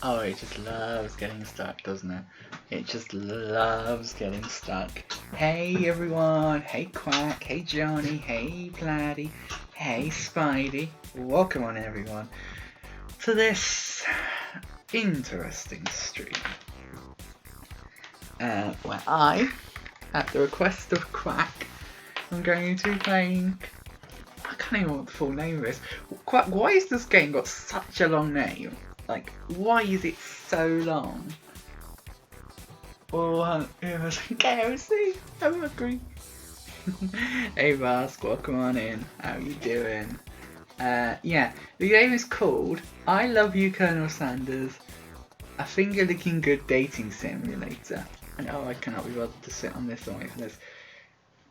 Oh, it just loves getting stuck, doesn't it? It just loves getting stuck. Hey everyone, hey Quack, hey Johnny, hey Platy, hey Spidey. Welcome on everyone to this interesting stream. Where I, at the request of Quack, I'm going to be playing... I can't even know what the full name is. Quack, why has this game got such a long name? Like, why is it so long? Oh, it was KFC. I'm hungry. Hey Vask, welcome on in. How you doing? Yeah, the game is called I Love You, Colonel Sanders, a finger-licking good dating simulator. And oh, I cannot be bothered to sit on this and wait for this.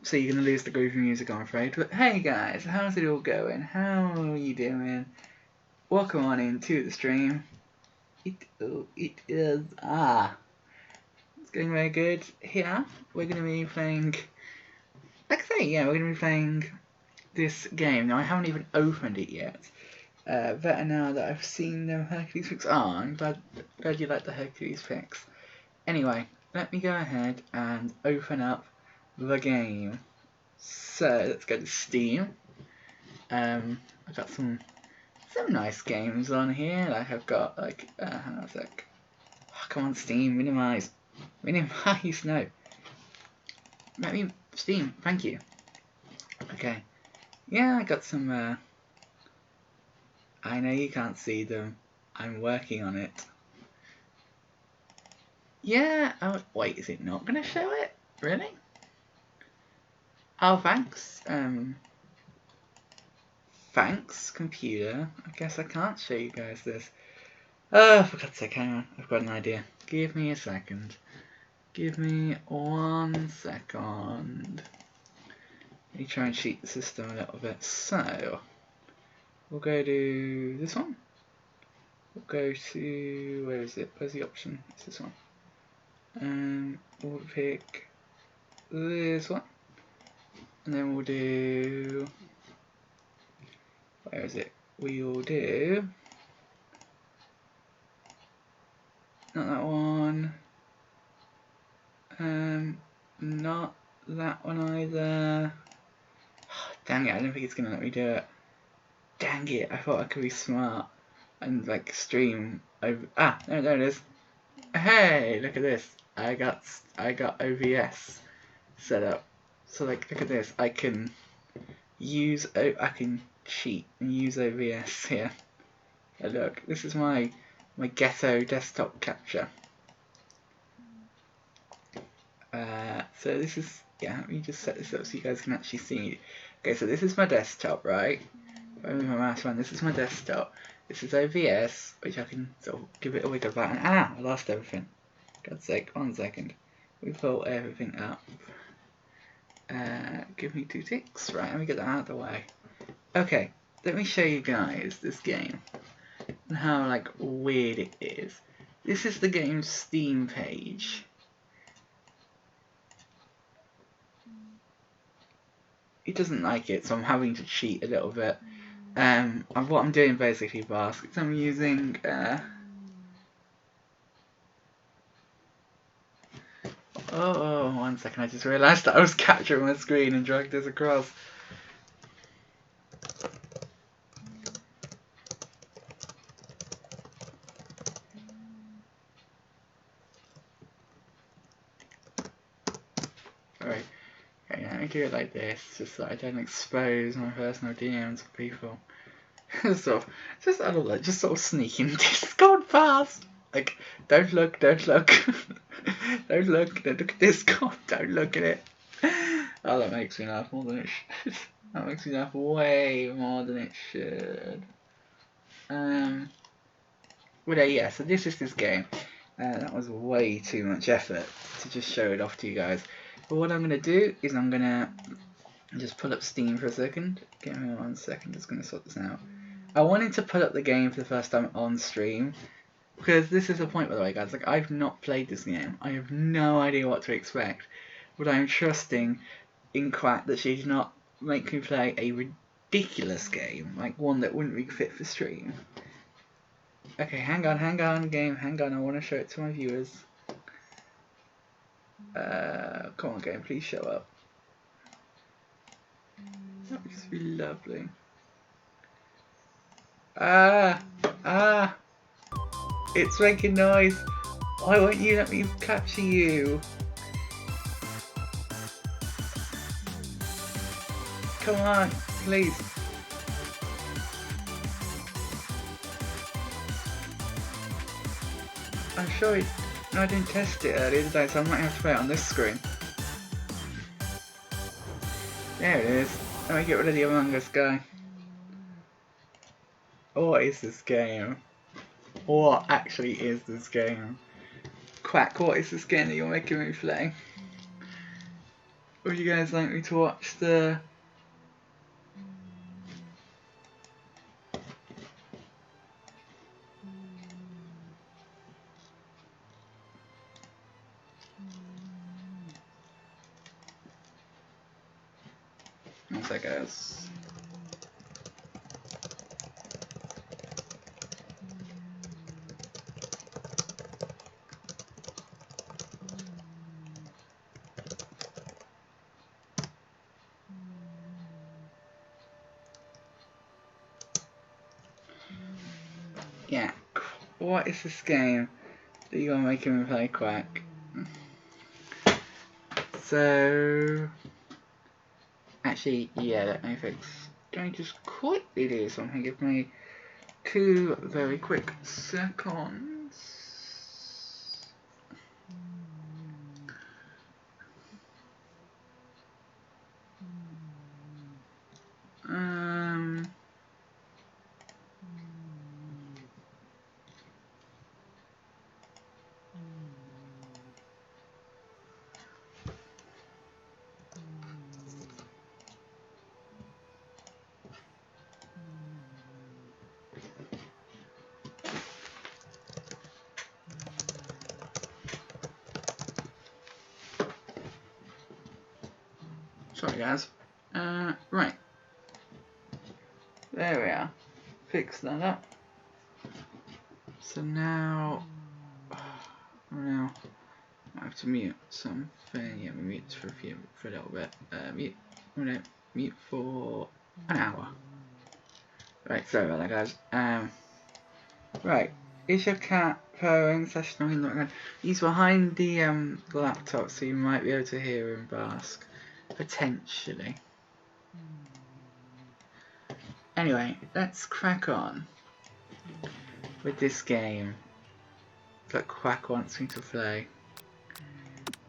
So you're gonna lose the groovy music, I'm afraid. But hey guys, how's it all going? How are you doing? Welcome on into the stream. It is it's going very good. Here we're gonna be playing. Like I say, yeah, we're gonna be playing this game. Now I haven't even opened it yet. Better now that I've seen the Hercules fix. Oh, I'm glad you like the Hercules fix. Anyway, let me go ahead and open up the game. So let's go to Steam. I've got some nice games on here. Like I've got like hang on a sec. Oh, come on, Steam, minimize, no. Let me Steam, thank you. Okay, yeah, I got some. I know you can't see them. I'm working on it. Yeah. Oh, wait, is it not gonna show it? Really? Oh, thanks. Thanks, computer. I guess I can't show you guys this. Oh, for God's sake, hang on. I've got an idea. Give me a second. Give me 1 second. Let me try and cheat the system a little bit. So, we'll go to this one. We'll go to, where is it? Where's the option? It's this one. We'll pick this one. And then we'll do, where is it? We will do, not that one. Not that one either. Dang it, I don't think it's gonna let me do it. Dang it, I thought I could be smart and like stream over. Ah, there it is. Hey, look at this. I got OBS set up. So like, look at this. I can cheat and use OBS here. And look, this is my ghetto desktop capture. So this is, yeah, let me just set this up so you guys can actually see. Okay, so this is my desktop, right? If I move my mouse around, this is my desktop. This is OBS, which I can sort of give it a wiggle about. And I lost everything. God's sake, 1 second. We pull everything up. Give me 2 ticks. Right, let me get that out of the way. Okay, let me show you guys this game and how like weird it is. This is the game's Steam page. It doesn't like it, so I'm having to cheat a little bit. What I'm doing basically, Bask, is I'm using oh, 1 second, I just realised that I was capturing my screen and dragged this across. Alright, okay, let me do it like this, just so I don't expose my personal DMs to people. Just I don't know, just sort of sneaking Discord past. Like, don't look. don't look at Discord, don't look at it. Oh, that makes me laugh more than it should. That makes me laugh way more than it should. Well, yeah, so this is this game. That was way too much effort to just show it off to you guys. But what I'm going to do is I'm going to just pull up Steam for a second. Give me 1 second, just going to sort this out. I wanted to put up the game for the first time on stream, because this is the point, by the way, guys. Like, I've not played this game. I have no idea what to expect. But I'm trusting in Quack that she did not make me play a ridiculous game, like one that wouldn't be fit for stream. Okay, hang on, game, hang on. I want to show it to my viewers. Come on, game, please show up. That would just be lovely. It's making noise. Why won't you let me capture you? Come on, please. I'm sure no, I didn't test it earlier today, so I might have to play it on this screen. There it is. Let me get rid of the Among Us guy. What is this game? What actually is this game? Quack, what is this game that you're making me play? Would you guys like me to watch the... One sec, guys. Yeah, what is this game that you're making me play, Quack? So... Actually, yeah, let me fix... Don't just quickly do something, give me 2 very quick seconds. Sorry guys. Right. There we are. Fix that up. So now I have to mute something. Yeah, we mute for a little bit. Mute for an hour. Right, sorry about that guys. Right. Is your cat purring? /9.9. He's behind the laptop, so you might be able to hear him bask. Potentially. Anyway, let's crack on with this game that Quack wants me to play.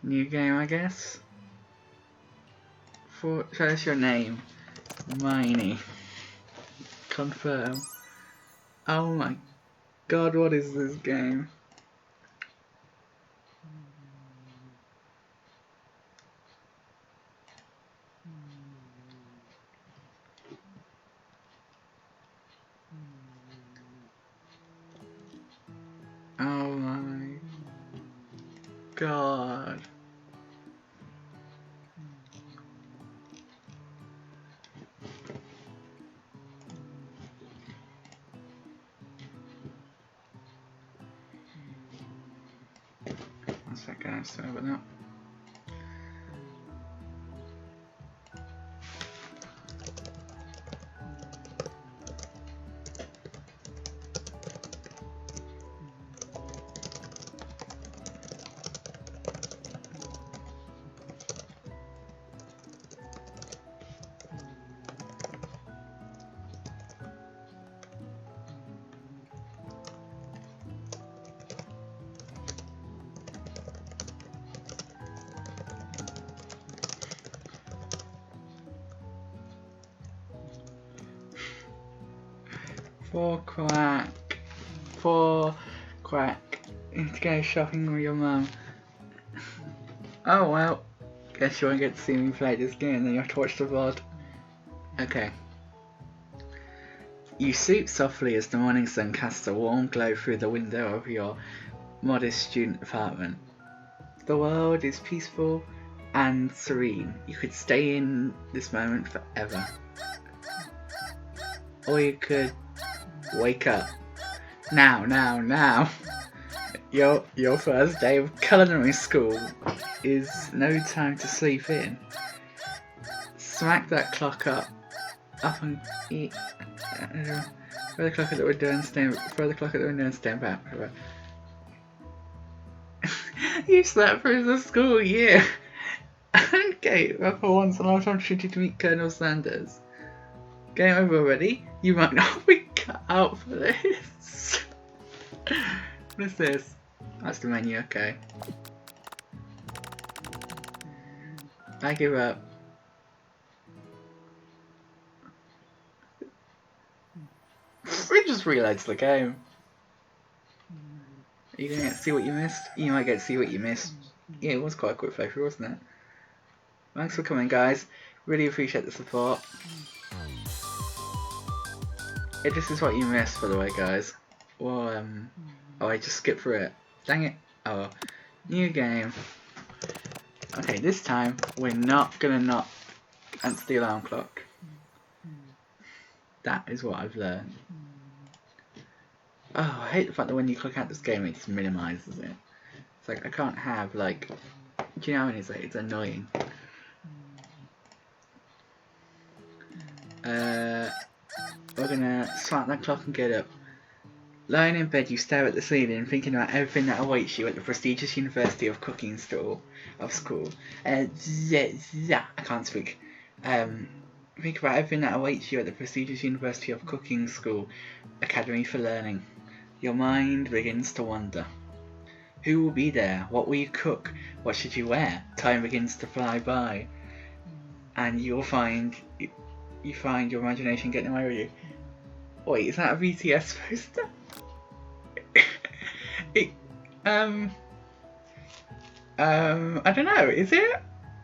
New game, I guess. Show us your name. Miney. Confirm. Oh my god, what is this game? Oh my god. One second, sorry about that. For Quack. You need to go shopping with your mum. Oh well, guess you won't get to see me play this game, then you have to watch the VOD. Okay. You sleep softly as the morning sun casts a warm glow through the window of your modest student apartment. The world is peaceful and serene. You could stay in this moment forever. Or you could wake up Now. Your first day of culinary school is no time to sleep in. Smack that clock up and eat. Throw the clock at the window and stand back. You slept through the school year. Okay, well, for once, an opportunity to meet Colonel Sanders. Game over already? You might not be cut out for this. What is this? That's the menu, okay. I give up. We just reloads the game. Are you gonna get to see what you missed? You might get to see what you missed. Yeah, it was quite a quick playthrough, wasn't it? Thanks for coming, guys. Really appreciate the support. Yeah, this is what you missed, by the way, guys. Well, oh, I just skipped through it. Dang it. Oh, new game. Okay, this time we're not gonna not answer the alarm clock. That is what I've learned. Oh, I hate the fact that when you click out this game, it just minimises it. It's like I can't have like. Do you know what I mean? It's like it's annoying. We're gonna slap that clock and get up. Lying in bed, you stare at the ceiling, thinking about everything that awaits you at the prestigious University of Cooking School. I can't speak. Think about everything that awaits you at the prestigious University of Cooking School Academy for Learning. Your mind begins to wander. Who will be there? What will you cook? What should you wear? Time begins to fly by, and you'll find your imagination getting away with you. Wait, is that a BTS poster? I don't know. Is it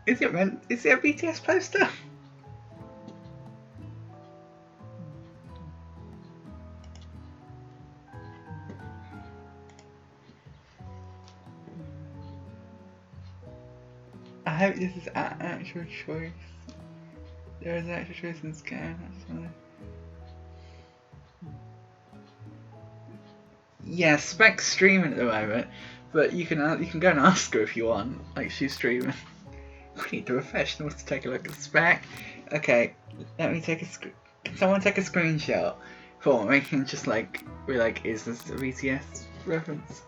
a BTS poster? I hope this is an actual choice. There is an actual choice in this game. That's funny. Yeah, Spec's streaming at the moment, but you can go and ask her if you want. Like she's streaming. We need the professionals to take a look at Spec. Okay, let me take a Can someone take a screenshot for me and just like be like, is this a BTS reference?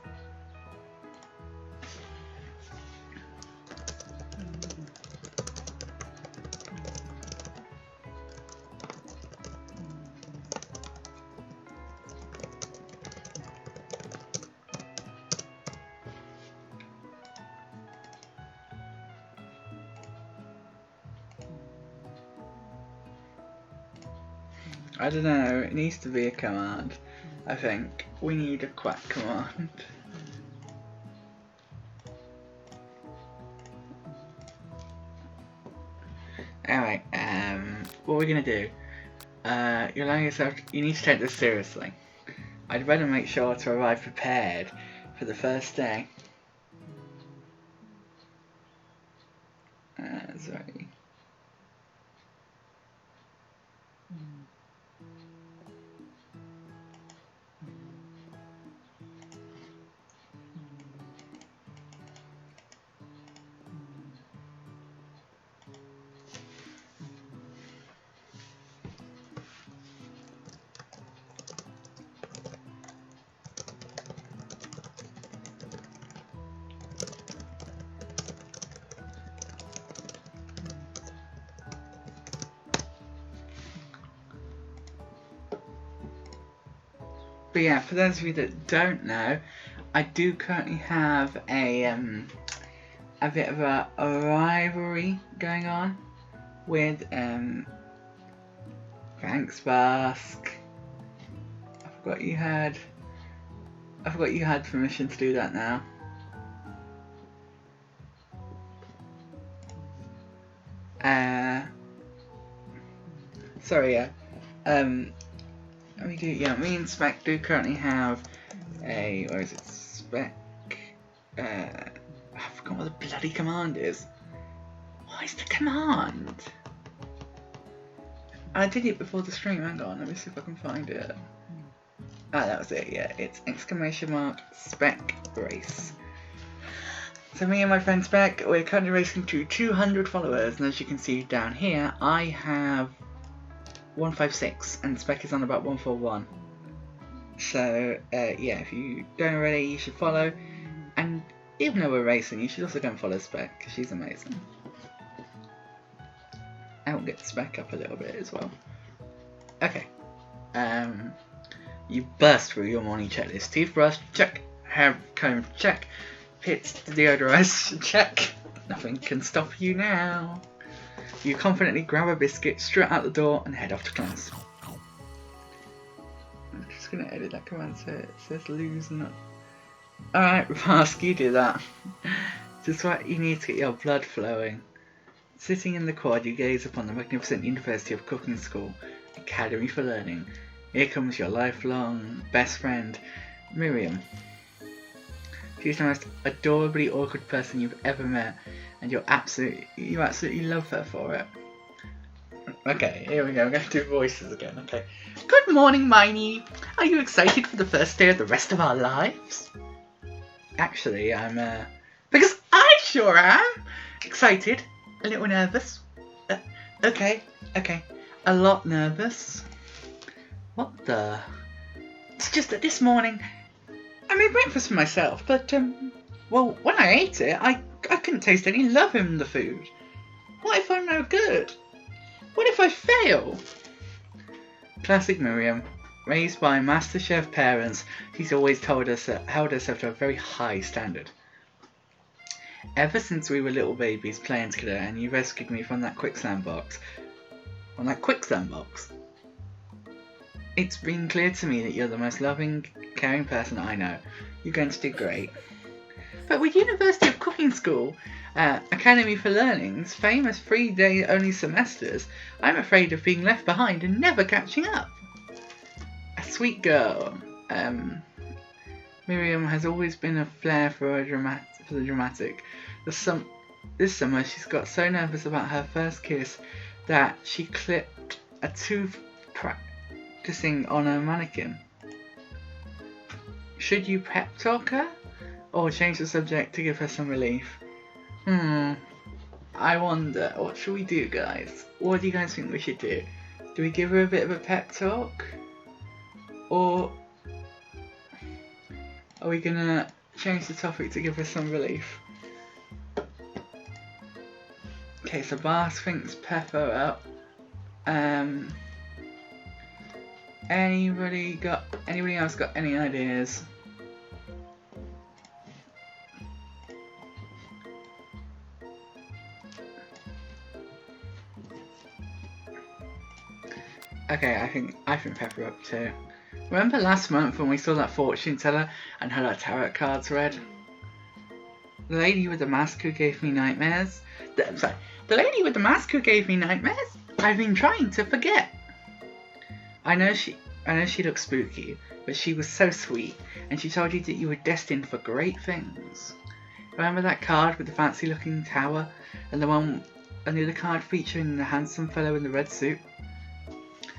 I don't know, it needs to be a command. I think we need a quack command. Alright, what we're gonna do, you're allowing yourself, you need to take this seriously. I'd better make sure to arrive prepared for the first day. Sorry. But yeah, for those of you that don't know, I do currently have a bit of a rivalry going on with thanks Bask. I forgot you had permission to do that now. Sorry, yeah. Me and Spec do currently have a, where is it, Spec, I forgot what the bloody command is. What is the command? I did it before the stream, hang on, let me see if I can find it. that was it, yeah. It's !Spec Race. So me and my friend Spec, we're currently racing to 200 followers, and as you can see down here, I have 156, and Spec is on about 141. So, yeah, if you don't already, you should follow, and even though we're racing, you should also go and follow Spec, because she's amazing. I will get Spec up a little bit as well. Okay. You burst through your morning checklist. Toothbrush, check. Hair comb, check. Pits to deodorize, check. Nothing can stop you now. You confidently grab a biscuit, strut out the door, and head off to class. I'm just gonna edit that command so it says lose not. Alright, Rask, you do that. Just what you need to get your blood flowing. Sitting in the quad, you gaze upon the magnificent University of Cooking School, Academy for Learning. Here comes your lifelong best friend, Miriam. She's the most adorably awkward person you've ever met, and you absolutely love her for it. Okay, here we go. I'm going to do voices again. Okay. Good morning, Miney. Are you excited for the first day of the rest of our lives? Actually, I'm because I sure am excited. A little nervous. Okay. A lot nervous. What the? It's just that this morning I made breakfast for myself, but well, when I ate it, I couldn't taste any love in the food. What if I'm no good? What if I fail? Classic Miriam. Raised by MasterChef parents, she's always held herself to a very high standard. Ever since we were little babies playing together and you rescued me from that quicksand box, it's been clear to me that you're the most loving, caring person I know. You're going to do great. But with University of Cooking School, Academy for Learning's famous 3-day only semesters, I'm afraid of being left behind and never catching up. A sweet girl. Miriam has always been a flair for the dramatic. This summer she's got so nervous about her first kiss that she clipped a tooth practicing on a mannequin. Should you pep talk her? Or change the subject to give her some relief? I wonder, what should we do, guys? What do you guys think we should do? Do we give her a bit of a pep talk? Or are we gonna change the topic to give her some relief? Okay, so Bars thinks pepper up. Anybody else got any ideas? Okay, I think pepper up too. Remember last month when we saw that fortune teller and had our tarot cards read? The lady with the mask who gave me nightmares? The lady with the mask who gave me nightmares? I've been trying to forget. I know she looks spooky, but she was so sweet, and she told you that you were destined for great things. Remember that card with the fancy looking tower, and the other card featuring the handsome fellow in the red suit?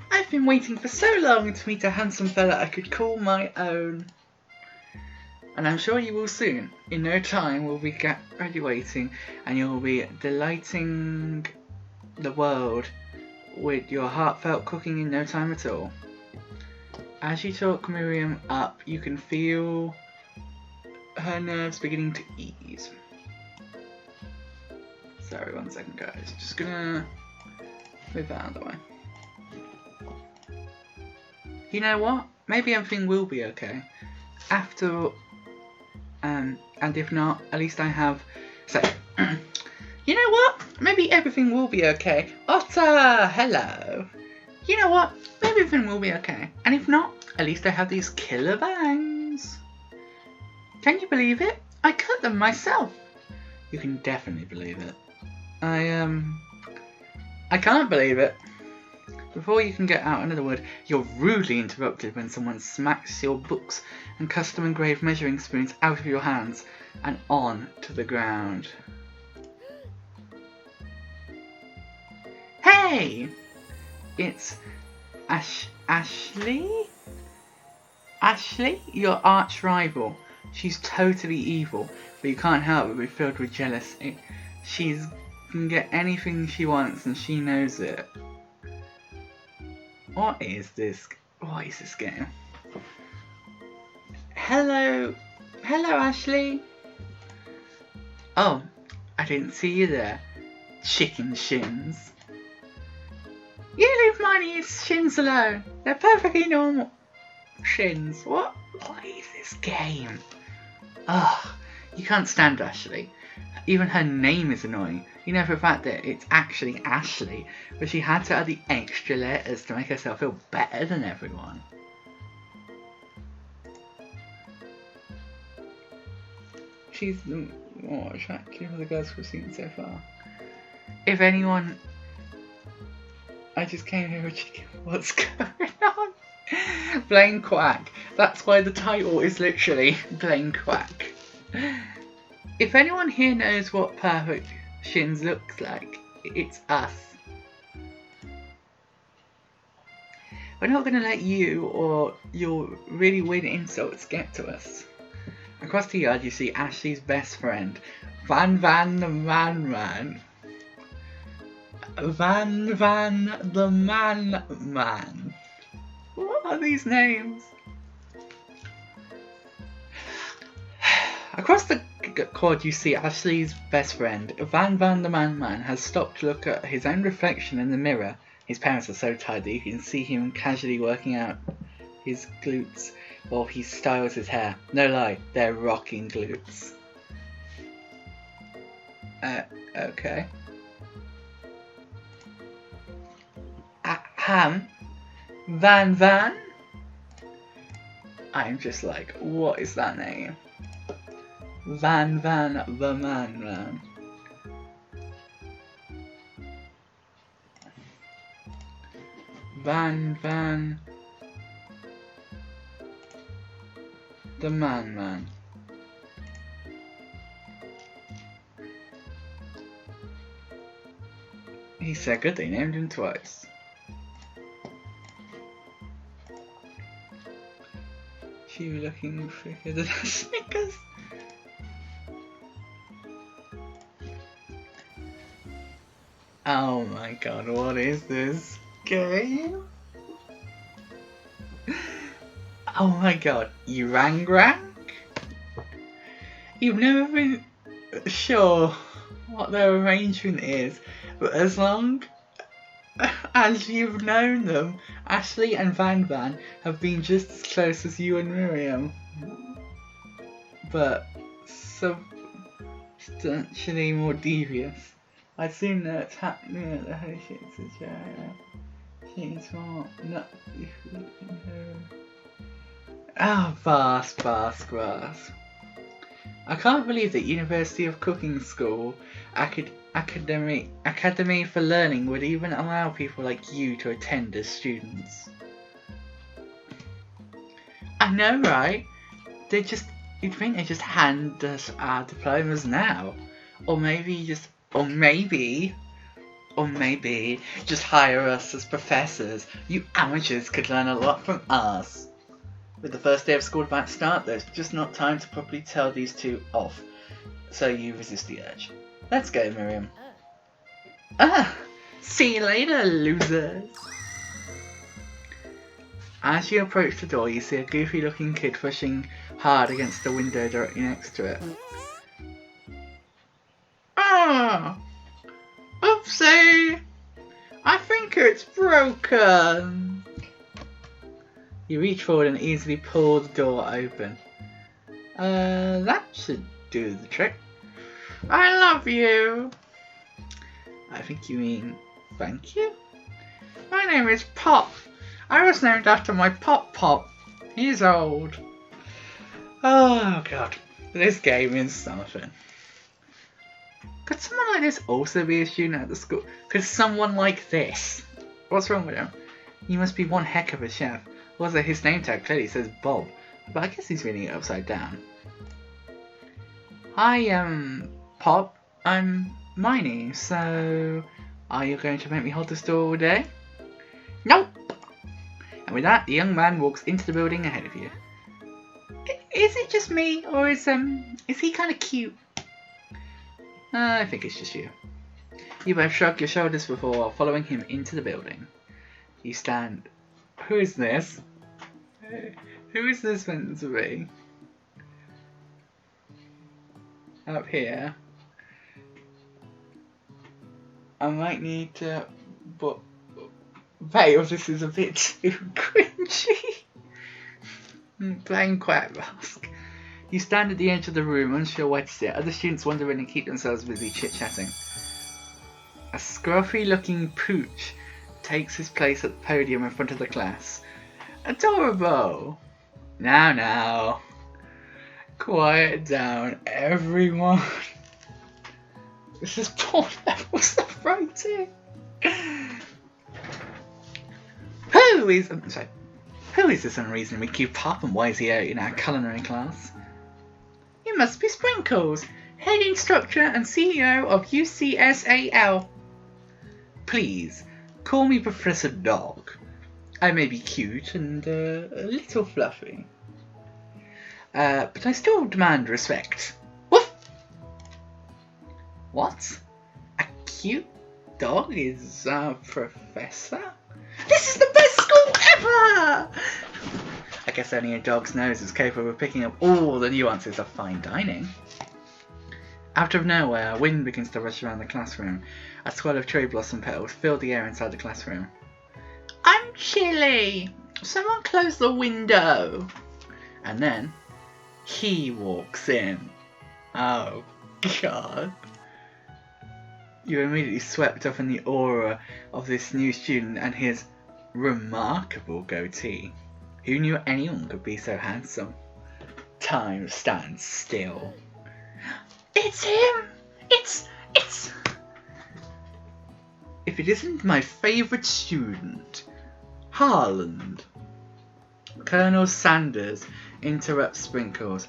I've been waiting for so long to meet a handsome fella I could call my own. And I'm sure you will soon. In no time we'll be graduating and you'll be delighting the world with your heartfelt cooking in no time at all. As you talk Miriam up, you can feel her nerves beginning to ease. Sorry, 1 second guys. Just gonna move that out of the way. You know what? Maybe everything will be okay. After, and if not, at least I have. So, you know what? Maybe everything will be okay. Otter, hello. You know what? Maybe everything will be okay. And if not, at least I have these killer bangs. Can you believe it? I cut them myself. You can definitely believe it. I can't believe it. Before you can get out another word, you're rudely interrupted when someone smacks your books and custom engraved measuring spoons out of your hands and on to the ground. Hey! It's Ashley? Ashley, your arch rival. She's totally evil, but you can't help but be filled with jealousy. She can get anything she wants and she knows it. What is this? What is this game? Hello, Ashley. Oh, I didn't see you there. Chicken shins. You leave my shins alone. They're perfectly normal shins. What is this game? Ugh, you can't stand Ashley. Even her name is annoying. You know for a fact that it's actually Ashley, but she had to add the extra letters to make herself feel better than everyone. She's the more attractive of the girls we've seen so far. If anyone... I just came here with chicken. What's going on? Blaine Quack. That's why the title is literally Blaine Quack. If anyone here knows what perfect shins looks like, it's us. We're not going to let you or your really weird insults get to us. Across the yard you see Ashley's best friend, Van the Man Man. Van the Man Man. What are these names? Across the quad you see Ashley's best friend, Van the Man Man, has stopped to look at his own reflection in the mirror. His parents are so tired that you can see him casually working out his glutes while he styles his hair. No lie, they're rocking glutes. Okay. Ham? Van? I'm just like, what is that name? Van the Man Man. Van the Man Man. He said good, they named him twice. She looking thicker than Snickers. Oh my god, what is this game? Oh my god, you rang? You've never been sure what their arrangement is, but as long as you've known them, Ashley and Van have been just as close as you and Miriam. But substantially more devious. I assume that's happening at the holy shit's a joke. She's smart. No. Ah, vast. I can't believe that University of Cooking School Academy for Learning would even allow people like you to attend as students. I know, right? You'd think they just hand us our diplomas now. Or maybe just hire us as professors. You amateurs could learn a lot from us. With the first day of school about to start, there's just not time to properly tell these two off. So you resist the urge. Let's go, Miriam. See you later, losers. As you approach the door, you see a goofy looking kid pushing hard against the window directly next to it. Oopsie! I think it's broken. You reach forward and easily pull the door open. That should do the trick. I love you. I think you mean thank you? My name is Pop. I was named after my Pop. He's old. Oh god, this game is something. Could someone like this also be a student at the school? Could someone like this? What's wrong with him? He must be one heck of a chef. Also, his name tag clearly says Bob, but I guess he's reading it upside down. Hi, Pop. I'm Miney, so are you going to make me hold this door all day? Nope! And with that, the young man walks into the building ahead of you. Is it just me, or is he kind of cute? I think it's just you. You both shrug your shoulders before following him into the building. You stand. Who is this? Who is this meant to be? Up here. I might need to. But. Veil, this is a bit too cringy. Playing Quiet Mask. You stand at the edge of the room, unsure where to sit. Other students wander in and keep themselves busy chit-chatting. A scruffy-looking pooch takes his place at the podium in front of the class. Adorable! Now. Quiet down, everyone. This is poor levels of writing. Who is this unreasonably cute pup, and why is he out in our culinary class? You must be Sprinkles, head instructor and CEO of UCSAL. Please, call me Professor Dog. I may be cute and a little fluffy. But I still demand respect. Woof! What? A cute dog is a professor? This is the best school ever! I guess only a dog's nose is capable of picking up all the nuances of fine dining. Out of nowhere, a wind begins to rush around the classroom. A swirl of cherry blossom petals fill the air inside the classroom. I'm chilly! Someone close the window! And then, he walks in. Oh, God. You're immediately swept up in the aura of this new student and his remarkable goatee. Who knew anyone could be so handsome? Time stands still. It's him! It's... If it isn't my favourite student, Harland. Colonel Sanders interrupts Sprinkles.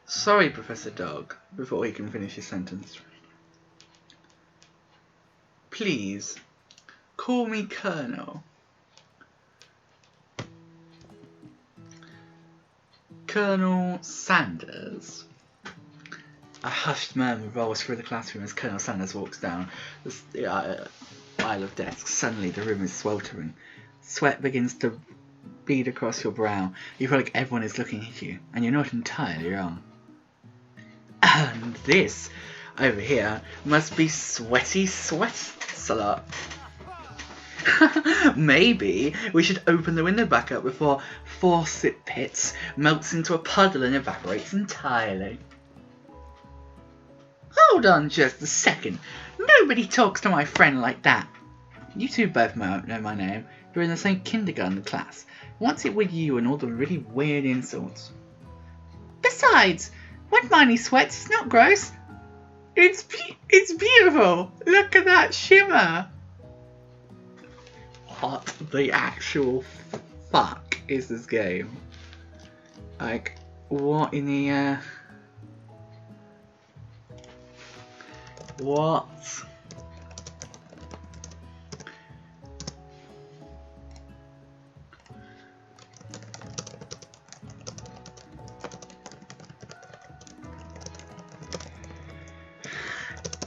Sorry, Professor Dog, before he can finish his sentence. Please, call me Colonel. Colonel Sanders. A hushed murmur rolls through the classroom as Colonel Sanders walks down the aisle of desks. Suddenly the room is sweltering. Sweat begins to bead across your brow. You feel like everyone is looking at you, and you're not entirely wrong. And this, over here, must be Sweaty Sweat-Salot. Maybe we should open the window back up before Faucet Pits melts into a puddle and evaporates entirely. Hold on just a second. Nobody talks to my friend like that. You two both know my name. You're in the same kindergarten class. What's it with you and all the really weird insults? Besides, when Miney sweats, it's not gross. It's beautiful. Look at that shimmer. What the actual fuck is this game? Like, what in the what?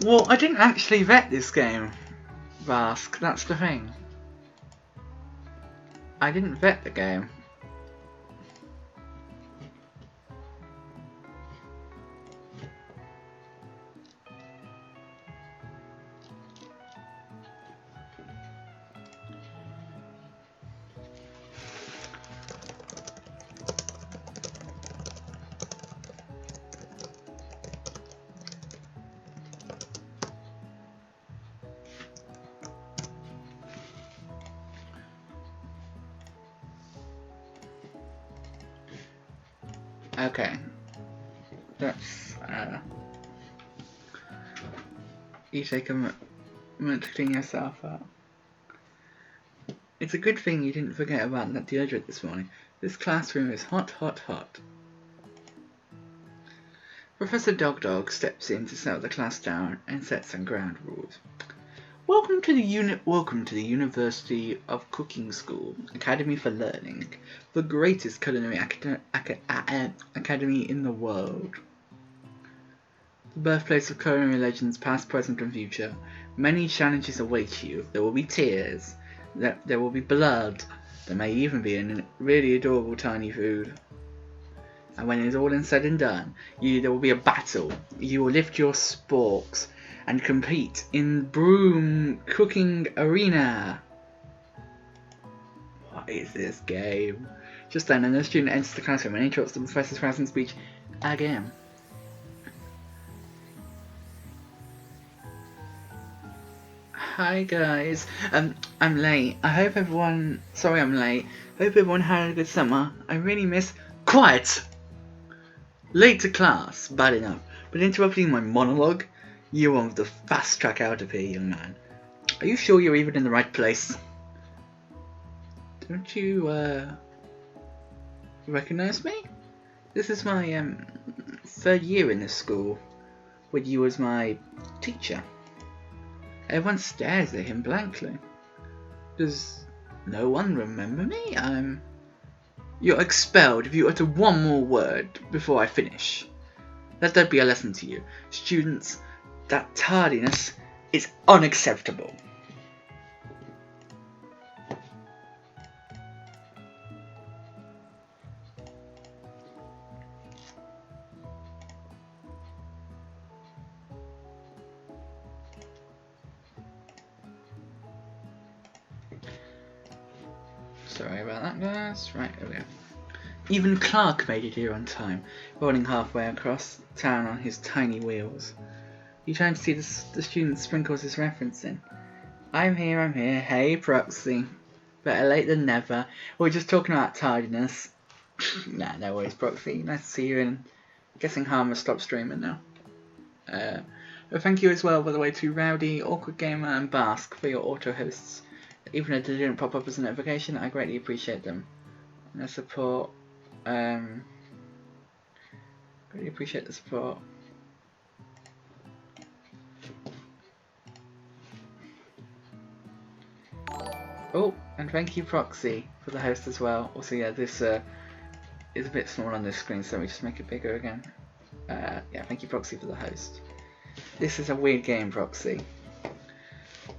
Well, I didn't actually vet this game, Vask, that's the thing. I didn't vet the game. Okay, that's you take a moment to clean yourself up. It's a good thing you didn't forget about that deodorant this morning. This classroom is hot, hot, hot. Professor Dog steps in to settle the class down and set some ground rules. Welcome to the University of Cooking School, Academy for Learning, the greatest culinary academy in the world. The birthplace of culinary legends past, present and future. Many challenges await you. There will be tears, there will be blood, there may even be a really adorable tiny food. And when it is all said and done, there will be a battle. You will lift your sporks and compete in Broom Cooking Arena. What is this game? Just then, another student enters the classroom and interrupts the professor's rousing speech again. Hi guys, I'm late. Sorry I'm late. Hope everyone had a good summer. I really miss quiet. Late to class, bad enough. But interrupting my monologue? You want the fast track out of here, young man. Are you sure you're even in the right place? Don't you, recognize me? This is my, third year in this school, with you as my teacher. Everyone stares at him blankly. Does no one remember me? You're expelled if you utter one more word before I finish. Let that be a lesson to you. Students, that tardiness is unacceptable. Sorry about that, guys. Right, there we go. Even Clark made it here on time, rolling halfway across town on his tiny wheels. You trying to see the student sprinkles his reference in. I'm here. Hey, Proxy. Better late than never. We're just talking about tardiness. Nah, no worries, Proxy. Nice to see you, and guessing Harm has stopped streaming now. Thank you as well, by the way, to Rowdy, Awkward Gamer, and Bask for your auto hosts. Even if they didn't pop up as a notification, I greatly appreciate them. And the support. Really appreciate the support. Oh, and thank you, Proxy, for the host as well. Also, yeah, this is a bit small on this screen, so let me just make it bigger again. Yeah, thank you, Proxy, for the host. This is a weird game, Proxy.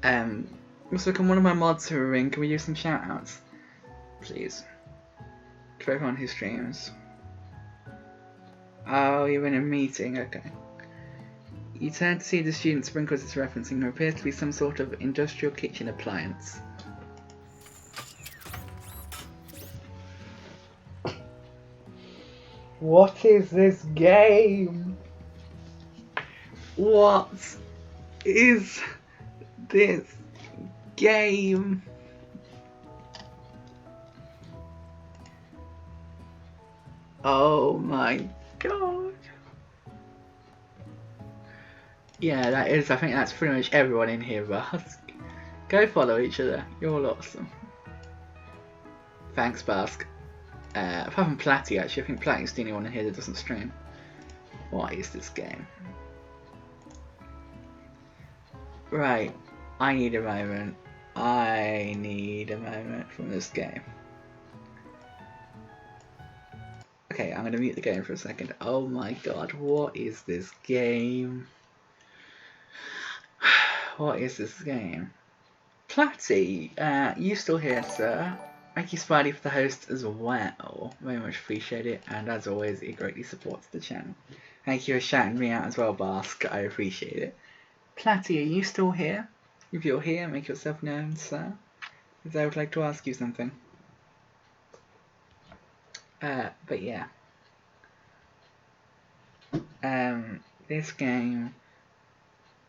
Also, can one of my mods who are in, can we do some shout-outs? Please. To everyone who streams. Oh, you're in a meeting, okay. You turn to see the student sprinkles it's referencing, who appears to be some sort of industrial kitchen appliance. What is this game? What is this game? Oh my god. Yeah, that is, I think that's pretty much everyone in here, Bask. Go follow each other, you're all awesome. Thanks, Bask. Apart from Platty, actually, I think Platty's the only one in here that doesn't stream. What is this game? Right, I need a moment. I need a moment from this game. Okay, I'm gonna mute the game for a second. Oh my god, what is this game? What is this game? Platty, you still here, sir? Thank you, Spidey, for the host as well. Very much appreciate it, and as always, it greatly supports the channel. Thank you for shouting me out as well, Bask. I appreciate it. Platty, are you still here? If you're here, make yourself known, sir, because I would like to ask you something. But yeah. This game,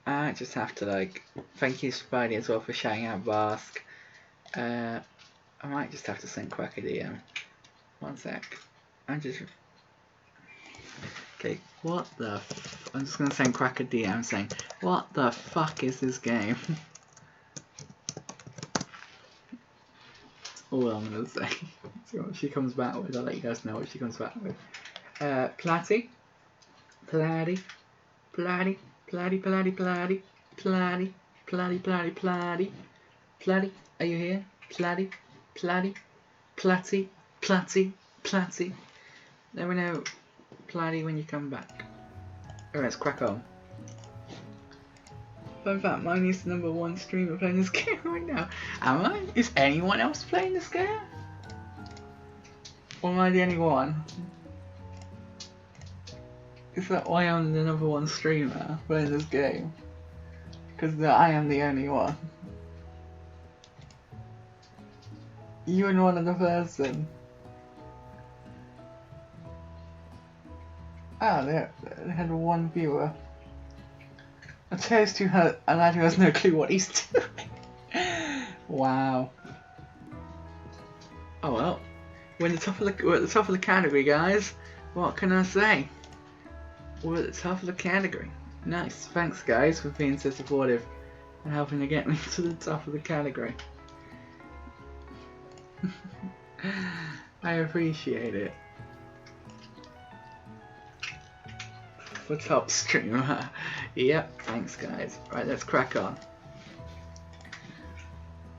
I just have to, like, thank you, Spidey, as well, for shouting out Bask. I might just have to send Quack a DM. One sec. Okay, what the I'm just gonna send Quack a DM saying, what the fuck is this game? All I'm gonna say. See what she comes back with. I'll let you guys know what she comes back with. Platty. Platty. Platty. Platty. Platty. Platty. Platty. Platty, Platty, Platty. Platty, are you here? Platty, Platty, Platty, Platty, Platty. Let me know, Platty, when you come back. Alright, let's crack on. Fun fact, mine is the #1 streamer playing this game right now. Am I? Is anyone else playing this game? Or am I the only one? Is that why I'm the #1 streamer playing this game? Because I am the only one. You and one other person. Ah, they had one viewer. I chose to hurt a lad who has no clue what he's doing. Wow. Oh well. We're at the top of the category, guys. What can I say? We're at the top of the category. Nice. Thanks, guys, for being so supportive and helping to get me to the top of the category. I appreciate it. For top streamer. Yep, thanks, guys. Right, let's crack on.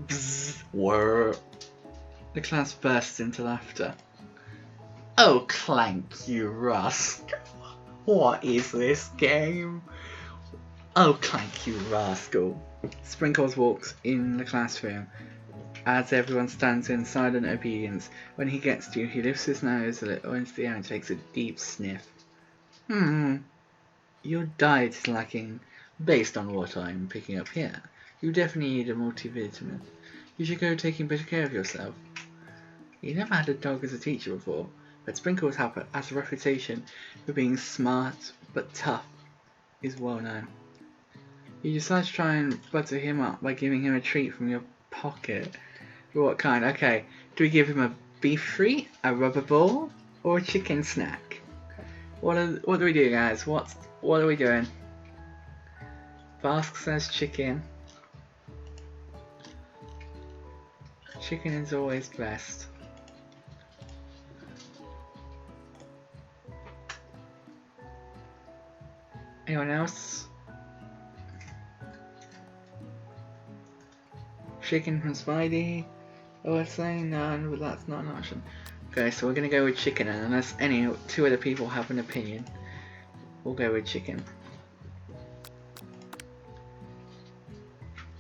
Bzz, whir. The class bursts into laughter. Oh, Clank, you rascal. What is this game? Oh, Clank, you rascal. Sprinkles walks in the classroom as everyone stands in silent obedience. When he gets to you, he lifts his nose a little into the air and takes a deep sniff. Your diet is lacking, based on what I'm picking up here. You definitely need a multivitamin. You should go taking better care of yourself. You never had a dog as a teacher before, but Sprinkles has a reputation for being smart but tough is well known. You decide to try and butter him up by giving him a treat from your pocket. But what kind? Okay, do we give him a beef treat, a rubber ball, or a chicken snack? What do we do, guys? What are we doing? Bask says chicken. Chicken is always best. Anyone else? Chicken from Spidey. Oh, it's saying none, but that's not an option. Okay, so we're gonna go with chicken, and unless any two other people have an opinion, we'll go with chicken.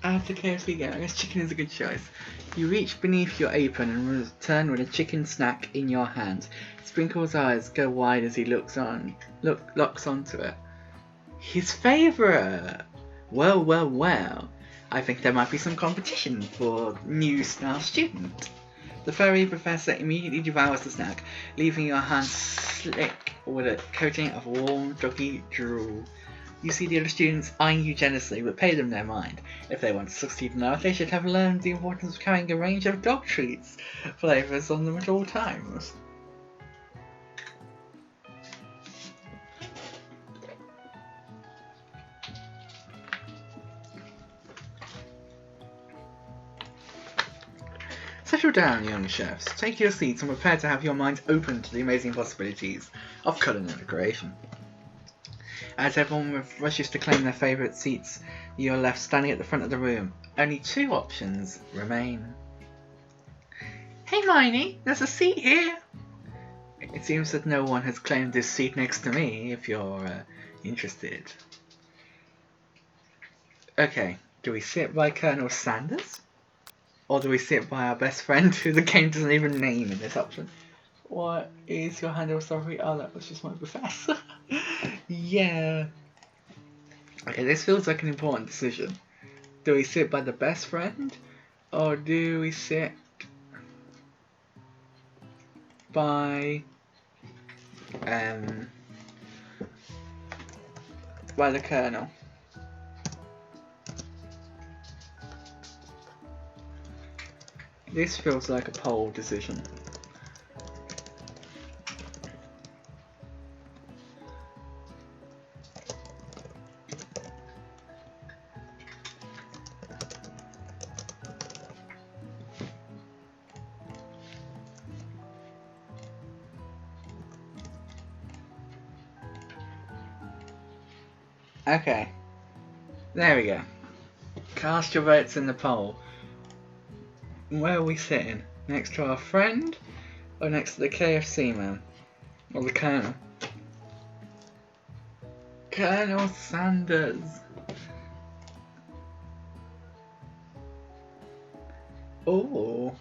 After KFC again, I guess chicken is a good choice. You reach beneath your apron and return with a chicken snack in your hand. Sprinkle's eyes go wide as he locks onto it. His favourite! Well, well, well. I think there might be some competition for new star student. The furry professor immediately devours the snack, leaving your hands slick with a coating of warm, doggy drool. You see the other students eyeing you jealously, but pay them no mind. If they want to succeed in life, they should have learned the importance of carrying a range of dog treats flavours on them at all times. Settle down, young chefs. Take your seats and prepare to have your minds open to the amazing possibilities of culinary creation. As everyone rushes to claim their favourite seats, you are left standing at the front of the room. Only two options remain. Hey Miney, there's a seat here! It seems that no one has claimed this seat next to me, if you're interested. Okay, do we sit by Colonel Sanders? Or do we sit by our best friend who the game doesn't even name in this option? What is your handle? Sorry, oh, that was just my professor. Yeah. Okay, this feels like an important decision. Do we sit by the best friend? Or do we sit by the Colonel? This feels like a poll decision. Okay, there we go. Cast your votes in the poll. Where are we sitting? Next to our friend? Or next to the KFC man? Or the Colonel? Colonel Sanders. Oh,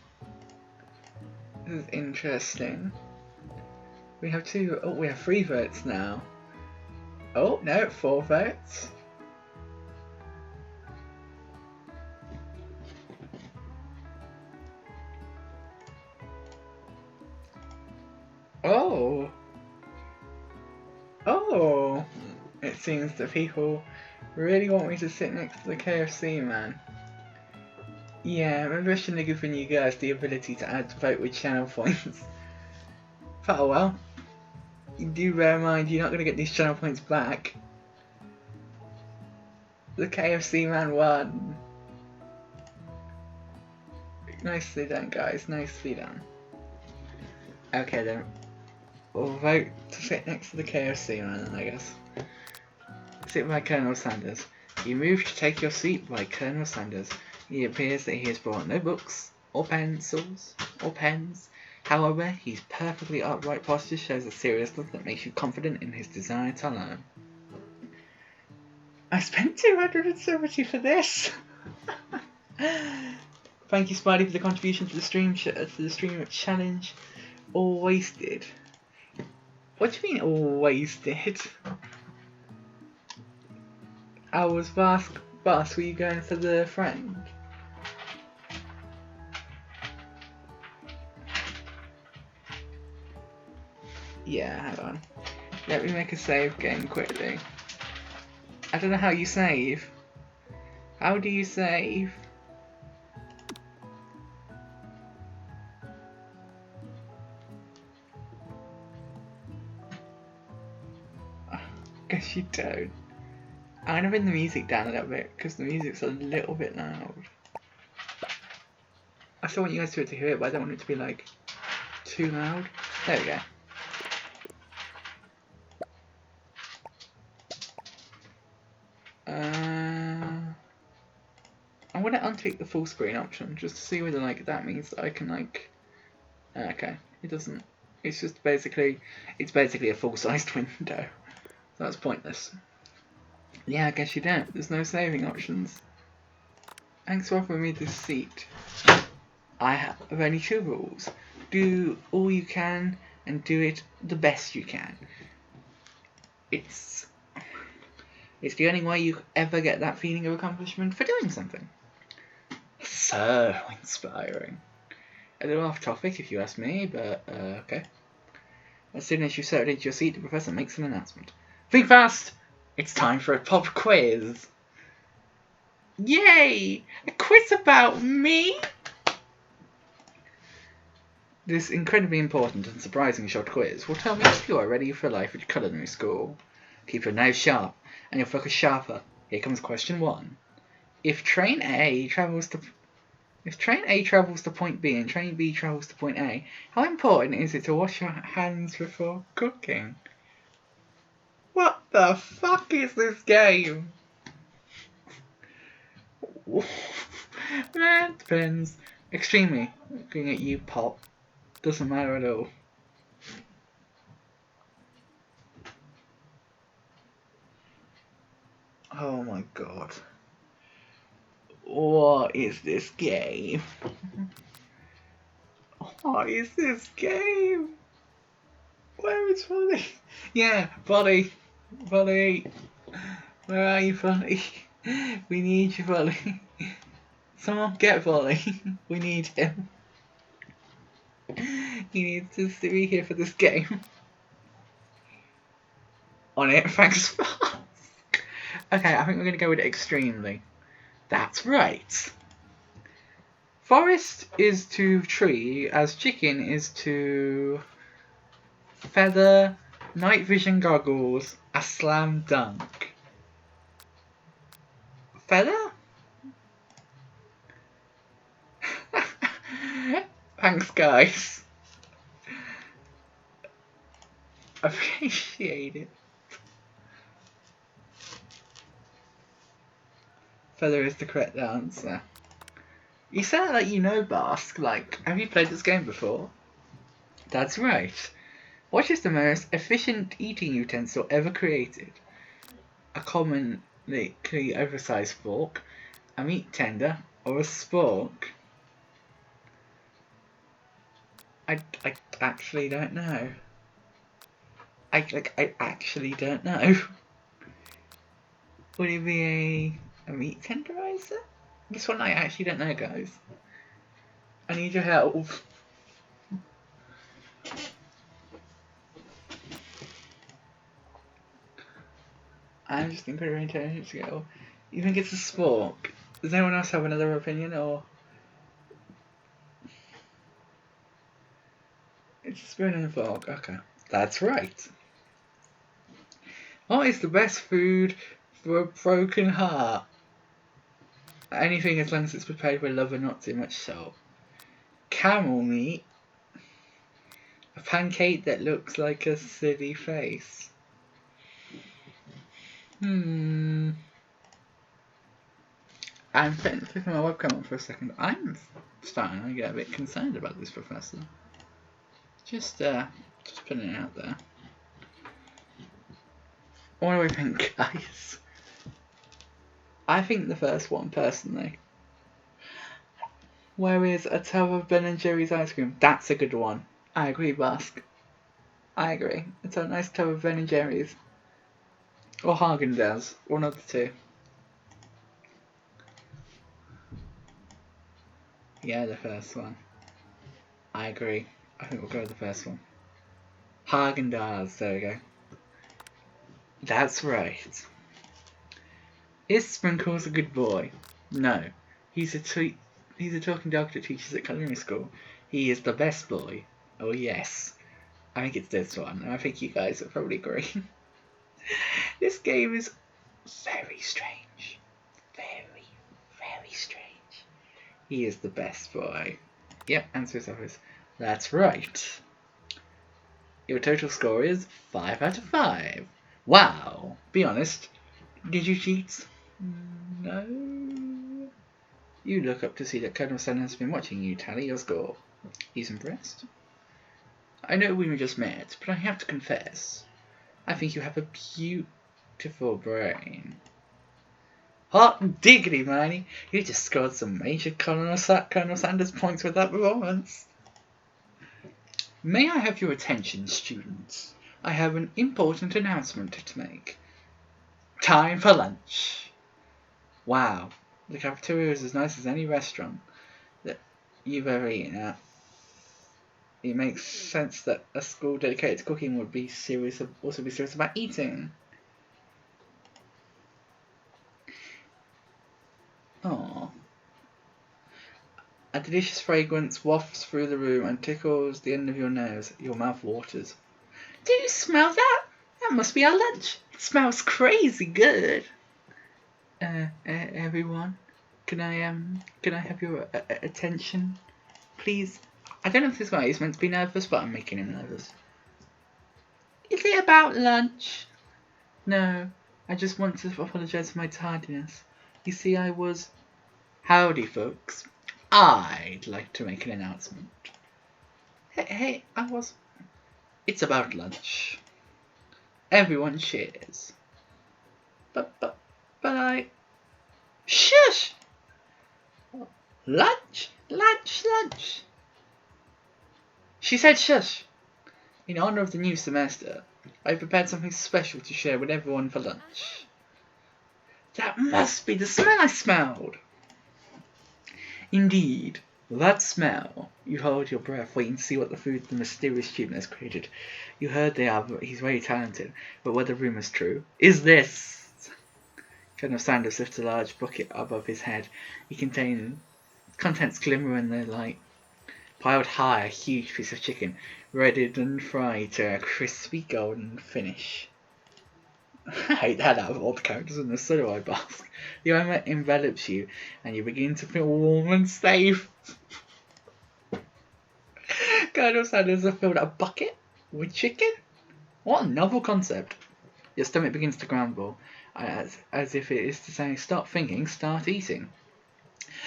this is interesting. We have two. Oh, we have 3 votes now. Oh no, 4 votes. Oh. Oh. It seems that people really want me to sit next to the KFC man. Yeah, maybe I shouldn't have given you guys the ability to add vote with channel points. But oh well. You do bear in mind you're not going to get these channel points back. The KFC man won. Nicely done, guys. Nicely done. Okay then. We'll vote to sit next to the KFC man then, I guess. Sit by Colonel Sanders. You move to take your seat by Colonel Sanders. It appears that he has brought no books, or pencils, or pens. However, his perfectly upright posture shows a seriousness that makes you confident in his desire to learn. I spent 270 for this! Thank you, Spidey, for the contribution to the stream challenge. All wasted. What do you mean, all wasted? I was Bus, were you going for the friend? Yeah, hang on. Let me make a save game quickly. I don't know how you save. How do you save? Guess you don't. I'm gonna bring the music down a little bit because the music's a little bit loud. I still want you guys to be able to hear it, but I don't want it to be like too loud. There we go. I want to untick the full screen option just to see whether like that means that I can like. Okay, it doesn't. It's just basically a full-sized window. So that's pointless. Yeah, I guess you don't. There's no saving options. Thanks for offering me this seat. I have only 2 rules. Do all you can and do it the best you can. It's the only way you ever get that feeling of accomplishment for doing something. So inspiring. A little off topic if you ask me, but okay. As soon as you settle into your seat, the professor makes an announcement. Think fast! It's time for a pop quiz! Yay! A quiz about me? This incredibly important and surprisingly short quiz will tell me if you are ready for life at culinary school. Keep your nose sharp and your focus sharper. Here comes question 1. If train A travels to point B and train B travels to point A, how important is it to wash your hands before cooking? What the fuck is this game? That depends. Extremely. Looking at you, Pop. Doesn't matter at all. Oh my god. What is this game? What is this game? Where is Volley? Yeah, Volley. Volley. Where are you, Volley? We need you, Volley. Someone get Volley. We need him. He needs to be here for this game. On it, thanks. Okay, I think we're going to go with extremely. That's right. Forest is to tree as chicken is to feather, night vision goggles, a slam dunk. Feather? Thanks, guys. Appreciate it. feather is the correct answer. You sound like you know Bask. Like, have you played this game before? That's right. What is the most efficient eating utensil ever created? A commonly oversized fork, a meat tender, or a spork? I actually don't know. I actually don't know. Would it be a meat tenderizer? This one I actually don't know, guys. I need your help. I'm just thinking of intelligence skill. You think it's a spork? Does anyone else have another opinion, or it's a spoon and a fork? Okay, that's right. What is the best food for a broken heart? Anything as long as it's prepared with love and not too much salt. Camel meat. A pancake that looks like a silly face. I'm flicking my webcam on for a second. I'm starting to get a bit concerned about this professor. Just putting it out there. What do we think, guys? I think the first one, personally. Where is a tub of Ben & Jerry's ice cream? That's a good one. I agree, Bask. I agree. It's a nice tub of Ben & Jerry's. Or Haagen-Dazs. One of the two. Yeah, the first one. I agree. I think we'll go with the first one. Haagen-Dazs. There we go. That's right. Is Sprinkles a good boy? No. He's a talking dog that teaches at culinary school. He is the best boy. Oh yes. I think it's this one, and I think you guys will probably agree. This game is very strange. Very, very strange. He is the best boy. Yep, answer is obvious. That's right. Your total score is 5 out of 5. Wow. Be honest. Did you cheat? No. You look up to see that Colonel Sun has been watching you tally your score. He's impressed. I know we were just met, but I have to confess, I think you have a beautiful brain. Hot diggity, Miney! You just scored some major Colonel Sanders points with that performance. May I have your attention, students? I have an important announcement to make. Time for lunch. Wow, the cafeteria is as nice as any restaurant that you've ever eaten at. It makes sense that a school dedicated to cooking would be also be serious about eating. Aww. A delicious fragrance wafts through the room and tickles the end of your nose. Your mouth waters. Do you smell that? That must be our lunch. It smells crazy good. Everyone, can I have your attention, please? I don't know if this guy is meant to be nervous, but I'm making him nervous. Is it about lunch? No, I just want to apologise for my tardiness. You see, I was... Howdy, folks. I'd like to make an announcement. Hey, It's about lunch. Everyone cheers. But I... Shush! Lunch. She said shush. In honour of the new semester, I prepared something special to share with everyone for lunch. That must be the smell I smelled. Indeed, that smell. You hold your breath, waiting to see what the mysterious student has created. You heard he's very talented, but whether rumour's true is this. Colonel Sanders lifts a large bucket above his head. Contents glimmer in the light. Piled high, a huge piece of chicken, readied and fried to a crispy golden finish. I hate that out of all the characters in the Solo Bask. The armor envelops you, and you begin to feel warm and safe. Colonel Sanders has filled a bucket with chicken? What a novel concept. Your stomach begins to grumble. as if it is to say, stop thinking, start eating.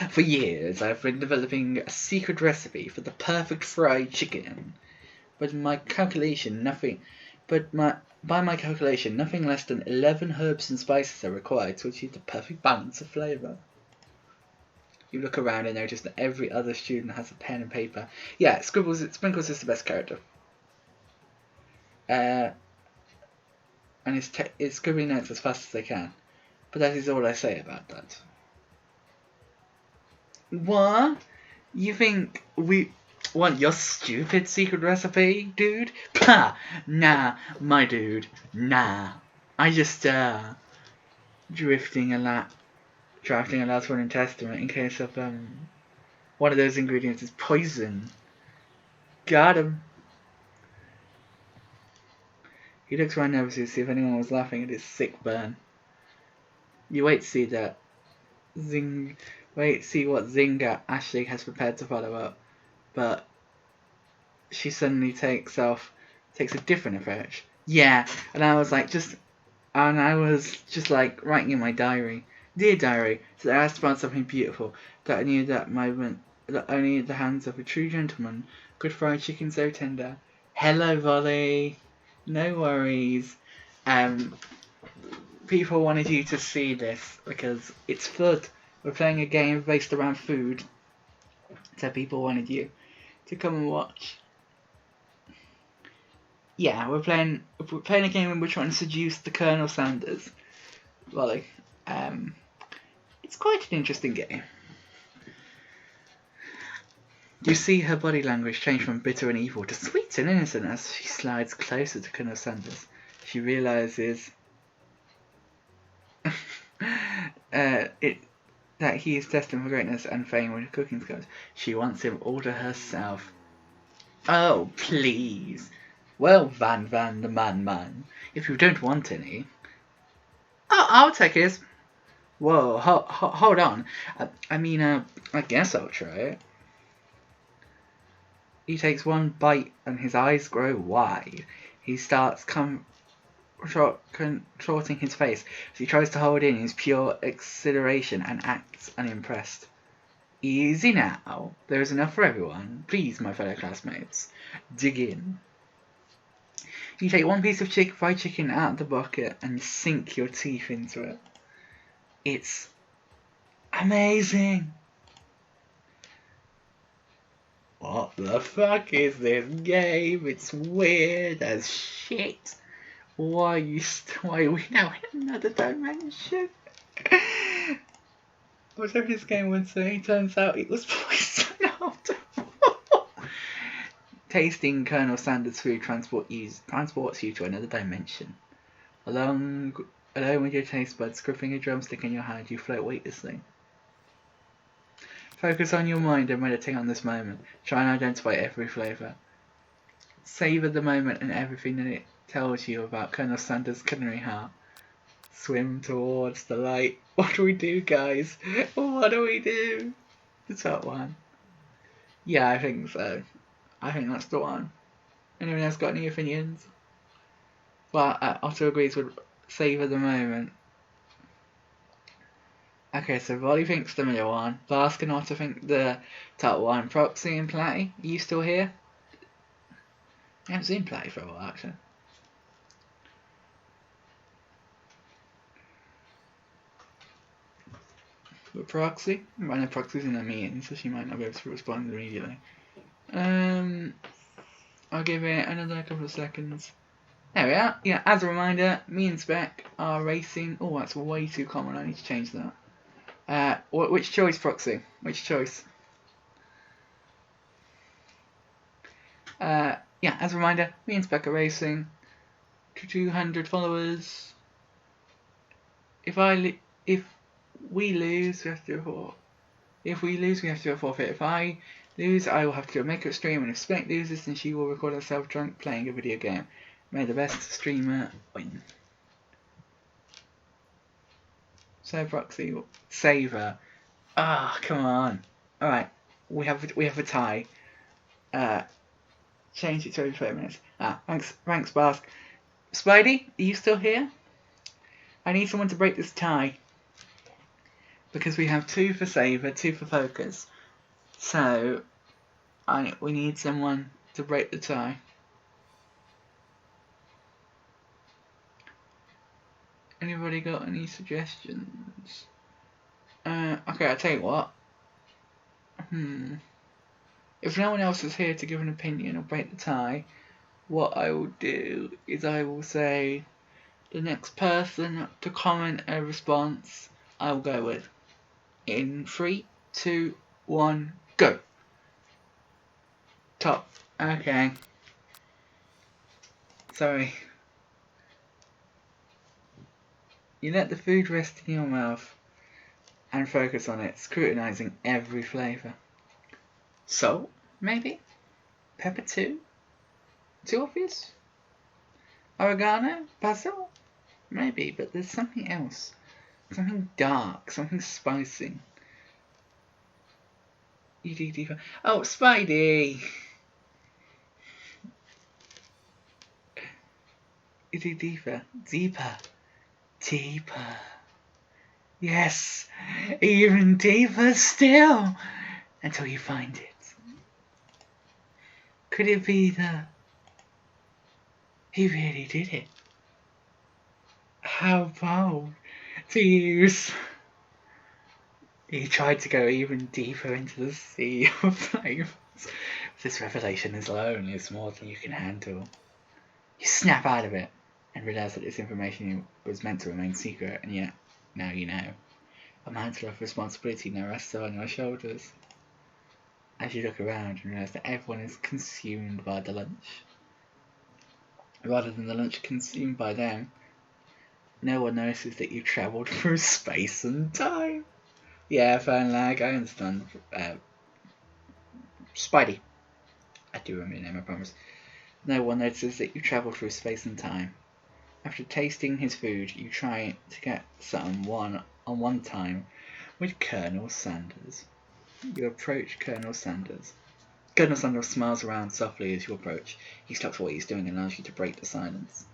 For years, I've been developing a secret recipe for the perfect fried chicken. But my calculation, nothing. But by my calculation, nothing less than 11 herbs and spices are required to achieve the perfect balance of flavour. You look around and notice that every other student has a pen and paper. Yeah, Sprinkles is the best character. And it's scribbling notes as fast as they can. But that is all I say about that. What? You think we want your stupid secret recipe, dude? Pah! Nah, my dude. Nah. I just, drafting a last one in testament in case of, one of those ingredients is poison. Got him. He looks around nervously to see if anyone was laughing at his sick burn. You wait to see that see what zinger Ashley has prepared to follow up. But she suddenly takes a different approach. Yeah, and I was just like writing in my diary. Dear diary, so I asked about something beautiful that I knew that only at the hands of a true gentleman could fry chicken so tender. Hello, Volley. No worries. People wanted you to see this because it's fun. We're playing a game based around food, so people wanted you to come and watch. Yeah, we're playing a game and we're trying to seduce the Colonel Sanders. Volley. It's quite an interesting game. You see her body language change from bitter and evil to sweet and innocent as she slides closer to Colonel Sanders. She realizes that he is destined for greatness and fame with cooking skills. She wants him all to herself. Oh, please. Well, Van the Man, if you don't want any, I'll take his. Whoa, hold on. I guess I'll try it. He takes one bite and his eyes grow wide. He starts contorting his face as he tries to hold in his pure exhilaration and acts unimpressed. Easy now. There is enough for everyone. Please, my fellow classmates, dig in. You take one piece of fried chicken out of the bucket and sink your teeth into it. It's amazing. What the fuck is this game? It's weird as shit. Why are we now in another dimension? Whatever this game would say, turns out it was poison after all. Tasting Colonel Sanders' food transports you to another dimension. Alone with your taste buds, gripping a drumstick in your hand, you float weightlessly. Focus on your mind and meditate on this moment. Try and identify every flavour. Savour the moment and everything that it tells you about Colonel Sanders' culinary heart. Swim towards the light. What do we do, guys? What do we do? The top one. Yeah, I think so. I think that's the one. Anyone else got any opinions? Well, Otto agrees with savour the moment. Okay, so Volley thinks the middle one. Bask and Otto think the top one. Proxy and Platty, are you still here? I haven't seen Platty for a while, actually. But Proxy? I know Proxy's in a meeting, so she might not be able to respond immediately. I'll give it another couple of seconds. There we are. Yeah, as a reminder, me and Spec are racing. Oh, that's way too common. I need to change that. Which choice, Proxy? Which choice? Yeah, as a reminder, me and Spec are racing to 200 followers. If we lose, we have to do a forfeit. If we lose, we have to do a forfeit. If I lose, I will have to do a makeup stream, and if Spec loses, then she will record herself drunk playing a video game. May the best streamer win. So Proxy, Saver. Come on. All right, we have a tie. Change it to every 30 minutes. Thanks, Bask. Spidey, are you still here? I need someone to break this tie. Because we have 2 for Saver, 2 for Focus. So, we need someone to break the tie. Anybody got any suggestions? Okay, I'll tell you what. If no one else is here to give an opinion or break the tie, what I will do is I will say the next person to comment a response I will go with. In 3, 2, 1, go! Top. Okay. Sorry. You let the food rest in your mouth and focus on it, scrutinising every flavour. Salt, maybe? Pepper too? Too obvious? Oregano? Basil? Maybe, but there's something else. Something dark, something spicy. You dig deeper. Oh, Spidey! You dig deeper. Deeper. Deeper. Yes, even deeper still. Until you find it. Could it be that he really did it? How bold to use. He tried to go even deeper into the sea of flames. This revelation is lonely, it's more than you can handle. You snap out of it and realise that this information was meant to remain secret, and yet, now you know. A mantle of responsibility now rests on your shoulders. As you look around and realise that everyone is consumed by the lunch, rather than the lunch consumed by them, no one notices that you've travelled through space and time. Yeah, phone lag, I understand. Spidey. I do remember your name, I promise. No one notices that you travelled through space and time. After tasting his food, you try to get some one time with Colonel Sanders. You approach Colonel Sanders. Colonel Sanders smiles around softly as you approach. He stops what he's doing and allows you to break the silence.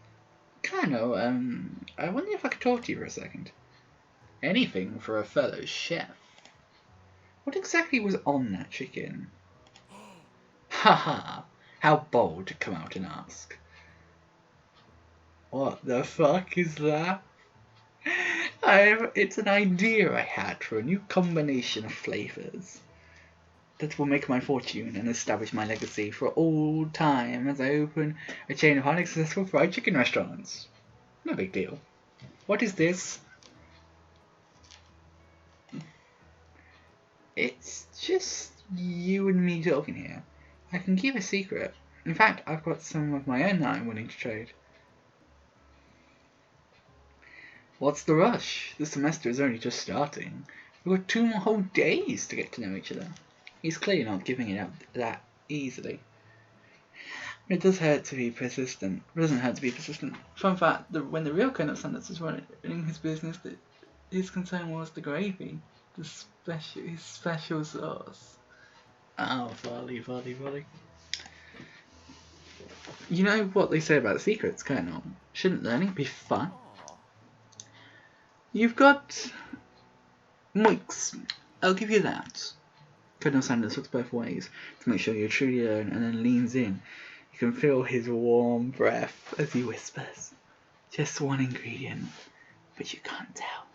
Colonel, I wonder if I could talk to you for a second. Anything for a fellow chef. What exactly was on that chicken? Haha, how bold to come out and ask. What the fuck is that? It's an idea I had for a new combination of flavours that will make my fortune and establish my legacy for all time as I open a chain of highly successful fried chicken restaurants. No big deal. What is this? It's just you and me talking here. I can keep a secret. In fact, I've got some of my own that I'm willing to trade. What's the rush? The semester is only just starting. We've got 2 more whole days to get to know each other. He's clearly not giving it up that easily. It does hurt to be persistent. It doesn't hurt to be persistent. Fun fact, when the real Colonel Sanders was running his business, his concern was the gravy. His special sauce. Oh, volley. You know what they say about secrets, Colonel? Shouldn't learning be fun? You've got moix. I'll give you that. Colonel Sanders looks both ways to make sure you truly learn and then leans in. You can feel his warm breath as he whispers. Just one ingredient, but you can't tell.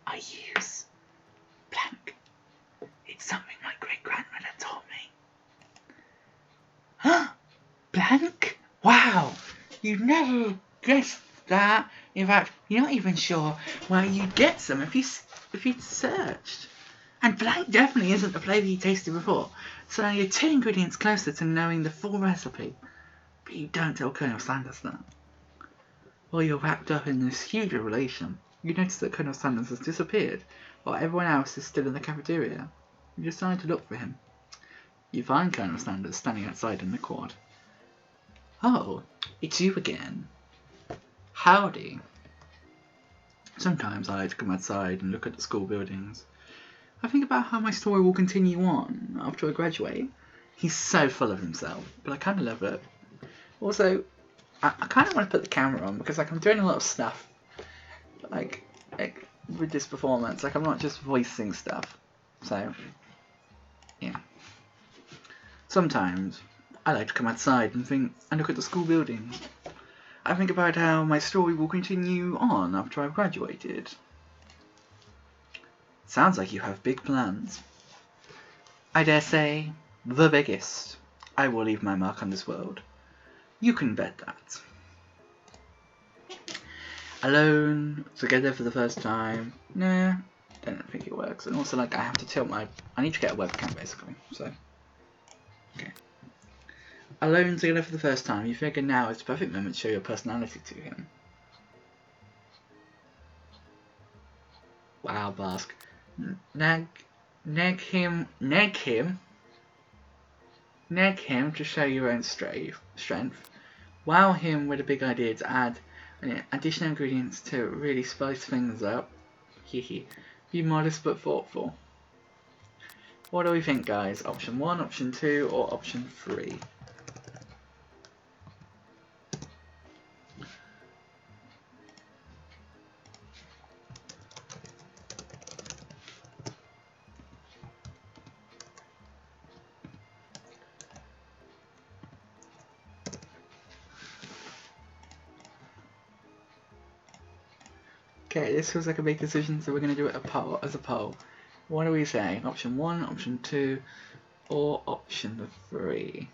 I use blank. It's something my great-grandmother taught me. Huh? Blank? Wow! You'd never guessed that. In fact, you're not even sure where you'd get some if you'd searched. And blank definitely isn't the flavour you tasted before, so now you're 2 ingredients closer to knowing the full recipe. But you don't tell Colonel Sanders that. While you're wrapped up in this huge revelation, you notice that Colonel Sanders has disappeared, while everyone else is still in the cafeteria. You decide to look for him. You find Colonel Sanders standing outside in the quad. Oh, it's you again. Howdy. Sometimes I like to come outside and look at the school buildings. I think about how my story will continue on after I graduate. He's so full of himself, but I kind of love it. Also, I kind of want to put the camera on because I'm doing a lot of stuff like with this performance. Like I'm not just voicing stuff. So yeah. Sometimes I like to come outside and think and look at the school building. I think about how my story will continue on after I've graduated. Sounds like you have big plans. I dare say, the biggest. I will leave my mark on this world. You can bet that. Alone, together for the first time. Nah, don't think it works. And also, like, I have to tilt my... I need to get a webcam, basically, so... Okay. Alone, together for the first time. You figure now is the perfect moment to show your personality to him. Wow, Bask. Neg him to show your own strength. Wow him with a big idea to add additional ingredients to really spice things up. Hehe. Be modest but thoughtful. What do we think, guys? Option 1, option 2, or option 3? Okay, this feels like a big decision, so we're going to do it as a poll. What do we say? Option 1, option 2, or option 3?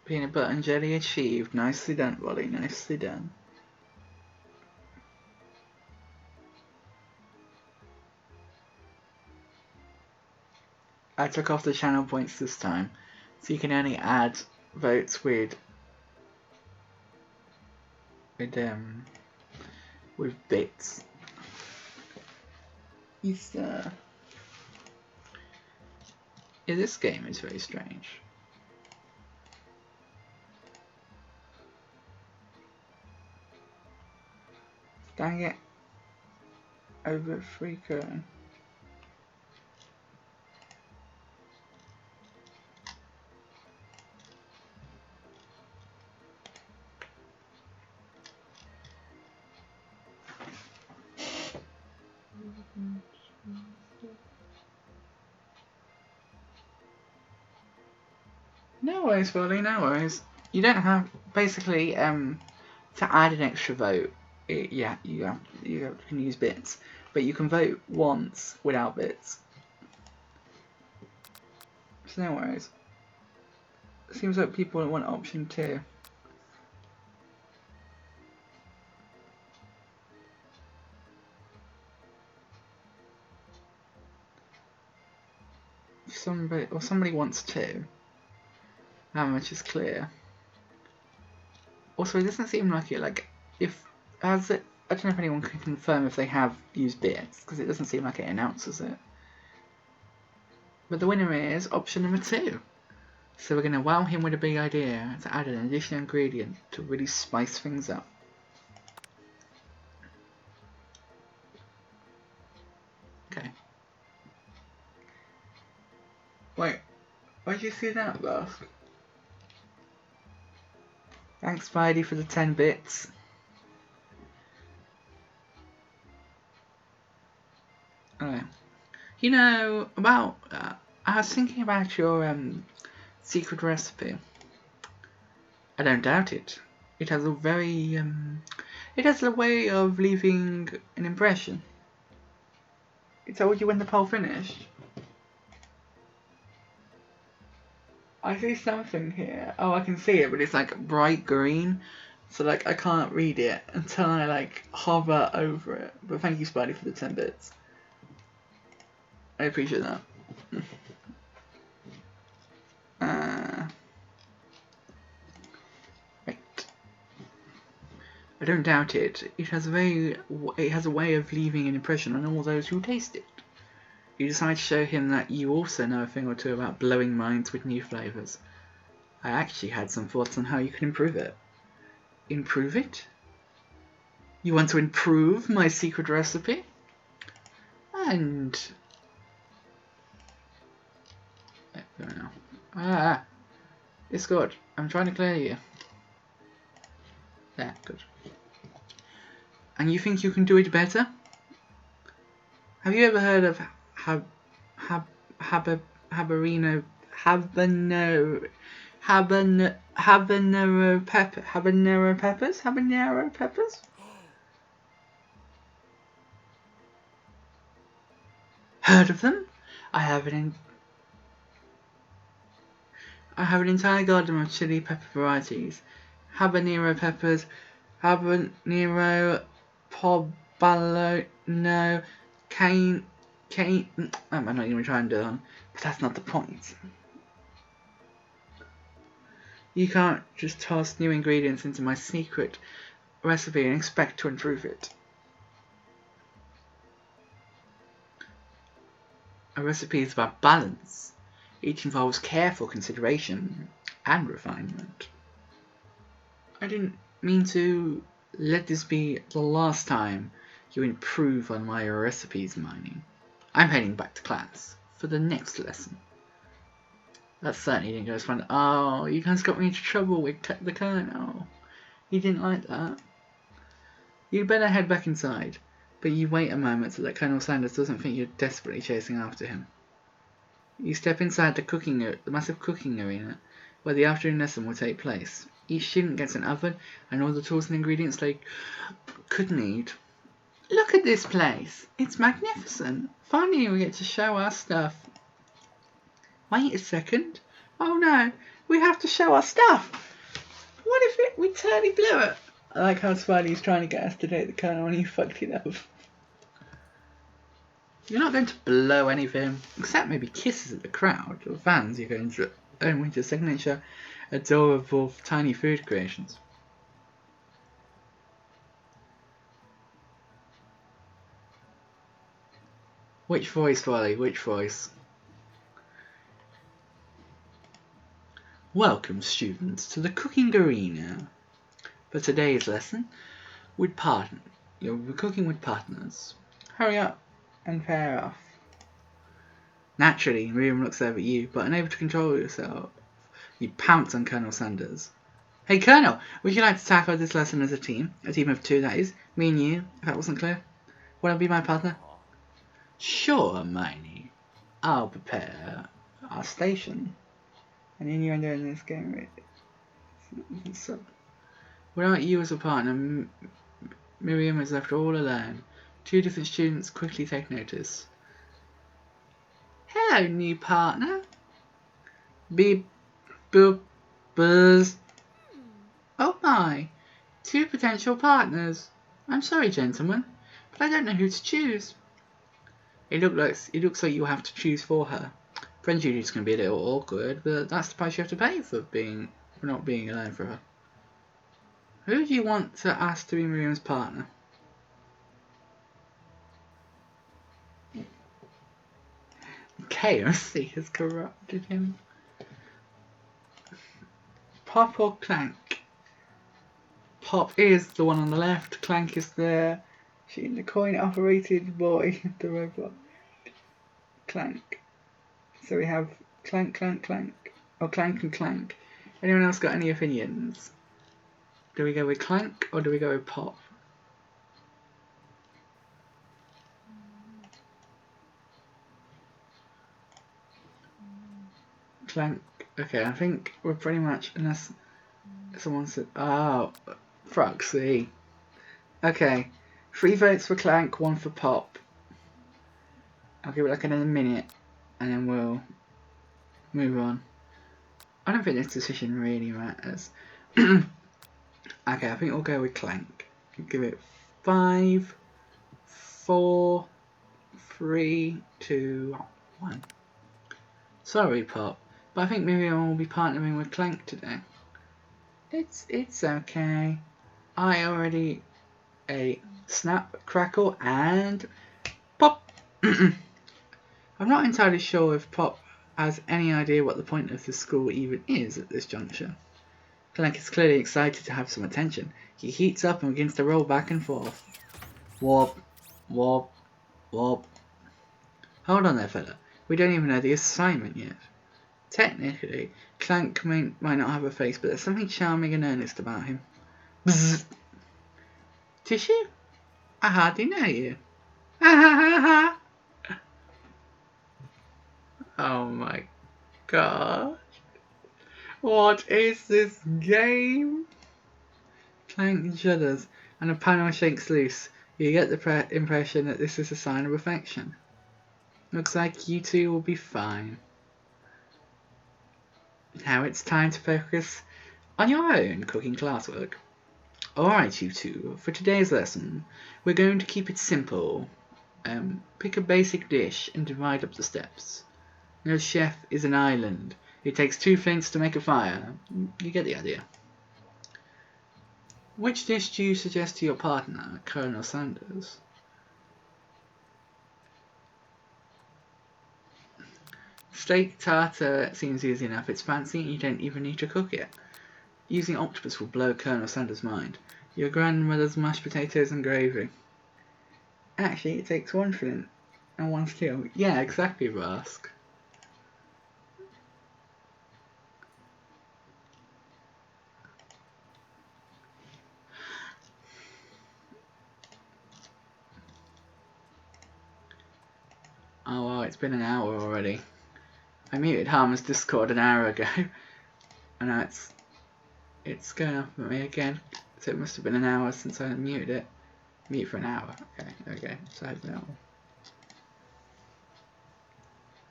Peanut butter and jelly achieved. Nicely done, Wally. Nicely done. I took off the channel points this time, so you can only add votes with bits. Yeah, this game is very strange. Dang it. Over freaker. No worries, Willie, no worries. You don't have, basically, to add an extra vote, you can use bits, but you can vote once without bits. So no worries. Seems like people want option 2. Somebody wants 2. How much is clear? Also, it doesn't seem like it. Like, I don't know if anyone can confirm if they have used bits, because it doesn't seem like it announces it. But the winner is option number 2. So we're going to wow him with a big idea to add an additional ingredient to really spice things up. Okay. Wait, where'd you see that, Beth? Thanks, Spidey, for the 10 bits. Alright. You know, about I was thinking about your secret recipe. I don't doubt it. It has a very it has a way of leaving an impression. It told you when the poll finished. I see something here. Oh, I can see it, but it's like bright green. So like I can't read it until I like hover over it. But thank you, Spidey, for the 10 bits. I appreciate that. Right. I don't doubt it. It has a way of leaving an impression on all those who taste it. You decide to show him that you also know a thing or two about blowing minds with new flavours. I actually had some thoughts on how you can improve it. Improve it? You want to improve my secret recipe? And There we go. Ah, it's good. I'm trying to clear you. There, good. And you think you can do it better? Have you ever heard of habanero habanero peppers? Heard of them? I have an entire garden of chili pepper varieties. Habanero peppers, habanero poblano, cane. I'm not even trying to do that, but that's not the point. You can't just toss new ingredients into my secret recipe and expect to improve it. A recipe is about balance. Each involves careful consideration and refinement. I didn't mean to let this be the last time you improve on my recipes, Miney. I'm heading back to class for the next lesson. That certainly didn't go as fun. Oh, you guys got me into trouble with the Colonel. He didn't like that. You'd better head back inside, but you wait a moment so that Colonel Sanders doesn't think you're desperately chasing after him. You step inside the massive cooking arena, where the afternoon lesson will take place. Each student gets an oven and all the tools and ingredients they could need. Look at this place. It's magnificent. Finally we get to show our stuff. Wait a second. Oh no, we have to show our stuff. What if we totally blew it? I like how Spidey's trying to get us to date the Colonel and he fucked it up. You're not going to blow anything, except maybe kisses at the crowd or fans. You're going to own with your signature, adorable, tiny food creations. Which voice, Wally? Which voice? Welcome, students, to the cooking arena. For today's lesson, you'll be cooking with partners. Hurry up and pair off. Naturally, Miriam looks over at you, but unable to control yourself, you pounce on Colonel Sanders. Hey Colonel, would you like to tackle this lesson as a team? A team of two, that is. Me and you, if that wasn't clear. Want to be my partner? Sure, Hermione. I'll prepare our station. And innuendo in this game. So, without you as a partner, Miriam is left all alone. Two different students quickly take notice. Hello, new partner. Beep, boop, buzz. Oh my, two potential partners. I'm sorry, gentlemen, but I don't know who to choose. It looks like you have to choose for her. Friend duty's going to be a little awkward, but that's the price you have to pay for not being alone for her. Who do you want to ask to be Miriam's partner? KFC has corrupted him. Pop or Clank? Pop is the one on the left, Clank is the coin-operated boy, the robot. Clank. So we have Clank, Clank, Clank. Or Clank and Clank. Anyone else got any opinions? Do we go with Clank or do we go with Pop? Clank. Okay, I think we're pretty much, unless someone said, oh, Froxy. Okay, 3 votes for Clank, 1 for Pop. I'll give it like another minute and then we'll move on. I don't think this decision really matters. Okay, I think we'll go with Clank. Give it 5, 4, 3, 2, 1. Sorry, Pop, but I think Miriam will be partnering with Clank today. It's okay. I already ate Snap, Crackle, and Pop. I'm not entirely sure if Pop has any idea what the point of the school even is at this juncture. Clank is clearly excited to have some attention. He heats up and begins to roll back and forth. Warp, warp. Hold on there, fella. We don't even know the assignment yet. Technically, Clank might not have a face, but there's something charming and earnest about him. Bzzz. Tissue? I hardly know you. Ha ha ha ha! Oh my god. What is this game? Clank shudders and a panel shakes loose. You get the impression that this is a sign of affection. Looks like you two will be fine. Now it's time to focus on your own cooking classwork. Alright, you two, for today's lesson, we're going to keep it simple. Pick a basic dish and divide up the steps. No chef is an island. It takes 2 flints to make a fire. You get the idea. Which dish do you suggest to your partner, Colonel Sanders? Steak tartare seems easy enough. It's fancy and you don't even need to cook it. Using octopus will blow Colonel Sanders' mind. Your grandmother's mashed potatoes and gravy. Actually, it takes 1 flint and 1 steel. Yeah, exactly, Rask. Oh wow, it's been an hour already. I muted Harmer's Discord an hour ago, and now it's going off at me again. So it must have been an hour since I muted it. Mute for an hour. Okay. So no.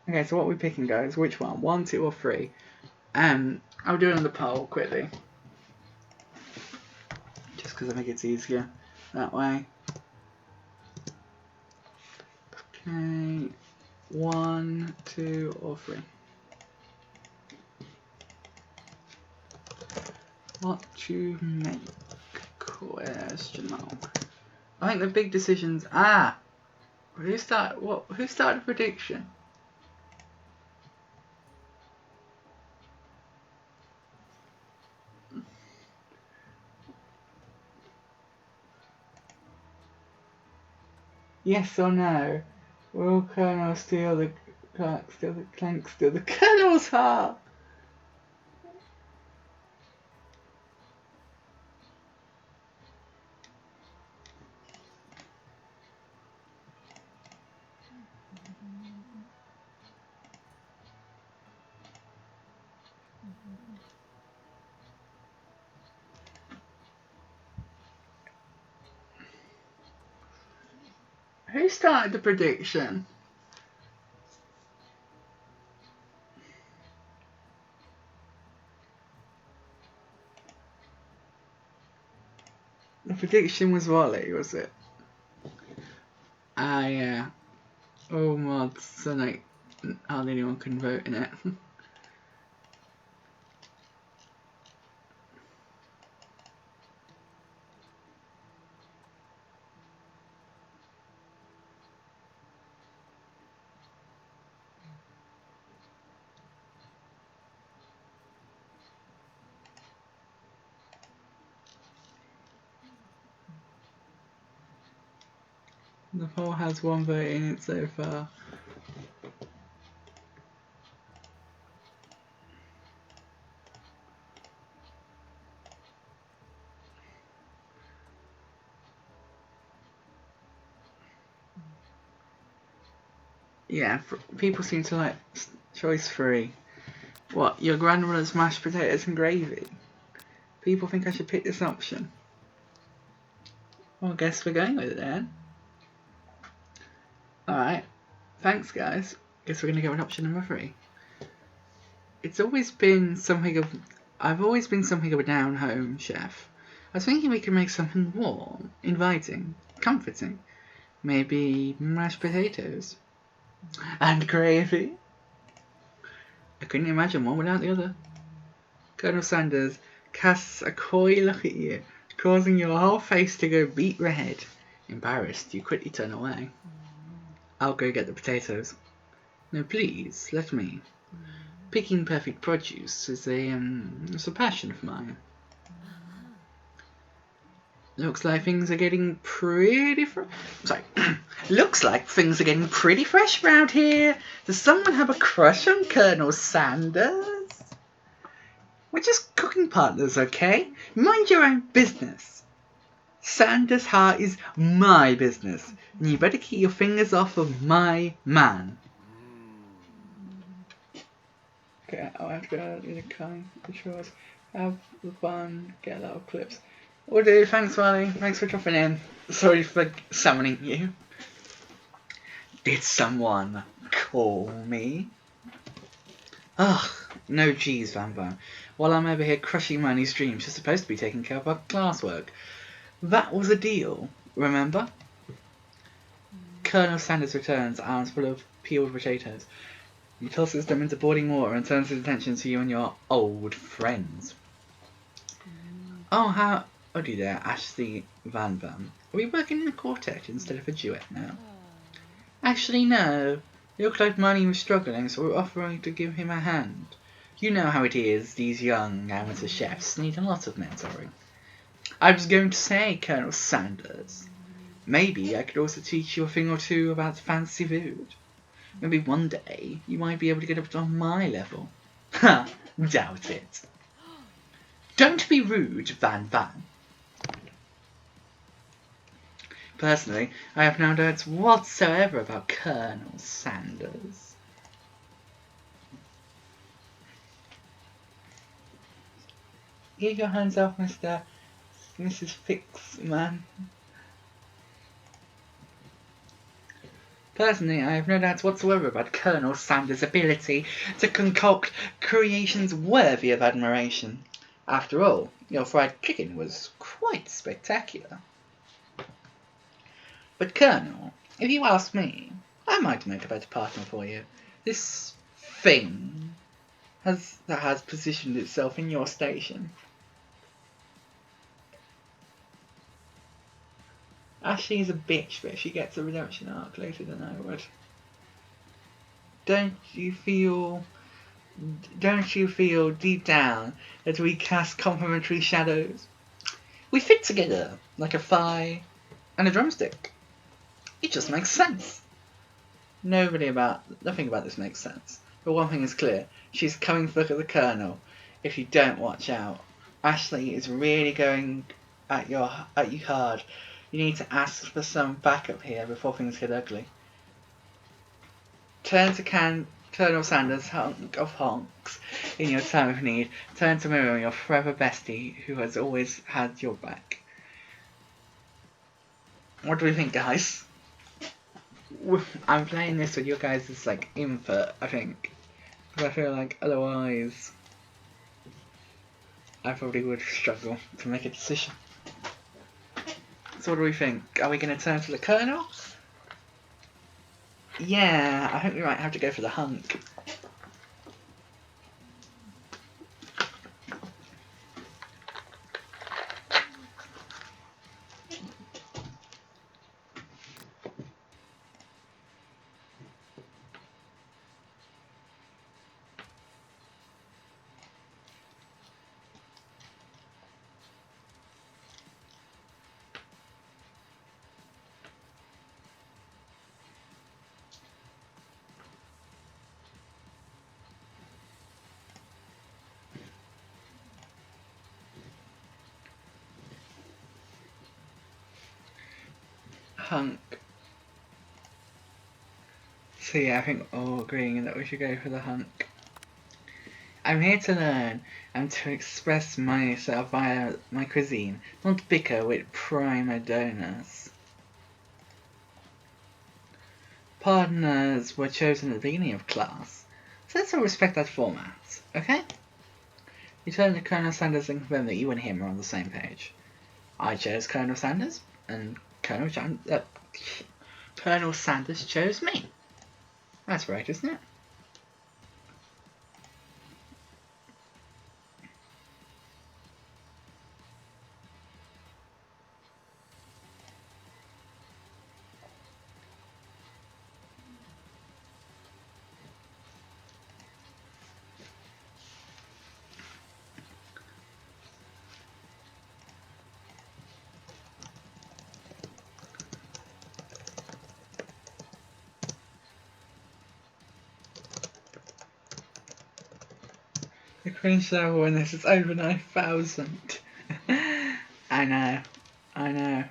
Okay, so what are we picking, guys? Which one? 1, 2, or 3? I'll do another poll quickly, just because I think it's easier that way. Okay, 1, 2, or 3. What to make? Question mark. I think the big decisions. Who started the prediction? Yes or no? Will Colonel steal the Clank steal the Colonel's heart? Who started the prediction? The prediction was Wally, was it? Yeah. Oh mods, so like hardly anyone can vote in it. The poll has 1 vote in it so far. Yeah, people seem to like choice 3. What, your grandmother's mashed potatoes and gravy? People think I should pick this option. Well, I guess we're going with it then. Alright, thanks guys. Guess we're going to go with option number 3. It's always been something of... I've always been something of a down-home chef. I was thinking we could make something warm, inviting, comforting. Maybe mashed potatoes. And gravy. I couldn't imagine one without the other. Colonel Sanders casts a coy look at you, causing your whole face to go beet red. Embarrassed, you quickly turn away. I'll go get the potatoes. No, please, let me. Picking perfect produce is a passion of mine. Looks like things are getting pretty sorry. Looks like things are getting pretty fresh around here. Does someone have a crush on Colonel Sanders? We're just cooking partners, okay? Mind your own business. Sanders' heart is my business, and you better keep your fingers off of my man. Okay, I'll have to go in a kind of chores. Have fun, get a lot of clips. Will do, thanks Marley, thanks for dropping in. Sorry for summoning you. Did someone call me? Ugh, no G's, Van. While I'm over here crushing Manny's dreams, you're supposed to be taking care of our classwork. That was a deal, remember? Colonel Sanders returns, arms full of peeled potatoes. He tosses them into boiling water and turns his attention to you and your old friends. Oh, do there, Ashley Van. Are we working in a quartet instead of a duet now? Actually, no. It looked like Manny was struggling, so we're offering to give him a hand. You know how it is, these young amateur chefs need a lot of mentoring. I was going to say, Colonel Sanders, maybe I could also teach you a thing or two about fancy food. Maybe one day you might be able to get up to my level. Ha! Doubt it. Don't be rude, Van. Personally, I have no doubts whatsoever about Colonel Sanders. Get your hands off Mrs. Fix, man. Personally, I have no doubts whatsoever about Colonel Sanders' ability to concoct creations worthy of admiration. After all, your fried chicken was quite spectacular. But Colonel, if you ask me, I might make a better partner for you. This thing that has positioned itself in your station. Ashley's a bitch, but she gets a redemption arc later than I would. Don't you feel deep down that we cast complementary shadows? We fit together like a thigh and a drumstick. It just makes sense. Nothing about this makes sense. But one thing is clear, she's coming for the Colonel if you don't watch out. Ashley is really going at you hard. You need to ask for some backup here before things get ugly. Turn to Colonel Sanders, hunk of honks, in your time of need. Turn to Miriam, your forever bestie, who has always had your back. What do we think, guys? I'm playing this with your guys' input, I think. Because I feel like otherwise I probably would struggle to make a decision. So what do we think? Are we going to turn to the Colonel? Yeah, I think we might have to go for the hunk. Hunk. So yeah, I think we're all agreeing that we should go for the hunk. I'm here to learn and to express myself via my cuisine, not bicker with prima donnas. Partners were chosen at the beginning of class, so let's all respect that format, okay? You turn to Colonel Sanders and confirm that you and him are on the same page. I chose Colonel Sanders, and Colonel Sanders chose me. That's right, isn't it? Finish level when this is over 9,000. I know. I know.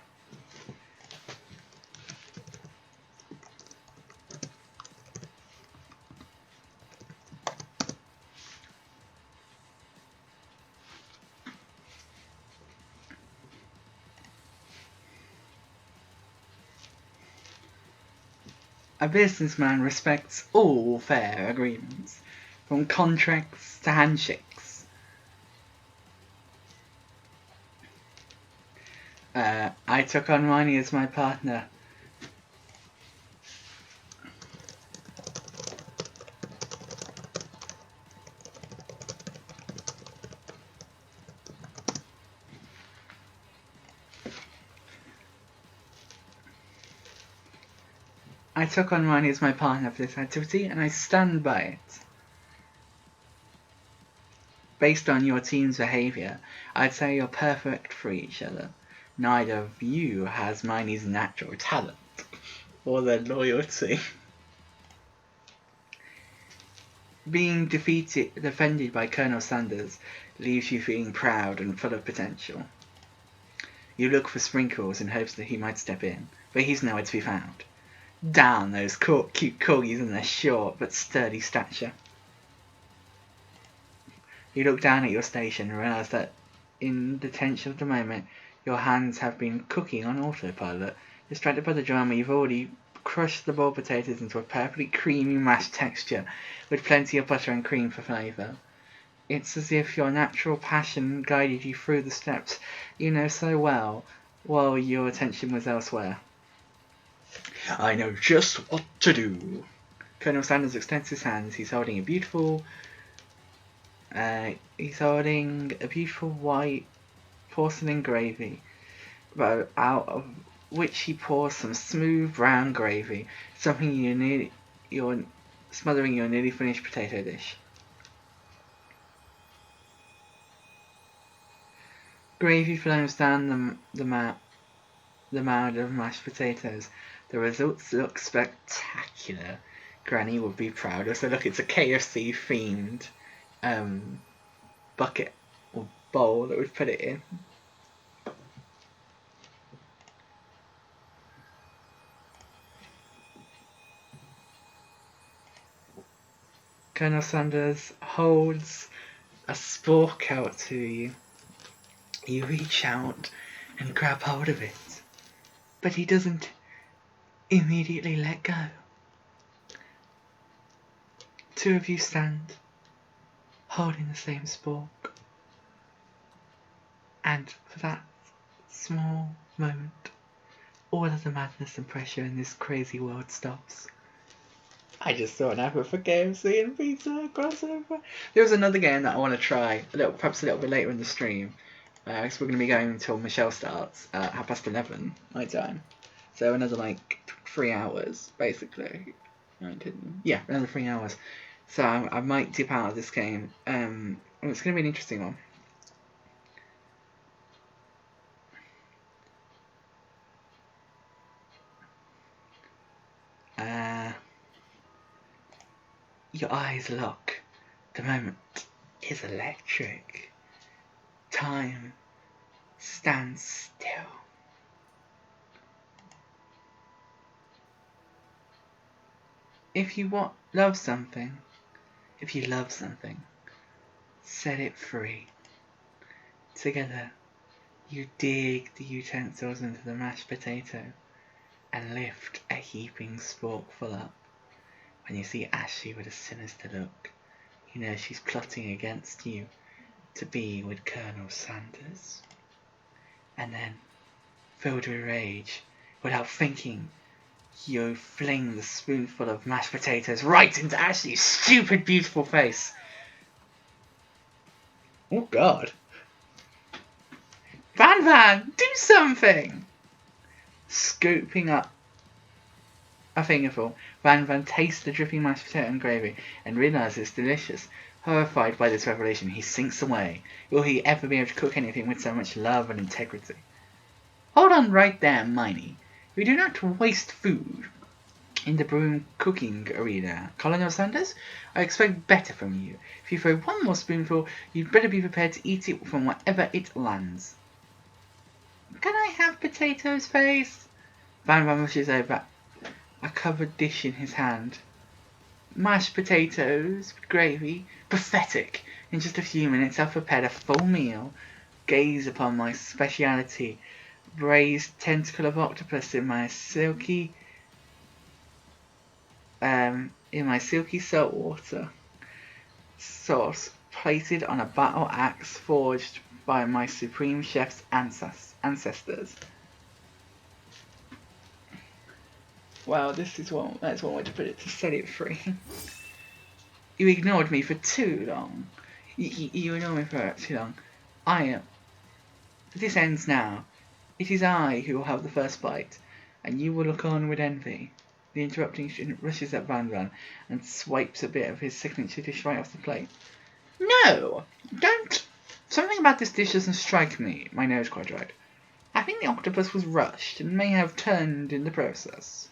A businessman respects all fair agreements, from contracts to handshakes. I took on Ronnie as my partner. I took on Ronnie as my partner for this activity, and I stand by it. Based on your team's behaviour, I'd say you're perfect for each other. Neither of you has Miney's natural talent or the loyalty. Being defended by Colonel Sanders leaves you feeling proud and full of potential. You look for Sprinkles in hopes that he might step in, but he's nowhere to be found. Down those cute corgis and their short but sturdy stature. You look down at your station and realise that in the tension of the moment, your hands have been cooking on autopilot. Distracted by the drama, you've already crushed the boiled potatoes into a perfectly creamy mashed texture with plenty of butter and cream for flavour. It's as if your natural passion guided you through the steps you know so well, while your attention was elsewhere. I know just what to do. Colonel Sanders extends his hands. He's holding a beautiful white porcelain gravy, but out of which he pours some smooth brown gravy, something you're smothering your nearly finished potato dish. Gravy flows down the mound of mashed potatoes. The results look spectacular. Granny would be proud. Also, look, it's a KFC themed bucket or bowl that we've put it in. Colonel Sanders holds a spork out to you. You reach out and grab hold of it, but he doesn't immediately let go. Two of you stand holding the same spork, and for that small moment, all of the madness and pressure in this crazy world stops. I just saw an advert for KFC and pizza crossover. There was another game that I want to try, perhaps a little bit later in the stream. Because we're going to be going until Michelle starts at 11:30 my time. So another 3 hours, basically. Another 3 hours. So I might dip out of this game. And it's going to be an interesting one. Your eyes lock. The moment is electric. Time stands still. If you love something, set it free. Together, you dig the utensils into the mashed potato and lift a heaping sporkful up. When you see Ashley with a sinister look, you know she's plotting against you to be with Colonel Sanders. And then, filled with rage, without thinking, you fling the spoonful of mashed potatoes right into Ashley's stupid, beautiful face. Oh God. Van, do something! Scooping up a fingerful, Van tastes the dripping mashed potato and gravy and realizes it's delicious. Horrified by this revelation, he sinks away. Will he ever be able to cook anything with so much love and integrity? Hold on right there, Miney. We do not waste food. in the broom cooking arena. Colonel Sanders, I expect better from you. If you throw one more spoonful, you'd better be prepared to eat it from wherever it lands. Can I have potatoes, face? Van rushes over, a covered dish in his hand. Mashed potatoes with gravy. Pathetic. In just a few minutes I've prepared a full meal. Gaze upon my speciality. Braised tentacle of octopus in my silky saltwater sauce, plated on a battle axe forged by my supreme chef's ancestors. Well, that's one way to put it, to set it free. You ignored me for too long. You ignored me for too long. This ends now. It is I who will have the first bite, and you will look on with envy. The interrupting student rushes at Van and swipes a bit of his signature dish right off the plate. No! Don't! Something about this dish doesn't strike me, my nose quite right. I think the octopus was rushed and may have turned in the process.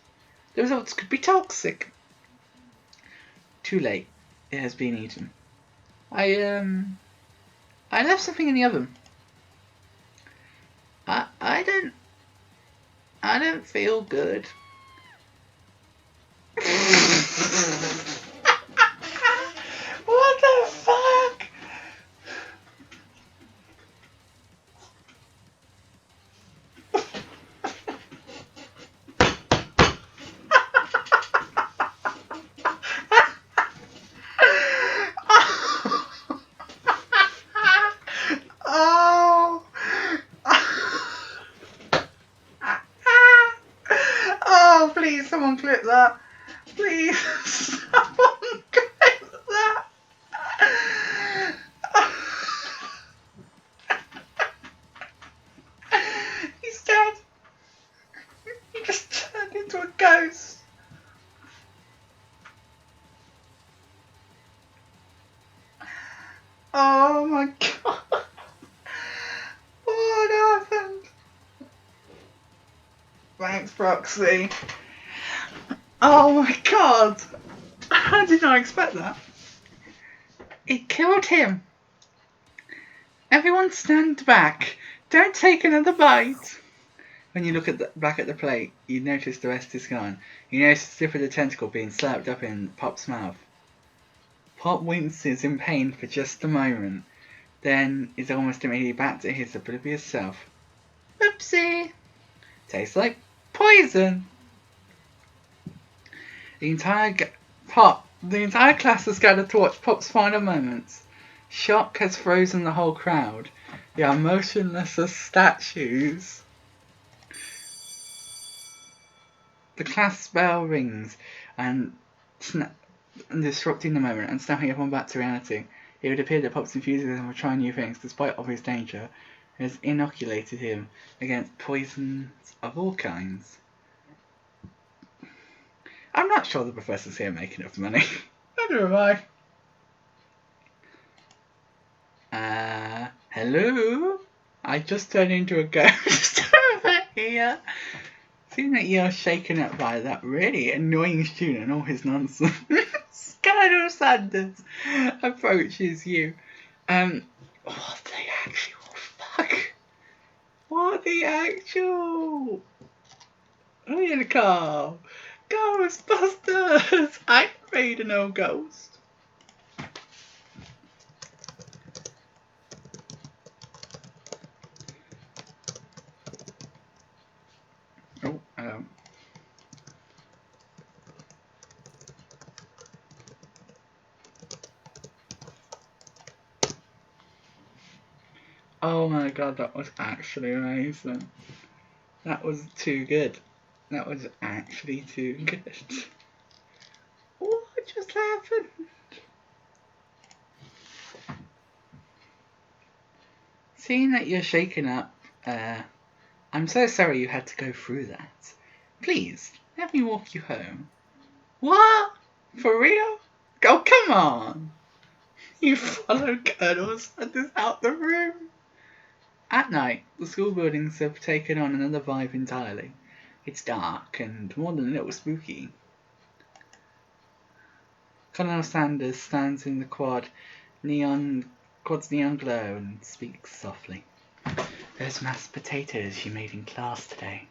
The results could be toxic. Too late. It has been eaten. I left something in the oven. I don't feel good. What the fuck? Oh. Oh, please, someone clip that. Please, someone clip that. He's dead. He just turned into a ghost. Oh my god. What happened? Thanks, Proxy. Oh my god. I did not expect that. It killed him. Everyone stand back. Don't take another bite. When you look back at the plate, you notice the rest is gone. You notice the tip of the tentacle being slapped up in Pop's mouth. Pop winces in pain for just a moment, then is almost immediately back to his oblivious self. Oopsie! Tastes like poison! The entire class has gathered to watch Pop's final moments. Shock has frozen the whole crowd. They are motionless as statues. The class bell rings and disrupting the moment and snapping everyone back to reality. It would appear that Pop's enthusiasm for trying new things, despite obvious danger, has inoculated him against poisons of all kinds. I'm not sure the professor's here making enough money. Neither am I. Hello? I just turned into a ghost over here. Seeing that you're shaken up by that really annoying student and all his nonsense, Colonel Sanders approaches you. What the actual fuck? What the actual? Oh, in the car. Ghostbusters! I'm afraid of no ghost. Oh my god, that was actually amazing. That was too good. That was actually too good. What just happened? Seeing that you're shaken up, I'm so sorry you had to go through that. Please, let me walk you home. What? For real? Oh, come on! You followed Colonel Sanders out the room. At night, the school buildings have taken on another vibe entirely. It's dark and more than a little spooky. Colonel Sanders stands in the quad's neon glow and speaks softly. Those mashed potatoes you made in class today.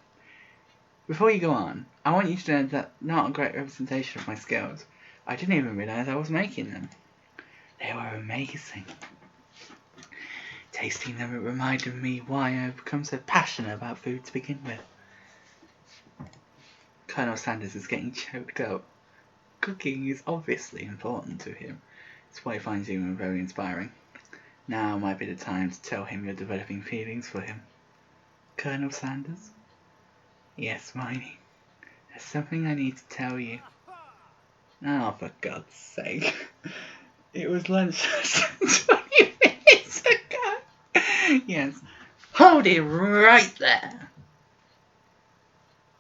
Before you go on, I want you to know that not a great representation of my skills. I didn't even realise I was making them. They were amazing. Tasting them, it reminded me why I've become so passionate about food to begin with. Colonel Sanders is getting choked up. Cooking is obviously important to him. That's why he finds you very inspiring. Now might be the time to tell him you're developing feelings for him. Colonel Sanders? Yes, Miney. There's something I need to tell you. Oh, for God's sake. It was lunch 20 minutes ago. Yes. Hold it right there.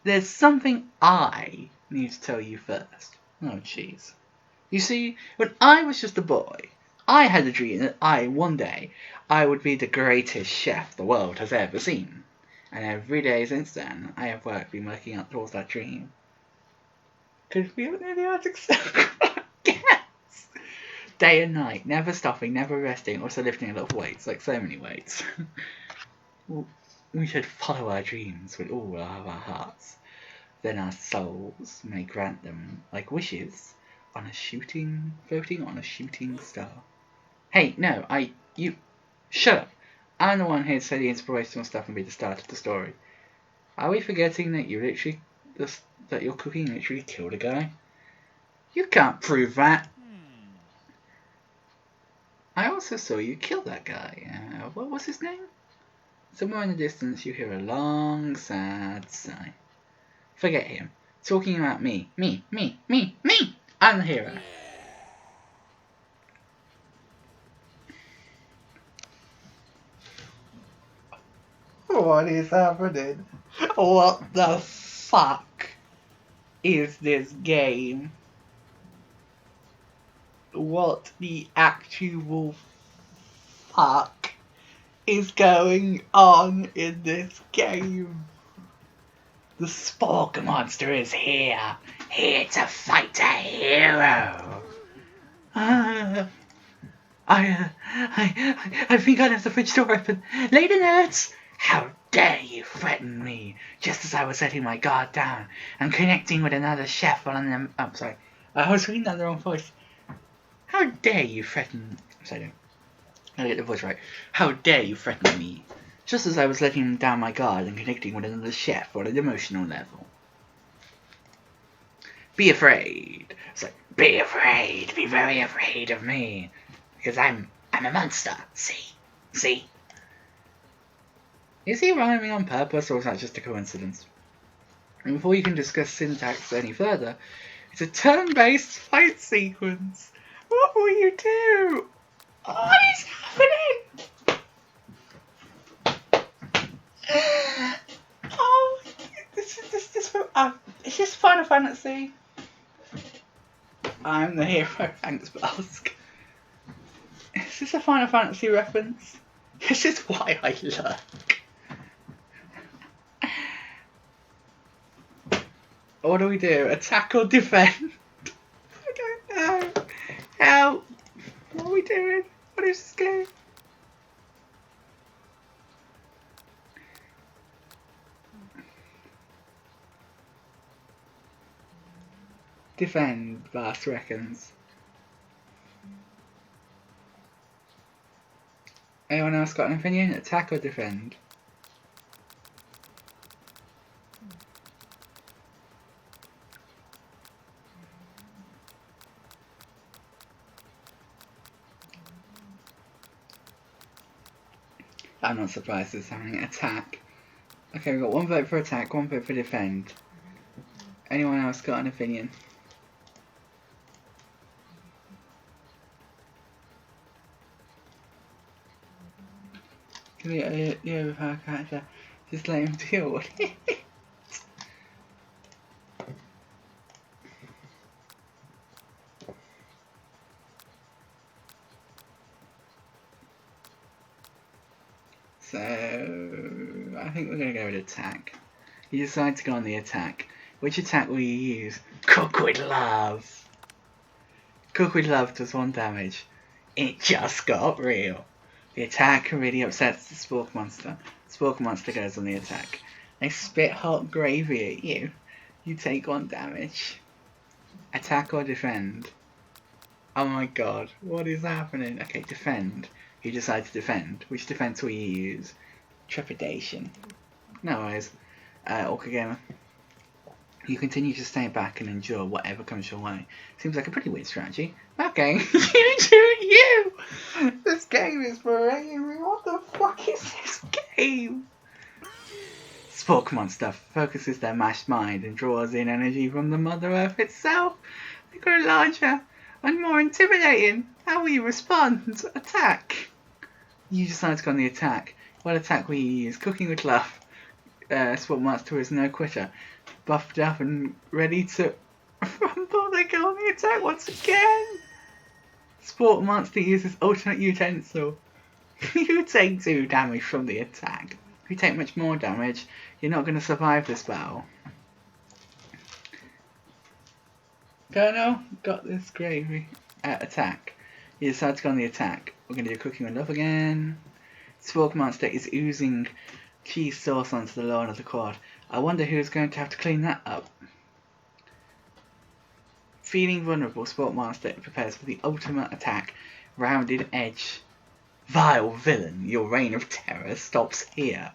There's something I need to tell you first. Oh, jeez. You see, when I was just a boy, I had a dream that one day, I would be the greatest chef the world has ever seen. And every day since then, I have been working out towards that dream. Could we have the Arctic Circle? Yes! Day and night, never stopping, never resting, also lifting a lot of weights, like so many weights. We should follow our dreams with all of our hearts. Then our souls may grant them, like wishes, floating on a shooting star. Hey, no, you, shut up. I'm the one here to say the inspirational stuff and be the start of the story. Are we forgetting that that your cooking literally killed a guy? You can't prove that. I also saw you kill that guy. What was his name? Somewhere in the distance you hear a long, sad sigh. Forget him. Talking about me. Me. I'm the hero. What is happening? What the fuck is this game? What the actual fuck is going on in this game? The Spork Monster is here to fight a hero. I think I left the fridge door open. Later, nerds! How dare you threaten me, just as I was letting my guard down and connecting with another chef on them. Oh, sorry. I was reading that in the wrong voice. How dare you threaten... Sorry, I get the voice right. How dare you threaten me, just as I was letting down my guard and connecting with another chef on an emotional level. Be afraid. It's like, be afraid. Be very afraid of me. Because I'm a monster. See? Is he rhyming on purpose, or is that just a coincidence? And before you can discuss syntax any further, it's a turn-based fight sequence. What will you do? What is happening? Oh, it's just Final Fantasy. I'm the hero, thanks for asking. Is this a Final Fantasy reference? This is why I lurk. What do we do? Attack or defend? I don't know. Help! What are we doing? What is this game? Defend, Vast reckons. Anyone else got an opinion? Attack or defend? I'm not surprised there's having attack. Okay, we've got one vote for attack, one vote for defend. Anyone else got an opinion? The overpowered character, just let him deal with it. So, I think we're going to go with attack. You decide to go on the attack. Which attack will you use? Cook with love. Cook with Love does 1 damage. It just got real. The attack really upsets the Spork Monster. Spork Monster goes on the attack. They spit hot gravy at you. You take 1 damage. Attack or defend? Oh my god, what is happening? Okay, defend. You decide to defend. Which defense will you use? Trepidation. No worries. Orca Gamer. You continue to stay back and endure whatever comes your way. Seems like a pretty weird strategy. Okay, you do you! This game is berating me. What the fuck is this game? Spork Monster focuses their mashed mind and draws in energy from the Mother Earth itself. They grow larger and more intimidating. How will you respond? Attack! You decide to go on the attack. What attack will you use? Cooking with Love. Spork Monster is no quitter. Buffed up and ready to rumble. They go on the attack once again. Spork Monster uses alternate utensil. You take 2 damage from the attack. If you take much more damage, you're not going to survive this battle. Colonel, got this gravy. Attack. You decide to go on the attack. We're going to do Cooking with Love again. Spork Monster is oozing cheese sauce onto the lawn of the quad. I wonder who's going to have to clean that up. Feeling vulnerable, Spork Monster prepares for the ultimate attack. Rounded edge. Vile villain, your reign of terror stops here.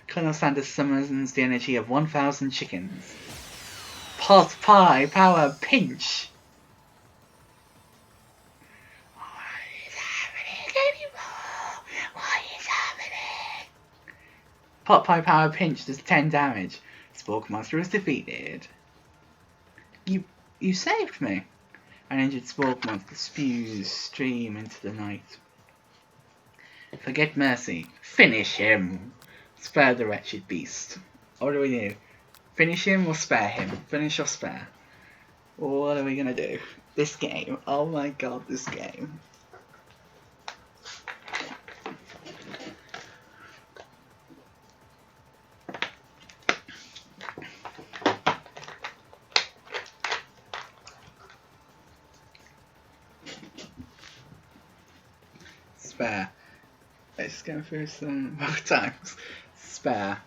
Colonel Sanders summons the energy of 1,000 chickens. Pot pie power pinch. What is happening anymore? What is happening? Pot pie power pinch does 10 damage. Spork Monster is defeated. You saved me. An injured Spork Monster spews stream into the night. Forget mercy. Finish him. Spare the wretched beast. What do we do? Finish him or spare him? Finish or spare? What are we gonna do? This game. Oh my god, this game. Spare. Let's go through some more times. Spare.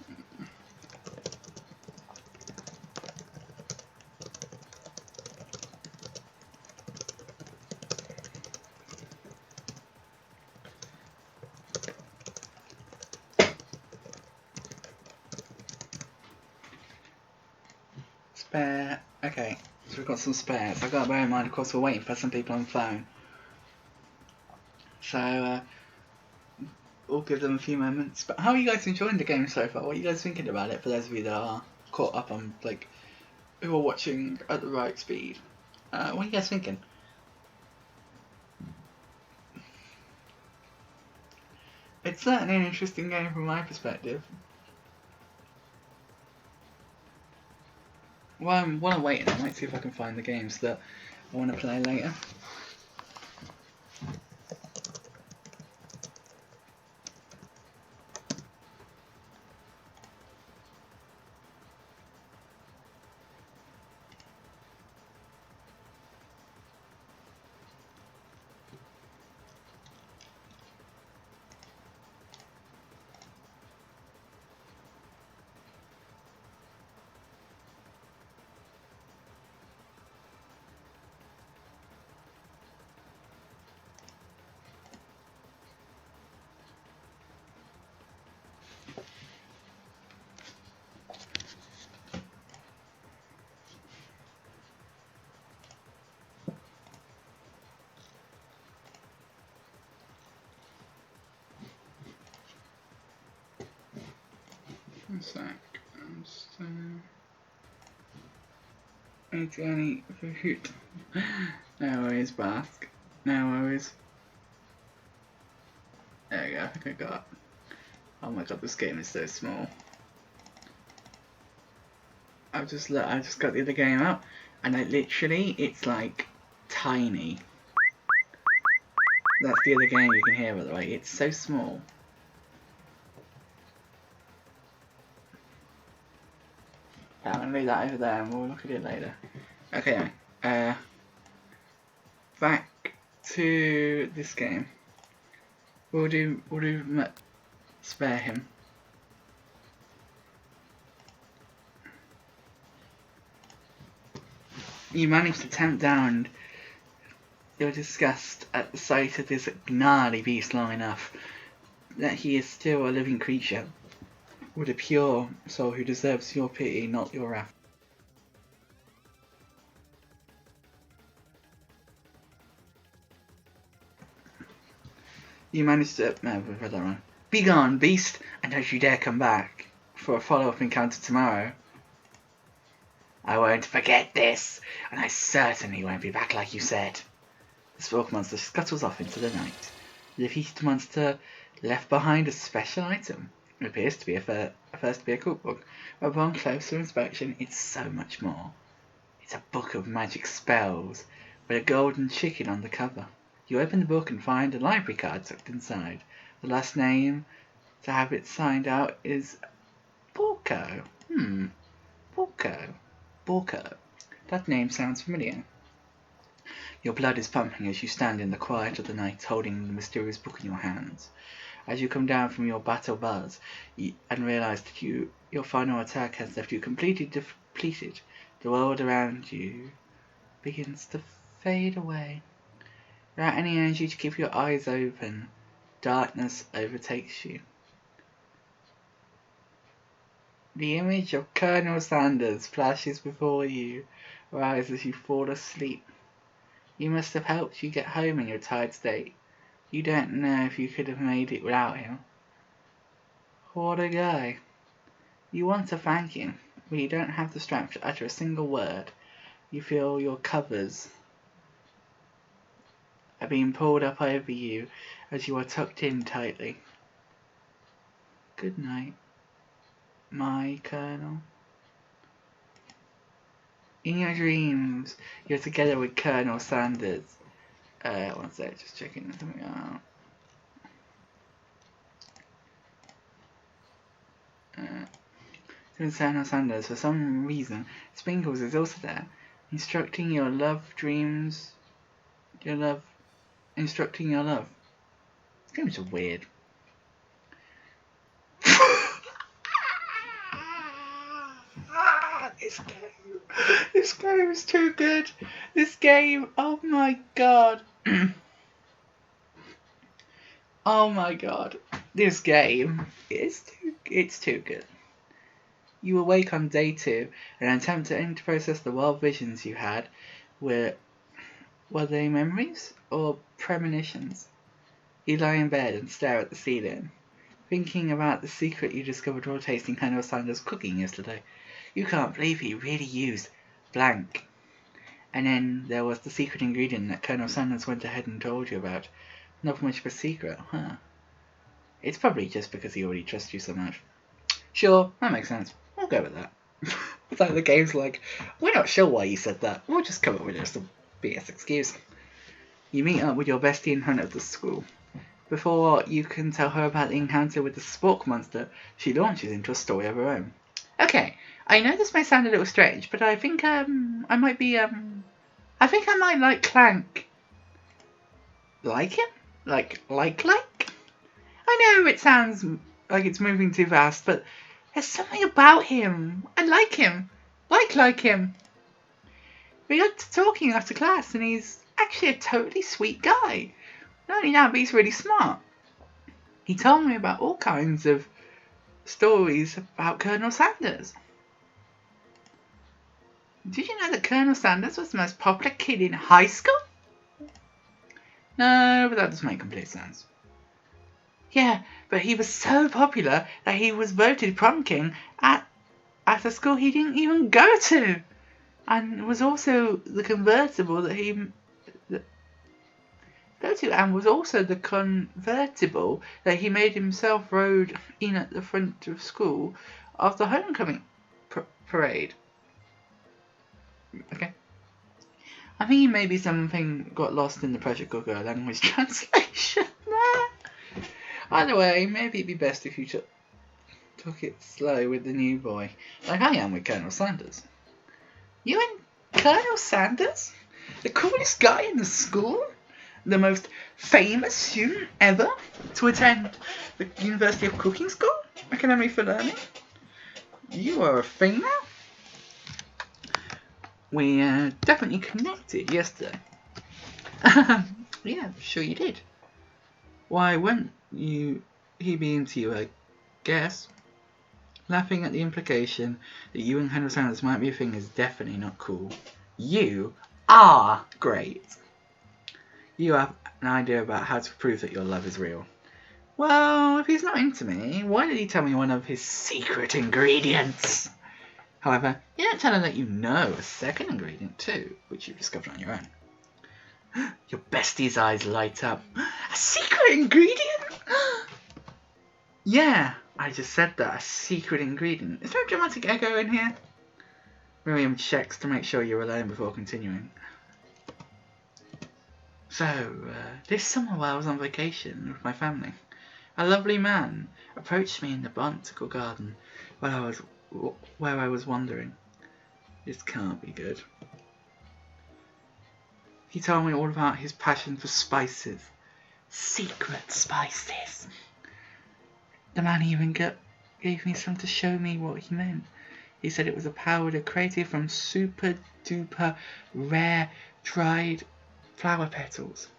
Spare. Okay, so we've got some spares. I've got to bear in mind, of course, we're waiting for some people on the phone. So, we'll give them a few moments. But how are you guys enjoying the game so far? What are you guys thinking about it, for those of you that are caught up on, like, who are watching at the right speed? What are you guys thinking? It's certainly an interesting game from my perspective. While I'm waiting, I might see if I can find the games that I want to play later. One sec. It's any food. No worries, Bask. No worries. There we go, I think I got. Oh my god, this game is so small. I just got the other game out, and it's like tiny. That's the other game you can hear, by the way. It's so small. I'm gonna leave that over there and we'll look at it later. Okay, back to this game. We'll do spare him. You managed to tamp down your disgust at the sight of this gnarly beast long enough that he is still a living creature with a pure soul who deserves your pity, not your wrath. You managed to... No, we've read that wrong. Be gone, beast, and don't you dare come back for a follow-up encounter tomorrow. I won't forget this, and I certainly won't be back like you said. The smoke monster scuttles off into the night. The defeated monster left behind a special item. It appears to be first to be a cookbook, but upon closer inspection, it's so much more. It's a book of magic spells with a golden chicken on the cover. You open the book and find a library card tucked inside. The last name to have it signed out is Borko. Borko. That name sounds familiar. Your blood is pumping as you stand in the quiet of the night holding the mysterious book in your hands. As you come down from your battle buzz and realise that your final attack has left you completely depleted, the world around you begins to fade away. Without any energy to keep your eyes open, darkness overtakes you. The image of Colonel Sanders flashes before you, rise as you fall asleep. He must have helped you get home in your tired state. You don't know if you could have made it without him. What a guy. You want to thank him, but you don't have the strength to utter a single word. You feel your covers are being pulled up over you as you are tucked in tightly. Good night, my Colonel. In your dreams, you're together with Colonel Sanders. One sec, just checking something out. Colonel Sanders, for some reason, Sprinkles is also there, instructing your love. This game's weird. This game is too good. This game, oh my god. Oh my god. This game it's too good. You awake on day 2 and attempt to process the wild visions you had. Were they memories or premonitions? You lie in bed and stare at the ceiling, thinking about the secret you discovered while tasting Colonel Sanders' cooking yesterday. You can't believe he really used blank. And then there was the secret ingredient that Colonel Sanders went ahead and told you about. Not much of a secret, huh? It's probably just because he already trusts you so much. Sure, that makes sense. We'll go with that. It's like the game's like, we're not sure why you said that. We'll just come up with just a BS excuse. You meet up with your bestie in front of the school. Before you can tell her about the encounter with the spork monster, she launches into a story of her own. Okay, I know this may sound a little strange, but I think I think I might like Clank. Like him? Like? I know it sounds like it's moving too fast, but there's something about him. I like him. Like him. We got to talking after class, and he's actually a totally sweet guy. Not only that, but he's really smart. He told me about all kinds of stories about Colonel Sanders. Did you know that Colonel Sanders was the most popular kid in high school? No, but that doesn't make complete sense. Yeah, but he was so popular that he was voted prom king at a school he didn't even go to. And it was also the convertible that he made himself rode in at the front of school after homecoming parade. Okay. I think maybe something got lost in the pressure cooker language translation there. Either way, maybe it'd be best if you took it slow with the new boy, like I am with Colonel Sanders. You and Colonel Sanders? the coolest guy in the school, the most famous student ever to attend the University of Cooking School, Academy for Learning. You are a thing now. We definitely connected yesterday. Yeah, sure you did. Why wouldn't he be into you, I guess? Laughing at the implication that you and Colonel Sanders might be a thing is definitely not cool. You are great. You have an idea about how to prove that your love is real. Well, if he's not into me, why did he tell me one of his secret ingredients? However, you don't tell him that you know a second ingredient too, which you've discovered on your own. Your bestie's eyes light up. A secret ingredient? Yeah, I just said that, a secret ingredient. Is there a dramatic echo in here? Miriam checks to make sure you're alone before continuing. So, this summer while I was on vacation with my family, a lovely man approached me in the botanical garden where I was wandering. This can't be good. He told me all about his passion for spices. Secret spices. The man even gave me some to show me what he meant. He said it was a powder created from super duper rare dried flower petals.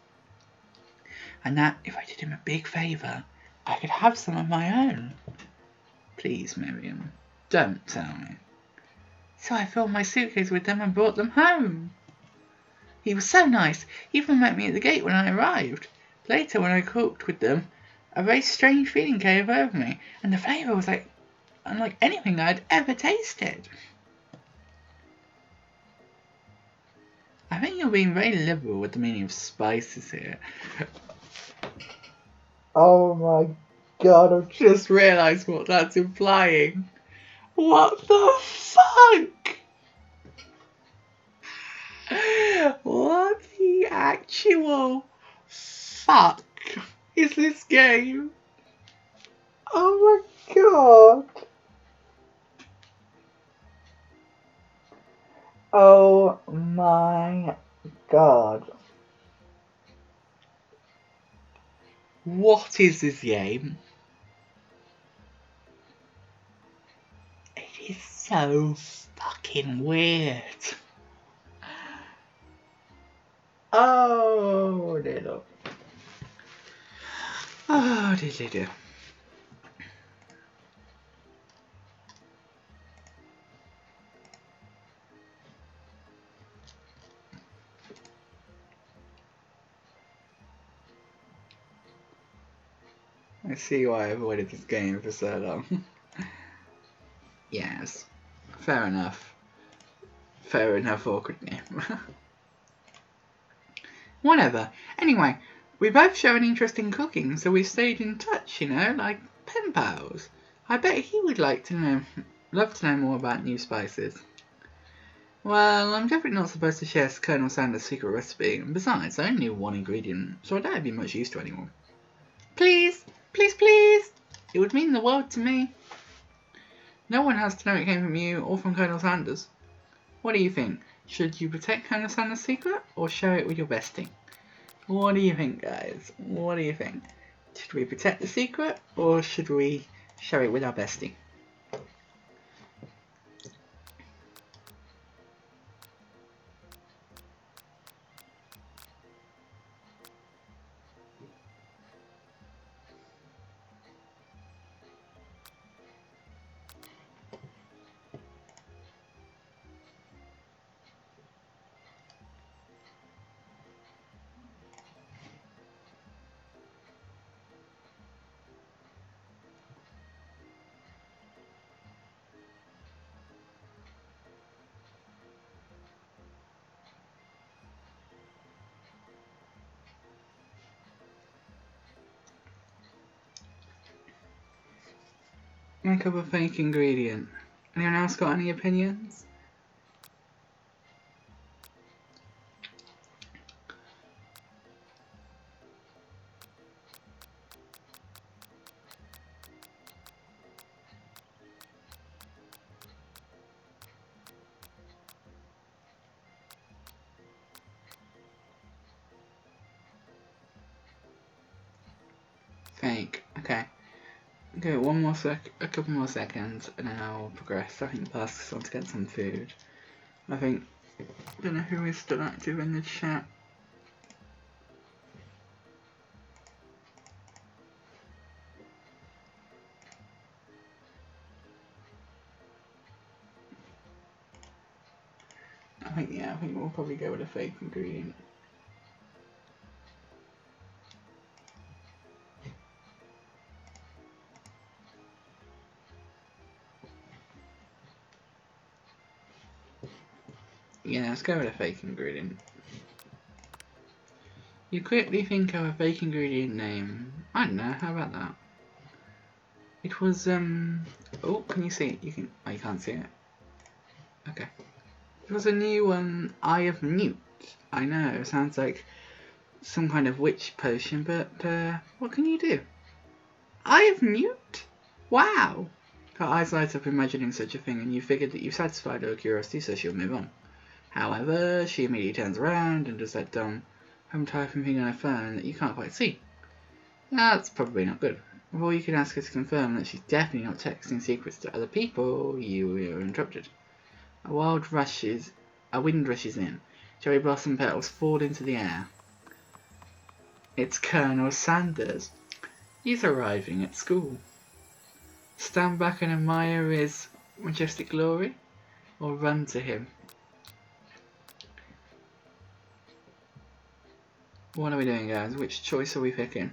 And that if I did him a big favour, I could have some of my own. Please, Miriam, don't tell me. So I filled my suitcase with them and brought them home. He was so nice, he even met me at the gate when I arrived. Later, when I cooked with them, a very strange feeling came over me, and the flavour was unlike anything I'd ever tasted. I think you're being very liberal with the meaning of spices here. Oh my god, I've just realised what that's implying. What the fuck? What the actual fuck is this game? Oh my god. Oh my god. What is this game? It is so fucking weird. Oh, dear. Oh, dear. I see why I avoided this game for so long. Yes, fair enough. Fair enough, awkward name. Whatever. Anyway, we both show an interest in cooking, so we stayed in touch, like pen pals. I bet he would love to know more about new spices. Well, I'm definitely not supposed to share Colonel Sanders' secret recipe, and besides, I only knew one ingredient, so I doubt it'd be much use to anyone. Please! Please, please! It would mean the world to me. No one has to know it came from you or from Colonel Sanders. What do you think? Should you protect Colonel Sanders' secret or share it with your bestie? What do you think, guys? What do you think? Should we protect the secret or should we share it with our bestie? Make up a fake ingredient. Anyone else got any opinions? fake. Okay. Okay, a couple more seconds, and then I'll progress. I think Bask's on to get some food. I think, I don't know who is still active in the chat. I think we'll probably go with a fake ingredient. Yeah, let's go with a fake ingredient. You quickly think of a fake ingredient name. I don't know, how about that? It was, oh, can you see it? Oh, you can't see it. Okay. It was a new one, Eye of Newt. I know, it sounds like some kind of witch potion, but, what can you do? Eye of Newt? Wow! Her eyes light up imagining such a thing, and you figured that you've satisfied her curiosity, so she'll move on. However, she immediately turns around and does that dumb home typing thing on her phone that you can't quite see. That's probably not good. Before you can ask her to confirm that she's definitely not texting secrets to other people, you are interrupted. A wind rushes in. Cherry blossom petals fall into the air. It's Colonel Sanders. He's arriving at school. Stand back and admire his majestic glory, or run to him. What are we doing, guys? Which choice are we picking?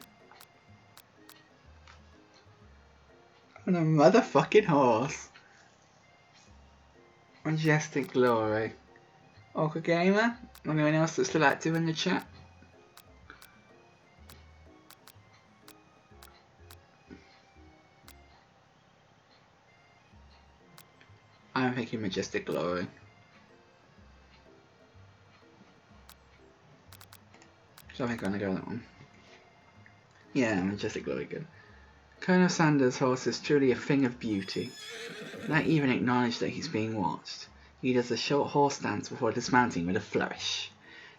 On a motherfucking horse. Majestic glory. Orca Gamer? Anyone else that's still active in the chat? I'm picking Majestic Glory. So I think I'm gonna go with that one. Yeah, Majestic Glory, good. Colonel Sanders' horse is truly a thing of beauty. Not even acknowledge that he's being watched. He does a short horse dance before dismounting with a flourish.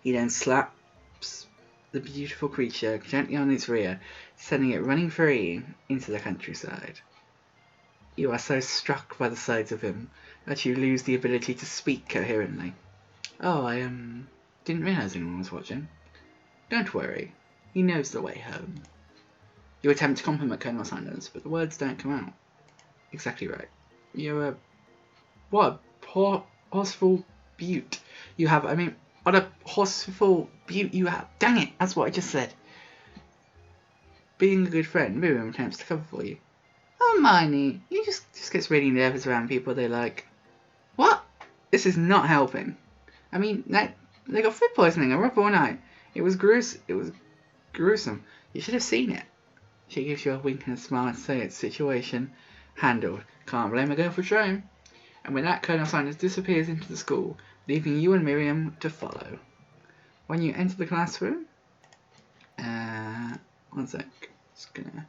He then slaps the beautiful creature gently on its rear, sending it running free into the countryside. You are so struck by the sight of him that you lose the ability to speak coherently. Oh, I didn't realise anyone was watching. Don't worry, he knows the way home. You attempt to compliment Colonel Sanders, but the words don't come out. Exactly right. You're what a horseful beaut you have. I mean, what a horseful beaut you have. Dang it, that's what I just said. Being a good friend, Miriam attempts to cover for you. Oh, Hermione, he just gets really nervous around people they like. What? This is not helping. I mean, they got food poisoning. I were up all night. It was gruesome. You should have seen it. She gives you a wink and a smile and says it's situation handled. Can't blame a girl for trying. And with that, Colonel Sanders disappears into the school, leaving you and Miriam to follow. When you enter the classroom, one sec. Just gonna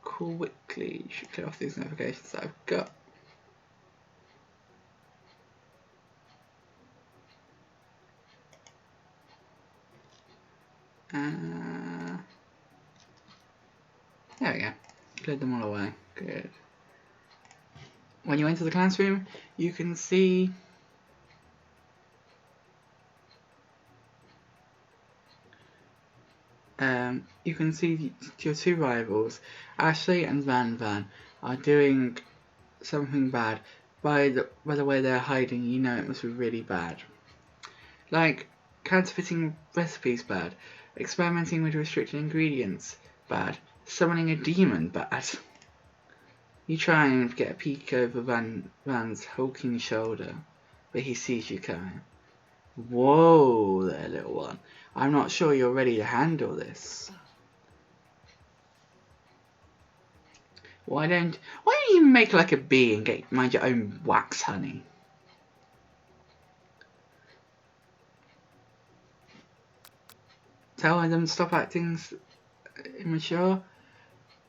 quickly clear off these notifications that I've got. There we go. Cleared them all away. Good. When you enter the classroom, you can see your two rivals, Ashley and Van, are doing something bad. By the way they're hiding, you know it must be really bad. Like counterfeiting recipes, bad. Experimenting with restricted ingredients, bad. Summoning a demon, bad. You try and get a peek over Van's hulking shoulder, but he sees you coming. Whoa there, little one. I'm not sure you're ready to handle this. Why don't you make like a bee and mind your own wax, honey? Tell them to stop acting immature.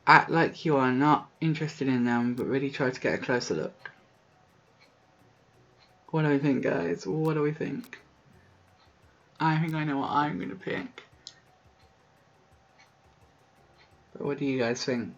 Act like you are not interested in them, but really try to get a closer look. What do we think, guys? What do we think? I think I know what I'm going to pick. What do you guys think?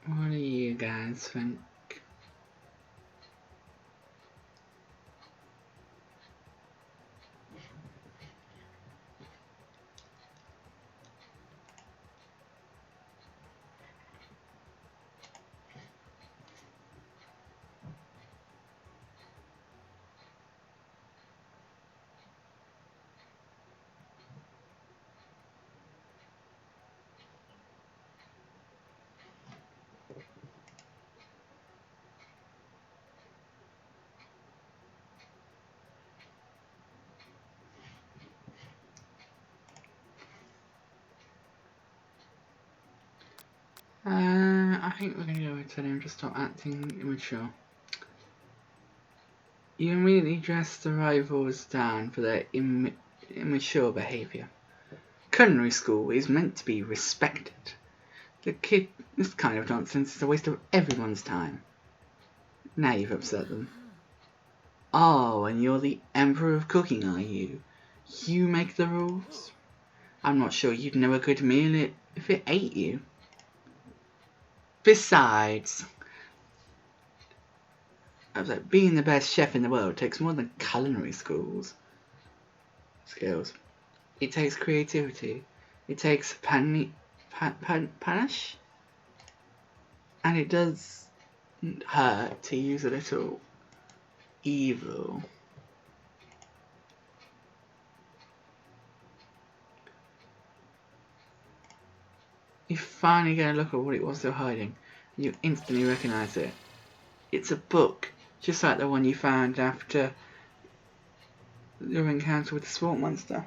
What do you guys think? I think we're gonna go with telling him to stop acting immature. You immediately dress the rivals down for their immature behaviour. Culinary school is meant to be respected. This kind of nonsense is a waste of everyone's time. Now you've upset them. Oh, and you're the emperor of cooking, are you? You make the rules? I'm not sure you'd know a good meal if it ate you. Besides, I was like, being the best chef in the world takes more than culinary skills. It takes creativity. It takes panache. And it does hurt to use a little evil. You finally get a look at what it was they're hiding. You instantly recognise it. It's a book, just like the one you found after your encounter with the swamp monster.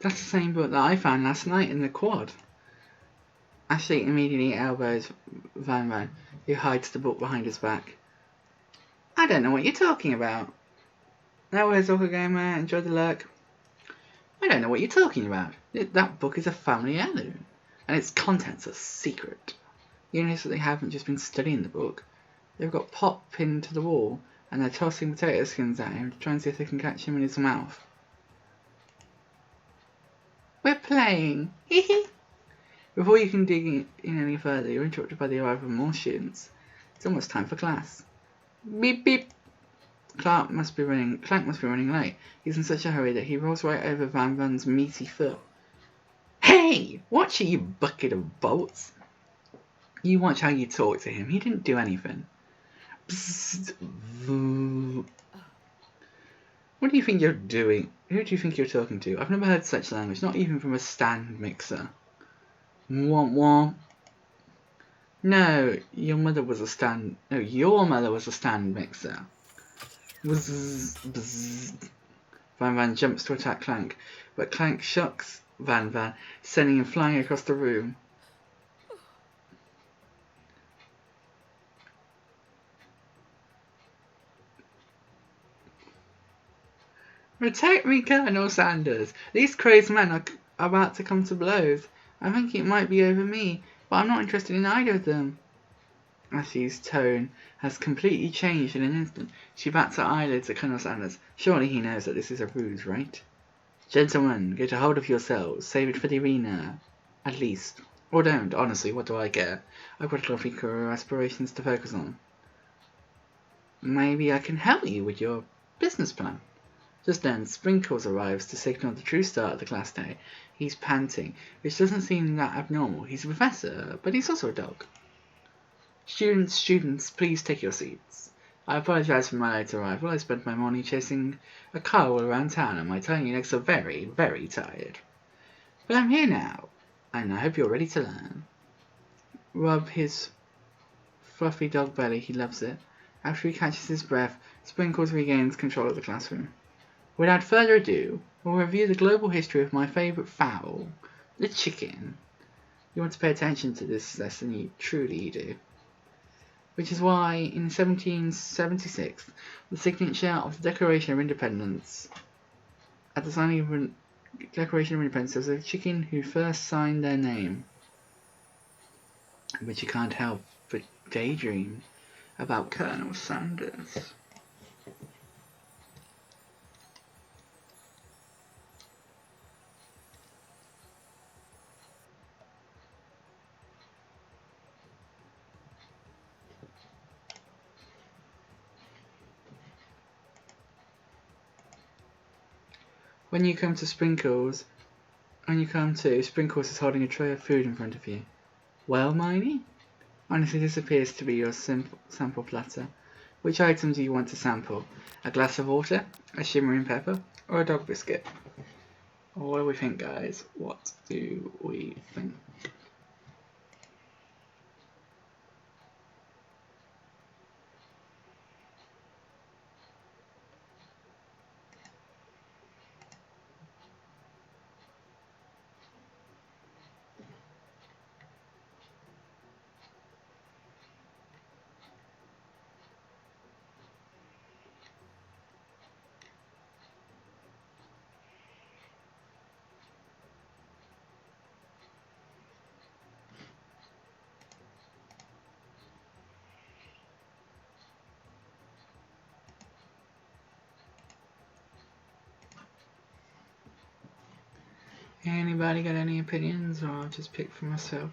That's the same book that I found last night in the quad. Ashley immediately elbows Van, who hides the book behind his back. I don't know what you're talking about. No worries, Orca Gamer. Enjoy the lurk. I don't know what you're talking about. That book is a family heirloom, and its contents are secret. You notice that they haven't just been studying the book. They've got Pop pinned to the wall, and they're tossing potato skins at him to try and see if they can catch him in his mouth. We're playing. Before you can dig in any further, you're interrupted by the arrival of more students. It's almost time for class. Beep beep. Clank must be running late. He's in such a hurry that he rolls right over Van's meaty foot. Hey! Watch it, you bucket of bolts! You watch how you talk to him. He didn't do anything. Psst. What do you think you're doing? Who do you think you're talking to? I've never heard such language, not even from a stand mixer. Womp womp. No, your mother was a stand mixer. Bzz, bzz. Van jumps to attack Clank, but Clank shocks Van, sending him flying across the room. Protect me, Colonel Sanders. These crazed men are about to come to blows. I think it might be over me, but I'm not interested in either of them. Ashley's tone has completely changed in an instant. She bats her eyelids at Colonel Sanders. Surely he knows that this is a ruse, right? Gentlemen, get a hold of yourselves. Save it for the arena. At least. Or don't, honestly, what do I care? I've got lovely career aspirations to focus on. Maybe I can help you with your business plan. Just then, Sprinkles arrives to signal the true start of the class day. He's panting, which doesn't seem that abnormal. He's a professor, but he's also a dog. Students, please take your seats. I apologize for my late arrival. I spent my morning chasing a car all around town and my tiny legs are very, very tired. But I'm here now, and I hope you're ready to learn. Rub his fluffy dog belly, he loves it. After he catches his breath, Sprinkles regains control of the classroom. Without further ado, we'll review the global history of my favourite fowl, the chicken. You want to pay attention to this lesson, you truly do. Which is why, in 1776, the signature of the Declaration of Independence, at the signing of the Declaration of Independence, there was a chicken who first signed their name. But you can't help but daydream about Colonel Sanders. When you come to Sprinkles is holding a tray of food in front of you. Well, Miney? Honestly, this appears to be your sample platter. Which items do you want to sample? A glass of water, a shimmering pepper, or a dog biscuit? What do we think, guys? What do we think? Anybody got any opinions, or I'll just pick for myself?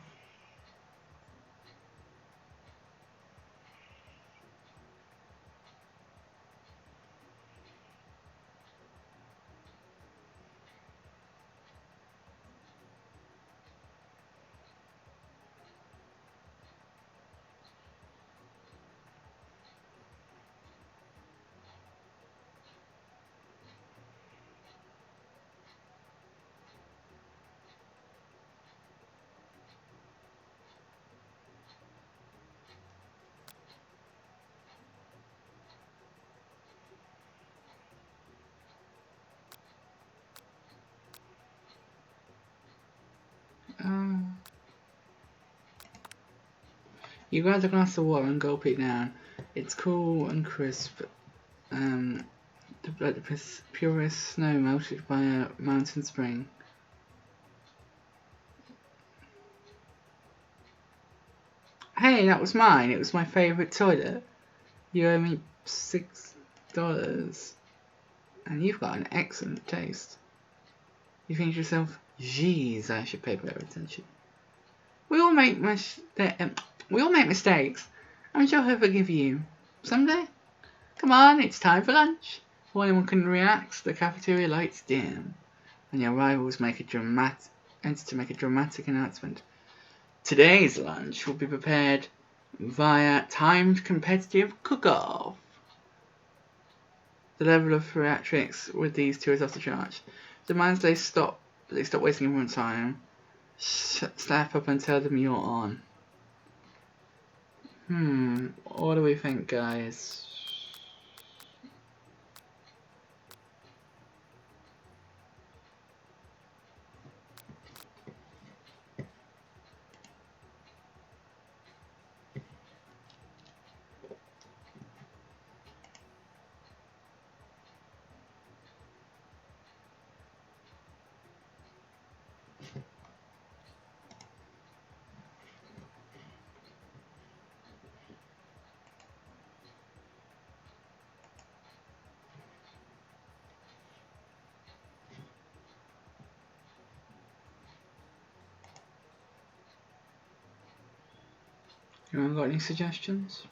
You grab the glass of water and gulp it down. It's cool and crisp, like the purest snow melted by a mountain spring. Hey, that was mine. It was my favourite toilet. You owe me $6, and you've got an excellent taste. You think to yourself, geez, I should pay better attention. We all make mistakes. I'm sure he'll forgive you. Someday? Come on, it's time for lunch. Before anyone can react, the cafeteria lights dim, and your rivals make a dramatic announcement. Today's lunch will be prepared via timed competitive cook-off. The level of theatrics with these two is off the charts. Demands they stop wasting everyone's time. Step up and tell them you're on. What do we think, guys? Anyone got any suggestions?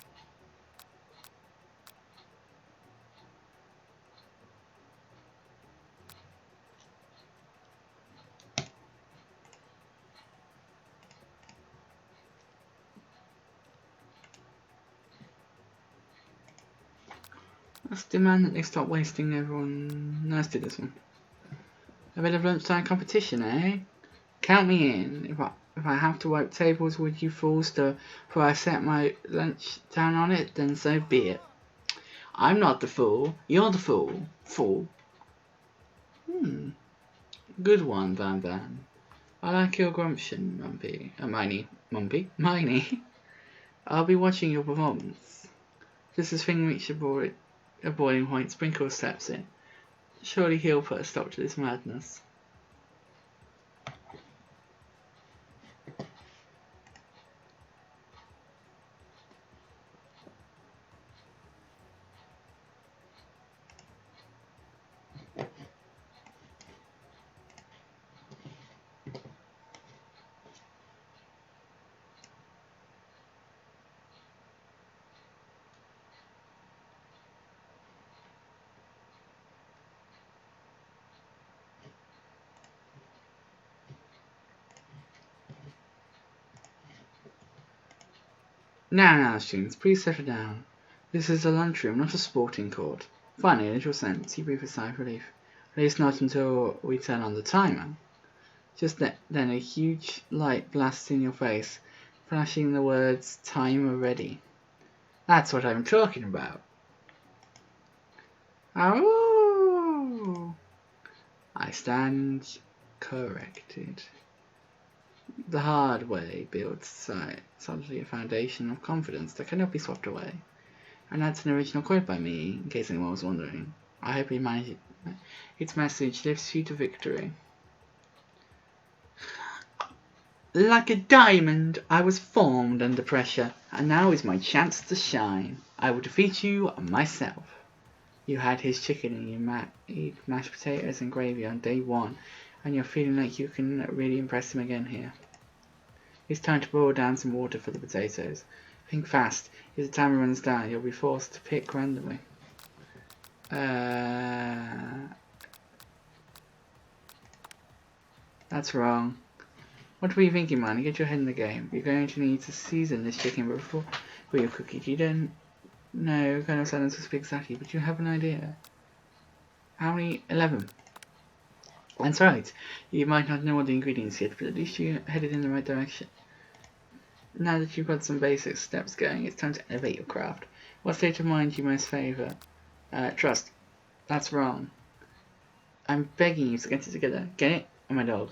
Let's demand that they stop wasting everyone. No, let's do this one. A bit of lunchtime competition, eh? Count me in. If I have to wipe tables with you fools before I set my lunch down on it, then so be it. I'm not the fool. You're the fool. Fool. Good one, Van Van. I like your gumption, Mumpy. Miney. Mumpy? Miney. I'll be watching your performance. Just as thing reaches a boiling point, Sprinkle steps in. Surely he'll put a stop to this madness. Now, students, please settle down. This is a lunchroom, not a sporting court. Finally, a little sense. You breathe a sigh of relief. At least not until we turn on the timer. Just then a huge light blasts in your face, flashing the words, "Timer ready." That's what I'm talking about. Oh! I stand corrected. The hard way builds solidly a foundation of confidence that cannot be swept away. And that's an original quote by me, in case anyone was wondering. I hope you manage it. Its message lifts you to victory. Like a diamond, I was formed under pressure, and now is my chance to shine. I will defeat you myself. You had his chicken and you mashed potatoes and gravy on day one, and you're feeling like you can really impress him again here. It's time to boil down some water for the potatoes. Think fast. If the timer runs down, you'll be forced to pick randomly. That's wrong. What were you thinking, man? Get your head in the game. You're going to need to season this chicken before you cook it. You don't know kind of silence to speak exactly, but you have an idea. How many? 11. That's right. You might not know all the ingredients yet, but at least you're headed in the right direction. Now that you've got some basic steps going, it's time to elevate your craft. What state of mind do you most favour? Trust. That's wrong. I'm begging you to get it together. Get it? I'm a dog.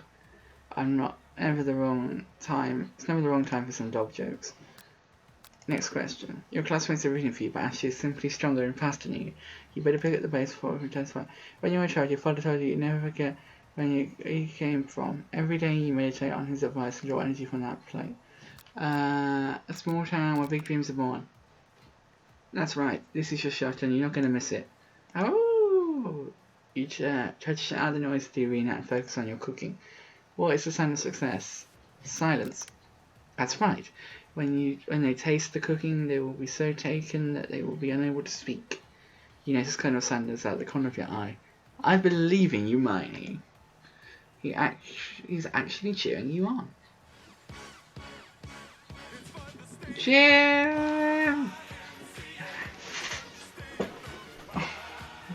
I'm not ever the wrong time. It's never the wrong time for some dog jokes. Next question. Your classmates are rooting for you, but Ashley is simply stronger and faster than you. You better pick up the pace before you testify. When you were a child, your father told you you'd never forget where you came from. Every day you meditate on his advice and draw energy from that plate. A small town where big dreams are born. That's right. This is your shot and you're not going to miss it. Oh! You try to shut out the noise of the arena and focus on your cooking. What is the sign of success? Silence. That's right. When they taste the cooking, they will be so taken that they will be unable to speak. You notice Colonel Sanders out the corner of your eye. I believe in you, Miney. He's actually cheering you on. Jim!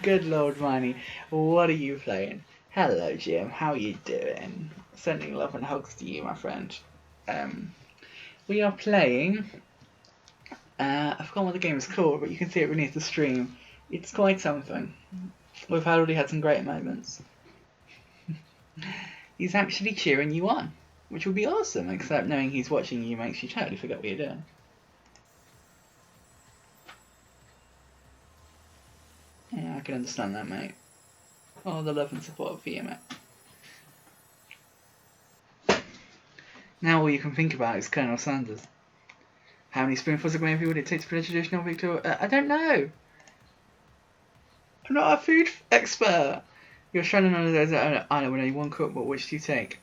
Good Lord, Miney. What are you playing? Hello, Jim. How you doing? Sending love and hugs to you, my friend. We are playing. I forgot what the game is called, but you can see it beneath the stream. It's quite something. We've already had some great moments. He's actually cheering you on, which would be awesome, except knowing he's watching you makes you totally forget what you're doing. Yeah, I can understand that, mate. All the love and support for you, mate. Now all you can think about is Colonel Sanders. How many spoonfuls of gravy would it take to prepare a traditional Victoria? I don't know. I'm not a food expert. You're stranded on a desert island with only one cook, but which do you take?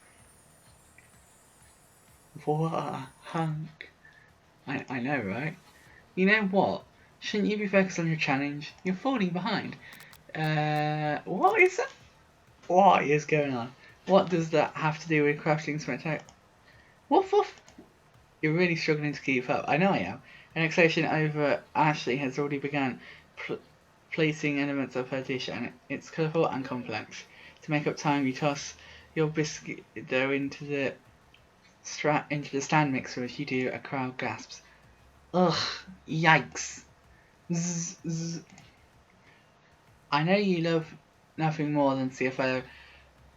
What a hunk. I know, right? You know what? Shouldn't you be focused on your challenge? You're falling behind. What is that? What is going on? What does that have to do with crafting spectacular? Woof woof! You're really struggling to keep up. I know I am. An excitation over Ashley has already begun. placing elements of her dish, and it's colourful and complex. To make up time, you toss your biscuit dough into the stand mixer. As you do, a crowd gasps. Ugh, yikes. Zzz, zzz. I know you love nothing more than CFO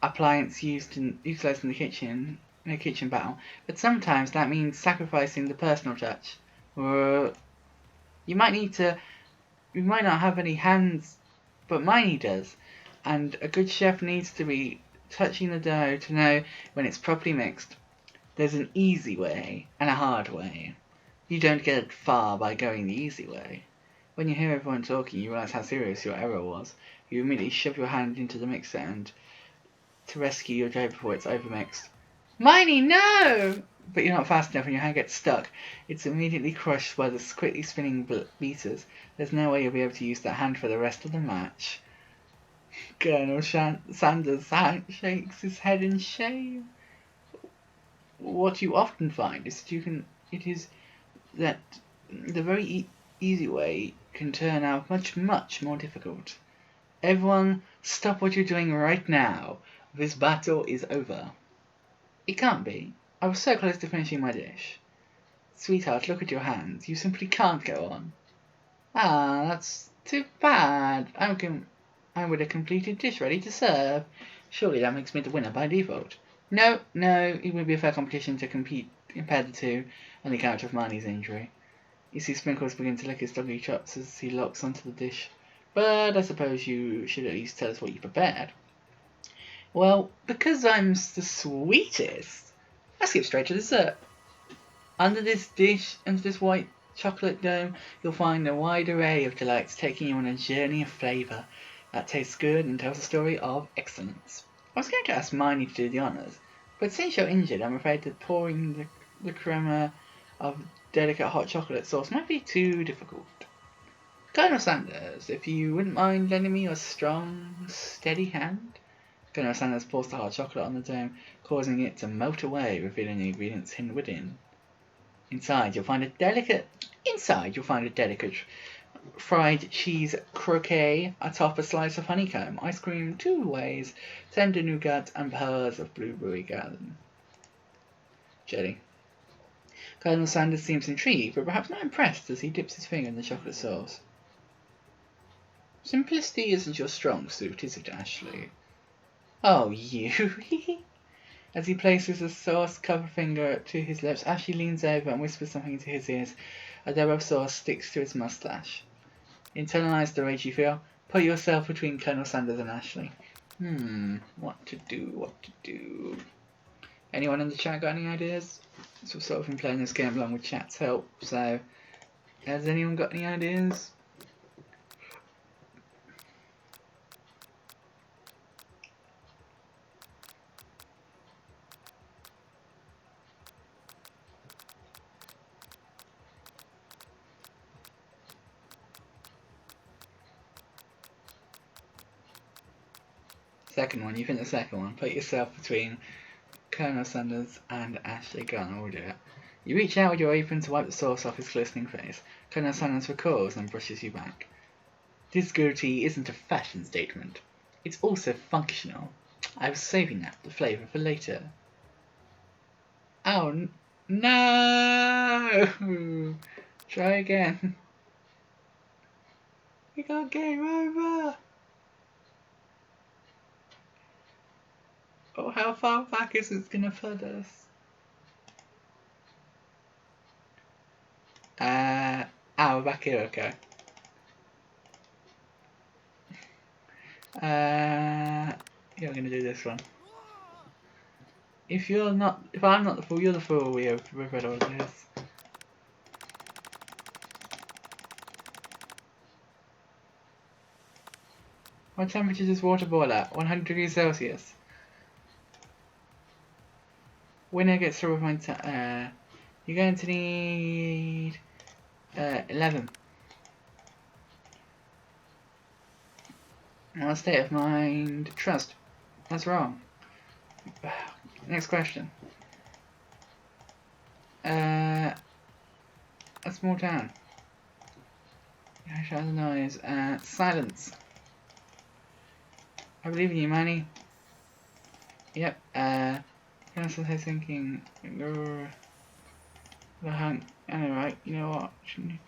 appliance utilized in a kitchen battle, but sometimes that means sacrificing the personal touch. Or you might need to. You might not have any hands, but mine does. And a good chef needs to be touching the dough to know when it's properly mixed. There's an easy way and a hard way. You don't get far by going the easy way. When you hear everyone talking, you realise how serious your error was. You immediately shove your hand into the mixer and to rescue your dough before it's overmixed. Miney, no! But you're not fast enough and your hand gets stuck. It's immediately crushed by the quickly spinning beaters. There's no way you'll be able to use that hand for the rest of the match. Colonel Sanders shakes his head in shame. What you often find is that the very easy way can turn out much, much more difficult. Everyone, stop what you're doing right now. This battle is over. It can't be. I was so close to finishing my dish. Sweetheart, look at your hands. You simply can't go on. Ah, that's too bad. I'm with a completed dish ready to serve. Surely that makes me the winner by default. No, it would be a fair competition to compare the two on the account of Marnie's injury. You see Sprinkles begin to lick his doggy chops as he locks onto the dish. But I suppose you should at least tell us what you prepared. Well, because I'm the sweetest, I skip straight to dessert. Under this white chocolate dome, you'll find a wide array of delights taking you on a journey of flavour that tastes good and tells a story of excellence. I was going to ask Miney to do the honours, but since you're injured, I'm afraid that pouring the crema of delicate hot chocolate sauce might be too difficult. Colonel Sanders, if you wouldn't mind lending me your strong, steady hand. Colonel Sanders pours the hot chocolate on the dome, causing it to melt away, revealing the ingredients hidden within. Inside, you'll find a delicate fried cheese croquette atop a slice of honeycomb, ice cream 2 ways, tender nougat, and pearls of blueberry garden. Jelly. Colonel Sanders seems intrigued, but perhaps not impressed as he dips his finger in the chocolate sauce. Simplicity isn't your strong suit, is it, Ashley? Oh, you! As he places the sauce-covered finger to his lips, Ashley leans over and whispers something into his ears. A dab of sauce sticks to his mustache. Internalize the rage you feel. Put yourself between Colonel Sanders and Ashley. What to do? Anyone in the chat got any ideas? So we've sort of been playing this game along with chat's help, so has anyone got any ideas? Second one, you think the second one. Put yourself between Colonel Sanders and Ashley. Go on, we'll do it. You reach out with your apron to wipe the sauce off his glistening face. Colonel Sanders recoils and brushes you back. This goatee isn't a fashion statement. It's also functional. I was saving the flavour for later. Oh, no! Try again. We got game over! Oh, how far back is it gonna put us? We're back here, okay. Yeah, we're gonna do this one. If I'm not the fool, you're the fool. We've read all this. What temperature does water boil at? 100 degrees Celsius. Winner gets to remind. You're going to need 11. Now, state of mind, trust. That's wrong. Next question. A small town. I shout the noise. Silence. I believe in you, Manny. Yep. Can I still say thinking? Anyway, you know what? Shouldn't you?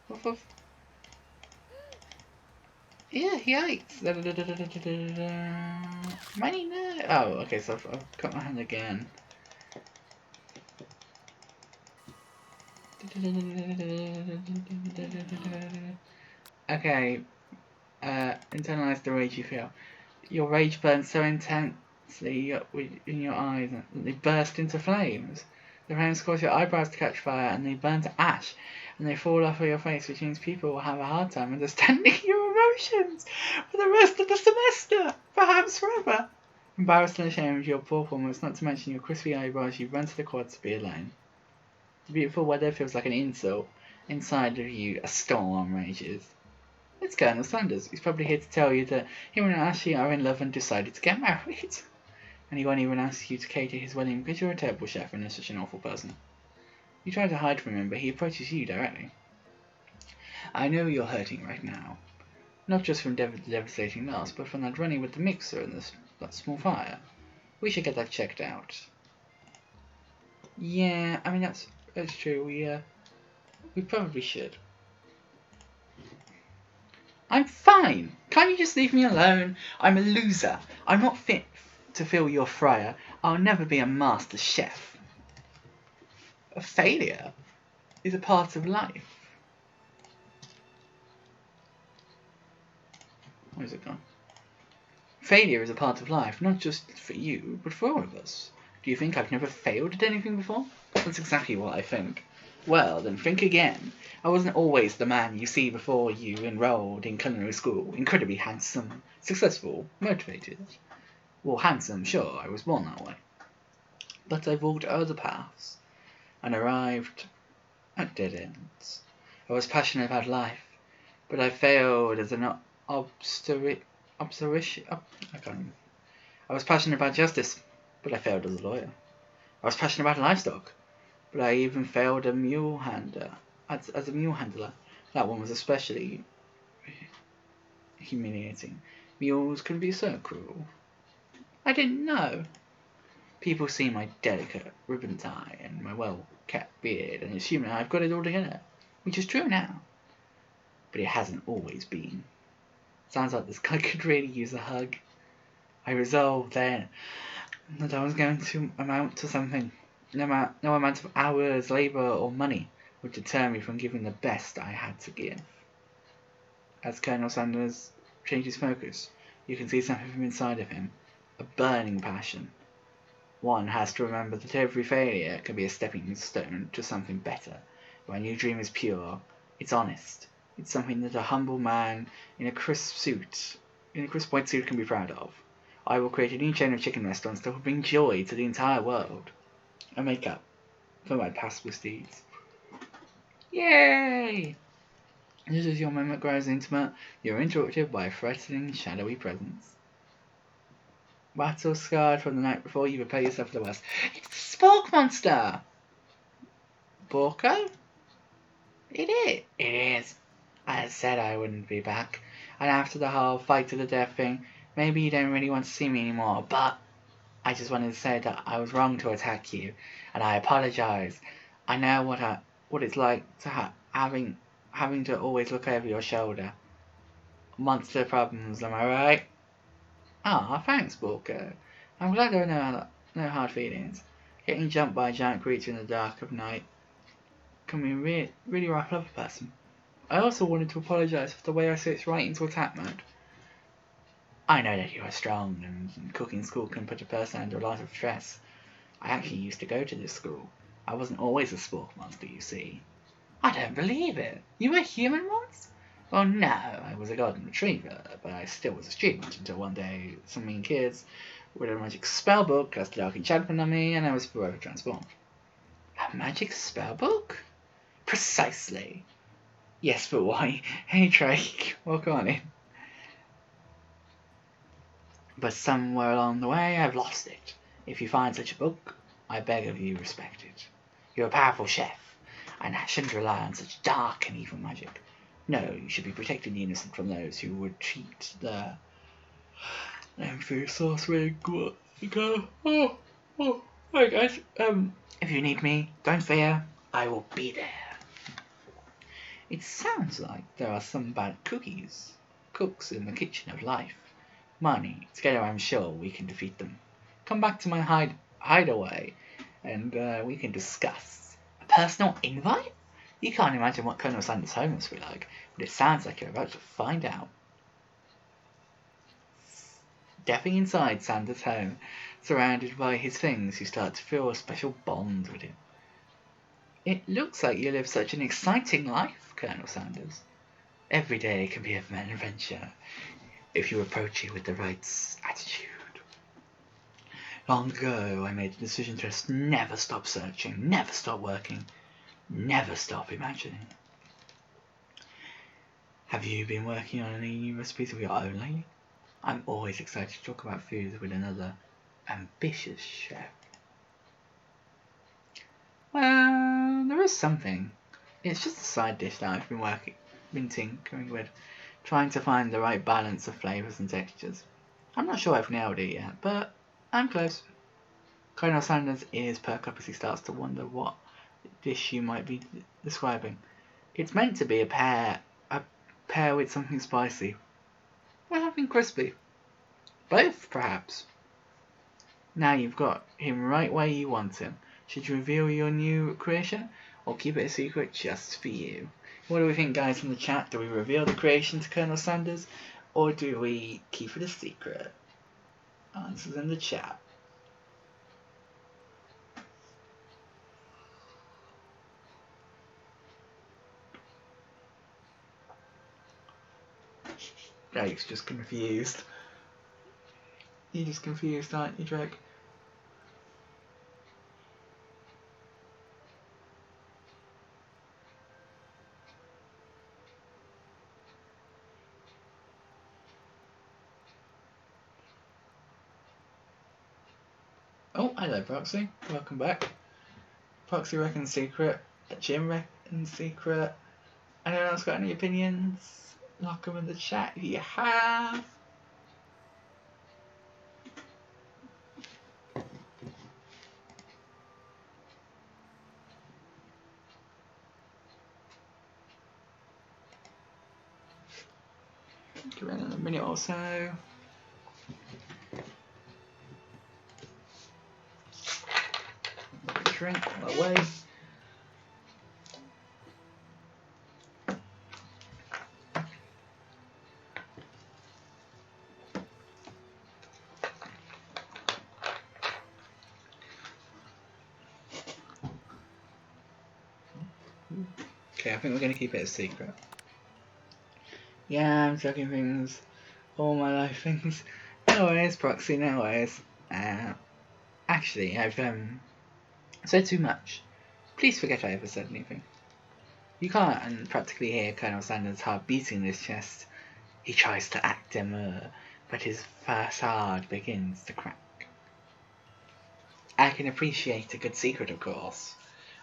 Woof woof. Yeah, yikes. Manny, no. Oh, okay, so I've cut my hand again. Okay, internalize the rage you feel. Your rage burns so intensely in your eyes that they burst into flames. The flames cause your eyebrows to catch fire and they burn to ash and they fall off of your face, which means people will have a hard time understanding your emotions for the rest of the semester, perhaps forever. Embarrassed and ashamed of your poor performance, not to mention your crispy eyebrows, you run to the quad to be alone. The beautiful weather feels like an insult. Inside of you, a storm rages. It's Colonel Sanders. He's probably here to tell you that him and Ashley are in love and decided to get married. And he won't even ask you to cater his wedding because you're a terrible chef and you're such an awful person. You try to hide from him, but he approaches you directly. I know you're hurting right now. Not just from the devastating loss, but from that running with the mixer and that small fire. We should get that checked out. Yeah, I mean that's true. We probably should. I'm fine. Can't you just leave me alone? I'm a loser. I'm not fit to fill your fryer. I'll never be a master chef. A failure is a part of life. Where's it gone? Failure is a part of life, not just for you, but for all of us. Do you think I've never failed at anything before? That's exactly what I think. Well, then think again. I wasn't always the man you see before you enrolled in culinary school. Incredibly handsome, successful, motivated. Well, handsome, sure, I was born that way. But I walked other paths and arrived at dead ends. I was passionate about life, but I failed as an obstetrician. I can't even. I was passionate about justice, but I failed as a lawyer. I was passionate about livestock, but I even failed a mule handler. As a mule handler, that one was especially humiliating. Mules can be so cruel. I didn't know. People see my delicate ribbon tie and my well-kept beard and assume that I've got it all together, which is true now, but it hasn't always been. Sounds like this guy could really use a hug. I resolved then that I was going to amount to something. No amount of hours, labour or money would deter me from giving the best I had to give. As Colonel Sanders changed his focus, you can see something from inside of him, a burning passion. One has to remember that every failure can be a stepping stone to something better. When your dream is pure, it's honest. It's something that a humble man in a crisp white suit can be proud of. I will create a new chain of chicken restaurants that will bring joy to the entire world. And make up for my past misdeeds. Yay! Just as your moment grows intimate, you're interrupted by a threatening, shadowy presence. Battle scarred from the night before, you prepare yourself for the worst. It's the Spork Monster! Borko? It is. I said I wouldn't be back. And after the whole fight to the death thing, maybe you don't really want to see me anymore, but I just wanted to say that I was wrong to attack you, and I apologize. I know what it's like to having to always look over your shoulder. Monster problems, am I right? Ah, thanks, Borko. I'm glad there are no hard feelings. Getting jumped by a giant creature in the dark of night can be really rough up a person. I also wanted to apologise for the way I switched right into attack mode. I know that you are strong, and cooking school can put a person under a lot of stress. I actually used to go to this school. I wasn't always a Spork Monster, you see. I don't believe it. You were human once? Well, no, I was a golden retriever, but I still was a student until one day some mean kids with a magic spell book cast a dark enchantment on me, and I was forever transformed. A magic spell book? Precisely. Yes, but why? Hey, Drake, welcome on in. But somewhere along the way, I've lost it. If you find such a book, I beg of you respect it. You're a powerful chef. and I shouldn't rely on such dark and evil magic. No, you should be protecting the innocent from those who would cheat the for sorcery. Hi guys. If you need me, don't fear. I will be there. It sounds like there are some bad cooks in the kitchen of life. Money, together I'm sure we can defeat them. Come back to my hideaway, and we can discuss. A personal invite? You can't imagine what Colonel Sanders' home must be like, but it sounds like you're about to find out. Stepping inside Sanders' home, surrounded by his things, you start to feel a special bond with him. It looks like you live such an exciting life, Colonel Sanders. Every day can be an adventure if you approach it with the right attitude. Long ago, I made the decision to just never stop searching, never stop working, never stop imagining. Have you been working on any new recipes of your own lately? I'm always excited to talk about food with another ambitious chef. Well, there is something. It's just a side dish that I've been tinkering with, trying to find the right balance of flavours and textures. I'm not sure I've nailed it yet, but I'm close. Colonel Sanders' ears perk up as he starts to wonder what dish you might be describing. It's meant to be a pair with something spicy, or something crispy. Both, perhaps. Now you've got him right where you want him. Should you reveal your new creation, or keep it a secret just for you? What do we think, guys, in the chat? Do we reveal the creation to Colonel Sanders, or do we keep it a secret? Answers in the chat. Drake's just confused. You're just confused, aren't you, Drake? Oh, hello, Proxy. Welcome back. Proxy reckons secret. Jim reckons secret. Anyone else got any opinions? Lock them in the chat if you have. Give it a minute or so. Drink away. Okay, I think we're going to keep it a secret. Yeah, I'm joking things. All my life things. No worries, Proxy, no worries. Actually, I've said too much. Please forget I ever said anything. You can't practically hear Colonel Sanders' heart beating in his chest. He tries to act demure, but his facade begins to crack. I can appreciate a good secret, of course.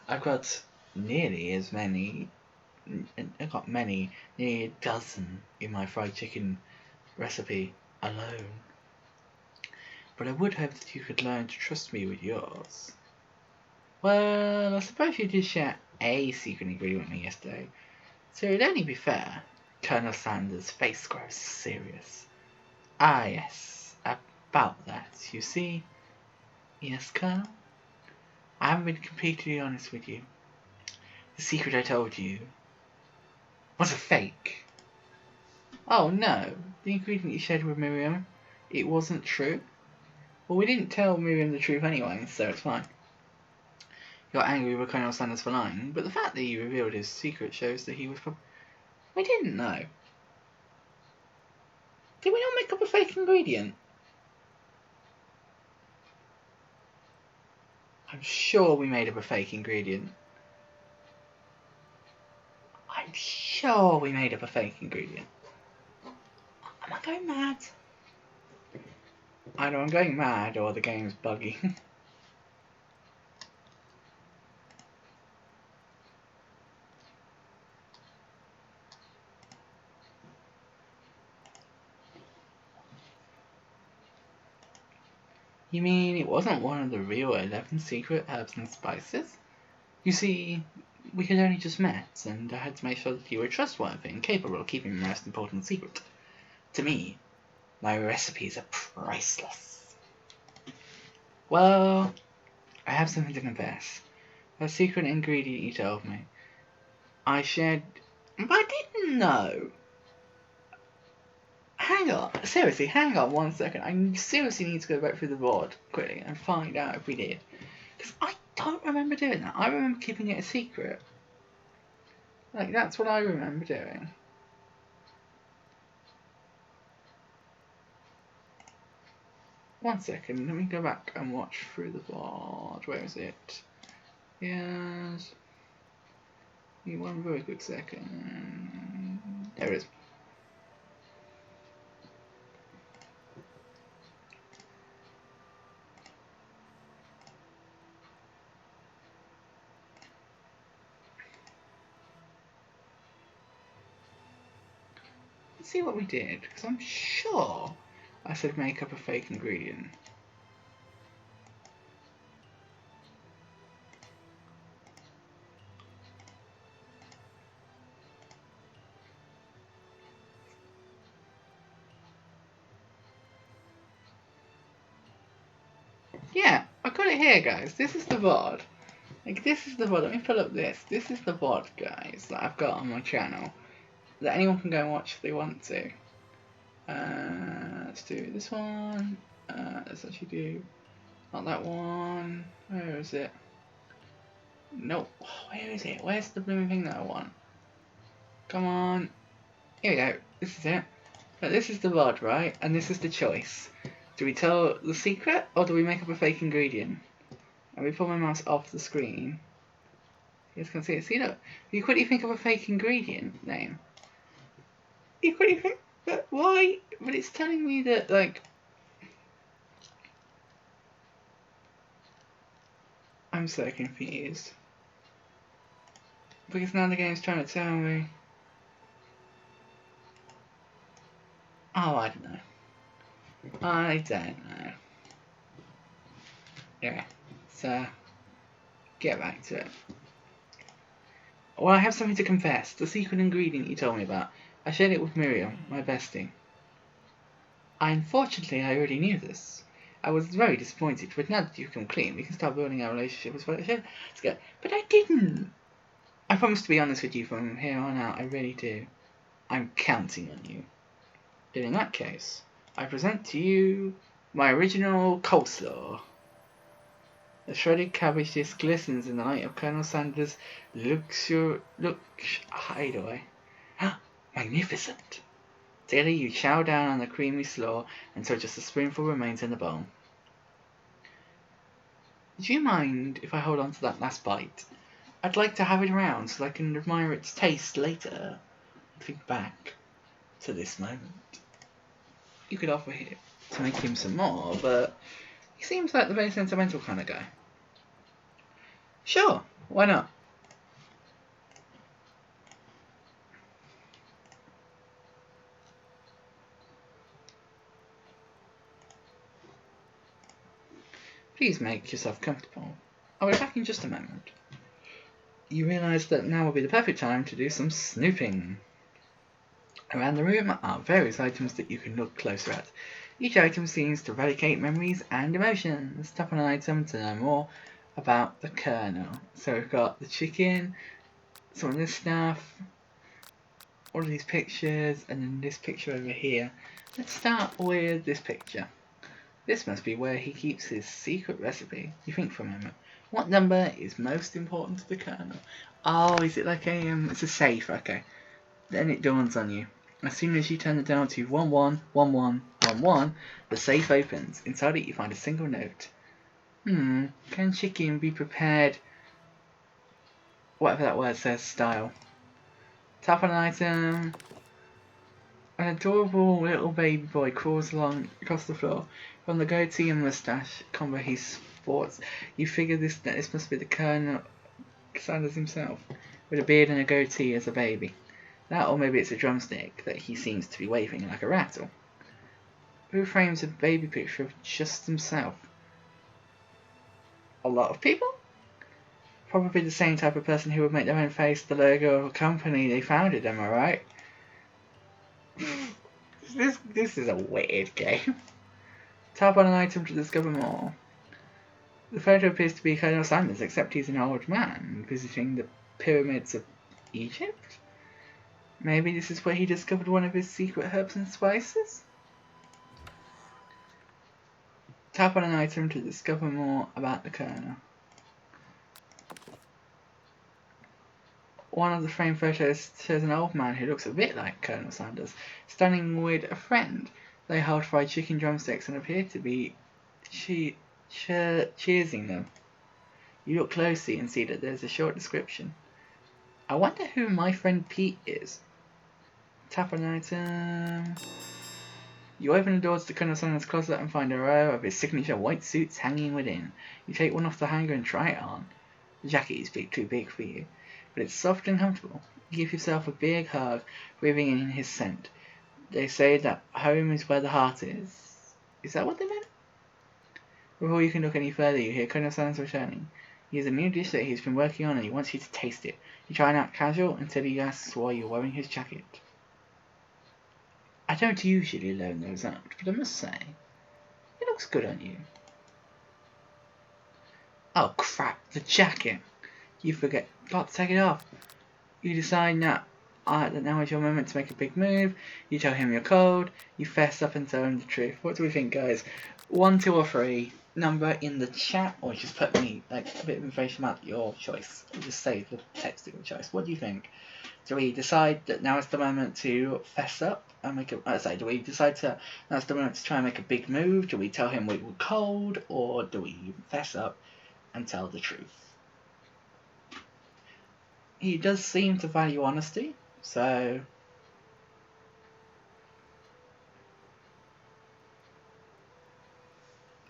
I've got nearly as many. I got nearly a dozen in my fried chicken recipe alone. But I would hope that you could learn to trust me with yours. Well, I suppose you did share a secret ingredient with me yesterday, so it'd only be fair. Colonel Sanders' face grows serious. Ah, yes, about that, you see. Yes, Colonel? I haven't been completely honest with you. The secret I told you was a fake. Oh no, the ingredient you shared with Miriam, it wasn't true? Well, we didn't tell Miriam the truth anyway, so it's fine. You're angry with Colonel Sanders for lying, but the fact that he revealed his secret shows that he was We didn't know. Did we not make up a fake ingredient? I'm sure we made up a fake ingredient. I'm sure we made up a fake ingredient. Am I going mad? Either I'm going mad or the game's buggy. You mean it wasn't one of the real 11 secret herbs and spices? You see, we had only just met, and I had to make sure that you were trustworthy and capable of keeping the most important secret. To me, my recipes are priceless. Well, I have something to confess. A secret ingredient you told me. I shared, but I didn't know. Hang on, seriously, hang on 1 second. I seriously need to go back through the board quickly and find out if we did. Because I don't remember doing that. I remember keeping it a secret. Like, that's what I remember doing. One second, let me go back and watch through the board. Where is it? Yes. One very quick second. There it is. Let's see what we did, because I'm sure I said make up a fake ingredient. Yeah, I got it here, guys. This is the VOD. Like, this is the VOD. Let me pull up this. This is the VOD, guys, that I've got on my channel. That anyone can go and watch if they want to. Let's do this one. Let's actually do not that one. Where is it? Nope. Where is it? Where's the blooming thing that I want? Come on. Here we go. This is it. But this is the VOD, right? And this is the choice. Do we tell the secret or do we make up a fake ingredient? And we pull my mouse off the screen. You guys can see it. See, look. You quickly think of a fake ingredient name. You quickly think, but why? But it's telling me that, like, I'm so confused. Because now the game's trying to tell me. Oh, I don't know. I don't know. Yeah, so get back to it. Well, I have something to confess. The secret ingredient you told me about. I shared it with Miriam, my bestie. Unfortunately, I already knew this. I was very disappointed, but now that you've come clean, we can start building our relationship as well. Let's go. But I didn't. I promise to be honest with you from here on out. I really do. I'm counting on you. In that case, I present to you my original coleslaw. The shredded cabbage dish glistens in the light of Colonel Sanders' hideaway. Magnificent! Daily you chow down on the creamy slaw until just a spoonful remains in the bowl. Do you mind if I hold on to that last bite? I'd like to have it around so I can admire its taste later. Think back to this moment. You could offer him to make him some more, but he seems like the very sentimental kind of guy. Sure, why not? Please make yourself comfortable. I'll be back in just a moment. You realise that now will be the perfect time to do some snooping. Around the room are various items that you can look closer at. Each item seems to eradicate memories and emotions. Tap on an item to know more about the Colonel. So we've got the chicken, some of this stuff, all of these pictures, and then this picture over here. Let's start with this picture. This must be where he keeps his secret recipe. You think for a moment. What number is most important to the Colonel? Oh, is it like it's a safe, okay. Then it dawns on you. As soon as you turn the dial to 111111, the safe opens. Inside it you find a single note. Can chicken be prepared? Whatever that word says, style. Tap on an item. An adorable little baby boy crawls along across the floor. From the goatee and moustache combo he sports, you figure this must be the Colonel Sanders himself, with a beard and a goatee as a baby. That, or maybe it's a drumstick that he seems to be waving like a rattle. Who frames a baby picture of just himself? a lot of people. Probably the same type of person who would make their own face the logo of a company they founded, am I right? This is a weird game. Tap on an item to discover more. The photo appears to be Colonel Sanders, except he's an old man visiting the pyramids of Egypt? Maybe this is where he discovered one of his secret herbs and spices? Tap on an item to discover more about the Colonel. One of the framed photos shows an old man who looks a bit like Colonel Sanders, standing with a friend. They hold fried chicken drumsticks and appear to be cheersing them. You look closely and see that there's a short description. I wonder who my friend Pete is. Tap on an item. You open the door to the Colonel Sanders' closet and find a row of his signature white suits hanging within. You take one off the hanger and try it on. The jacket is too big for you, but it's soft and comfortable. You give yourself a big hug, breathing in his scent. They say that home is where the heart is. Is that what they meant? Before you can look any further, you hear Colonel Sanders returning. He has a new dish that he's been working on and he wants you to taste it. You try and act casual until he asks why you're wearing his jacket. I don't usually loan those out, but I must say, it looks good on you. Oh crap, the jacket! You forget, got to take it off. You decide that now is your moment to make a big move. You tell him you're cold, you fess up and tell him the truth. What do we think, guys? 1, 2 or 3, number in the chat, or just put me like a bit of information about your choice. Or just say the text of your choice. What do you think? Do we decide that now is the moment to fess up and make a... do we decide to... now is the moment to try and make a big move? Do we tell him we were cold? Or do we fess up and tell the truth? He does seem to value honesty, so...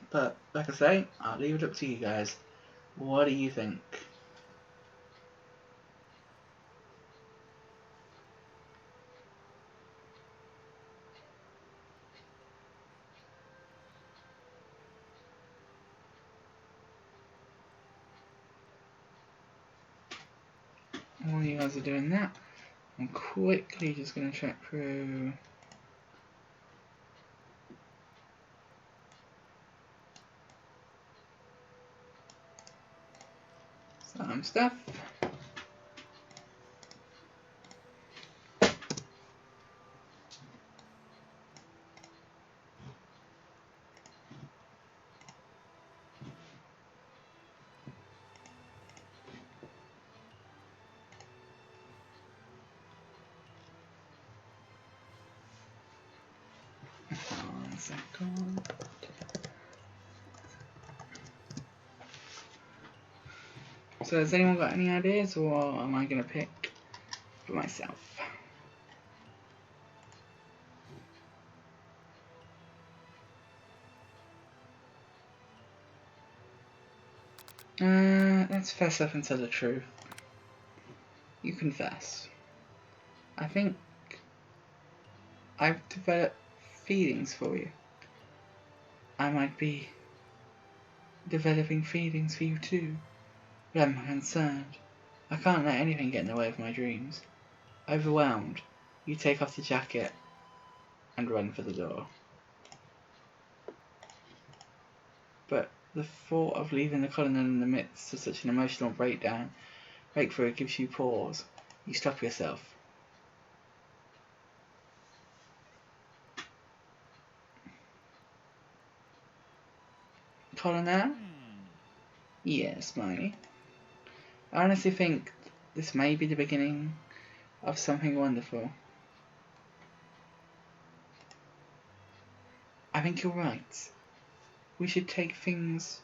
but, like I say, I'll leave it up to you guys. What do you think? While you guys are doing that, I'm quickly just going to check through some stuff. One second. So has anyone got any ideas, or am I going to pick for myself? Let's fess up and tell the truth. You confess. I think I've developed feelings for you. I might be developing feelings for you too, but I'm concerned. I can't let anything get in the way of my dreams. Overwhelmed, you take off the jacket and run for the door. But the thought of leaving the colonel in the midst of such an emotional breakthrough gives you pause. You stop yourself. Colonel? Yes, Miney. I honestly think this may be the beginning of something wonderful. I think you're right. We should take things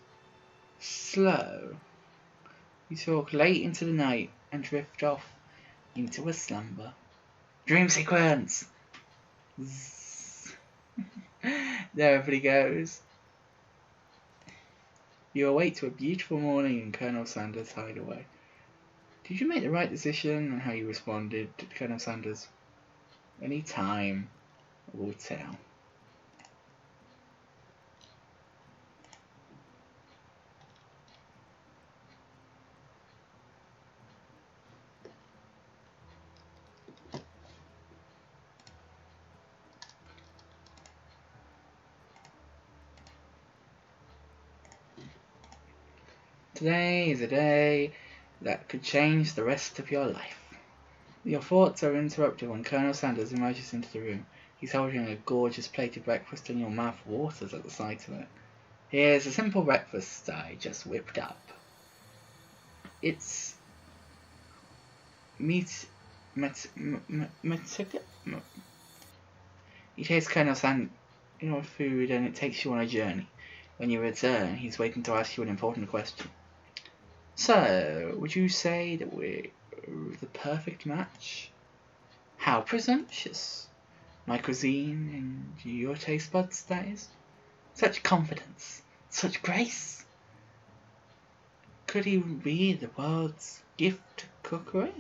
slow. We talk late into the night and drift off into a slumber. Dream sequence! There everybody goes. You awake to a beautiful morning in Colonel Sanders' hideaway. Did you make the right decision and how you responded to Colonel Sanders? Only time will tell. Today is a day that could change the rest of your life. Your thoughts are interrupted when Colonel Sanders emerges into the room. He's holding a gorgeous plate of breakfast and your mouth waters at the sight of it. Here's a simple breakfast I just whipped up. It's meat... You taste Colonel Sanders food and it takes you on a journey. When you return, he's waiting to ask you an important question. So, would you say that we're the perfect match? How presumptuous. My cuisine and your taste buds, that is. Such confidence, such grace. Could he be the world's gift to cookery?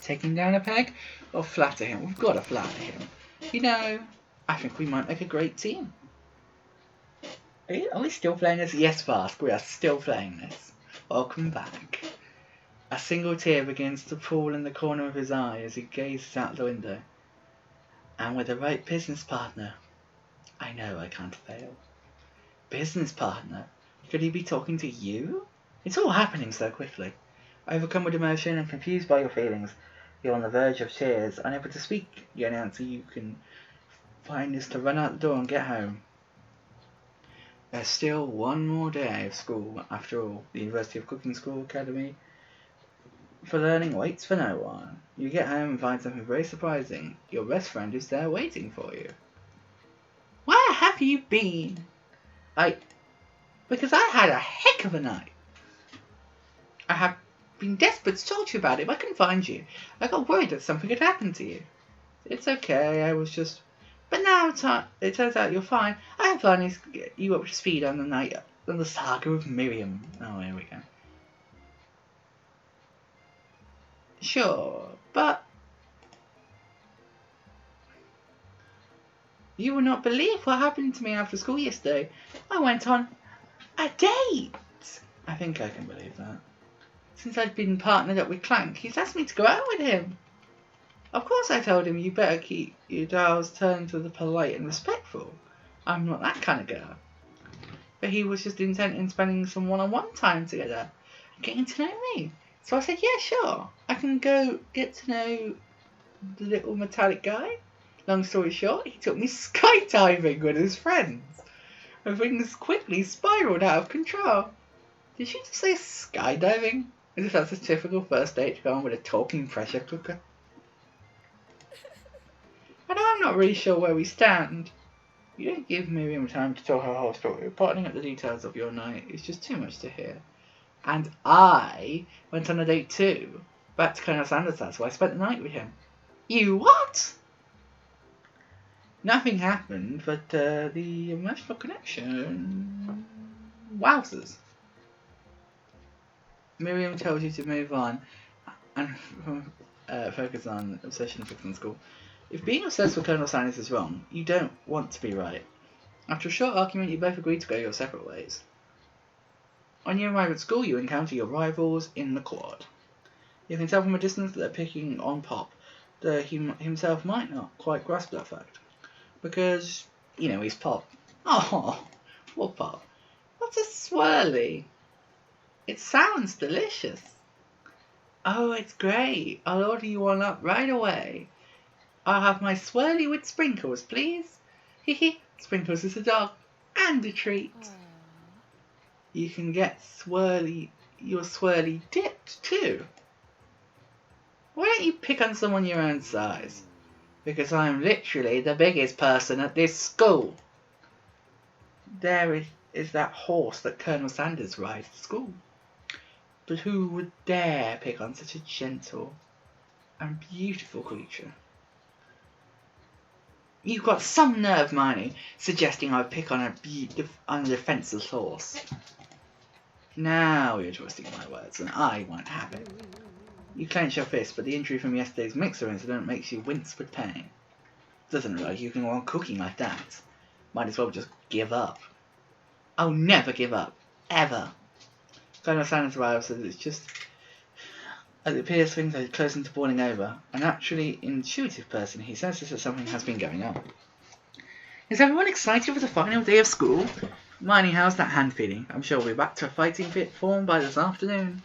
Take him down a peg or flatter him? We've got to flatter him. I think we might make a great team. Are we still playing this? Yes, Vask, we are still playing this. Welcome back. A single tear begins to fall in the corner of his eye as he gazes out the window. And with the right business partner, I know I can't fail. Business partner? Could he be talking to you? It's all happening so quickly. Overcome with emotion and confused by your feelings, you're on the verge of tears, unable to speak. The only answer you can find is to run out the door and get home. There's still one more day of school, after all. The University of Cooking School Academy for Learning waits for no one. You get home and find something very surprising. Your best friend is there waiting for you. Where have you been? Because I had a heck of a night. I have been desperate to talk to you about it, but I couldn't find you. I got worried that something had happened to you. It's okay, I was just... But now it turns out you're fine. I am finally you up to speed on the saga of Miriam. Oh, here we go. Sure, but... You will not believe what happened to me after school yesterday. I went on a date. I think I can believe that. Since I'd been partnered up with Clank, he's asked me to go out with him. Of course I told him you better keep your dials turned to the polite and respectful. I'm not that kind of girl. But he was just intent in spending some one-on-one time together and getting to know me. So I said, yeah, sure. I can go get to know the little metallic guy. Long story short, he took me skydiving with his friends. And things quickly spiraled out of control. Did she just say skydiving? As if that's a typical first date to go on with a talking pressure cooker. And I'm not really sure where we stand. You don't give Miriam time to tell her whole story. Parting at the details of your night is just too much to hear. And I went on a date too. Back to Colonel Sanders' house where I spent the night with him. You what? Nothing happened, but the emotional connection... Wowzers. Miriam tells you to move on and focus on obsession fixing school. If being obsessed with Colonel Sanders is wrong, you don't want to be right. After a short argument, you both agree to go your separate ways. On your arrival at school, you encounter your rivals in the quad. You can tell from a distance that they're picking on Pop, though he himself might not quite grasp that fact. Because, he's Pop. Oh, what Pop? What's a swirly? It sounds delicious. Oh, it's great. I'll order you one up right away. I'll have my swirly with sprinkles, please. Hehe, Sprinkles is a dog and a treat. You can get your swirly dipped too. Why don't you pick on someone your own size? Because I'm literally the biggest person at this school. There is that horse that Colonel Sanders rides to school. But who would dare pick on such a gentle and beautiful creature? You've got some nerve, Marnie, suggesting I pick on a defenseless horse. Now you're twisting my words, and I won't have it. You clench your fist, but the injury from yesterday's mixer incident makes you wince with pain. Doesn't look like you can go on cooking like that. Might as well just give up. I'll never give up. Ever. Colonel Sanders arrives, says it's just... As it appears things are closing to boiling over. A naturally intuitive person, he senses that something has been going on. Is everyone excited for the final day of school? Miney, how's that hand feeling? I'm sure we'll be back to a fighting fit form by this afternoon.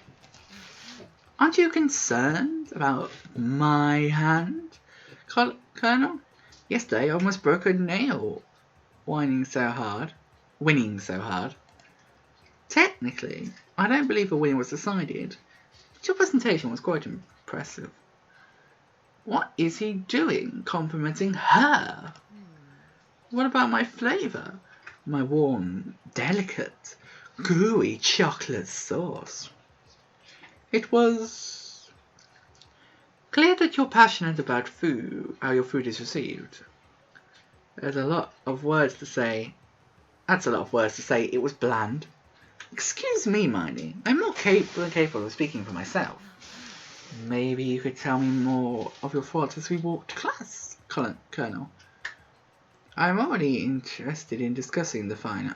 Aren't you concerned about my hand, Colonel? Yesterday I almost broke a nail winning so hard. Technically, I don't believe a winner was decided, but your presentation was quite impressive. What is he doing complimenting her? What about my flavour? My warm, delicate, gooey chocolate sauce. It was clear that you're passionate about food, how your food is received. There's a lot of words to say. That's a lot of words to say. It was bland. Excuse me, Miney. I'm not capable of speaking for myself. Maybe you could tell me more of your thoughts as we walk to class, Colonel. I'm already interested in discussing the fine.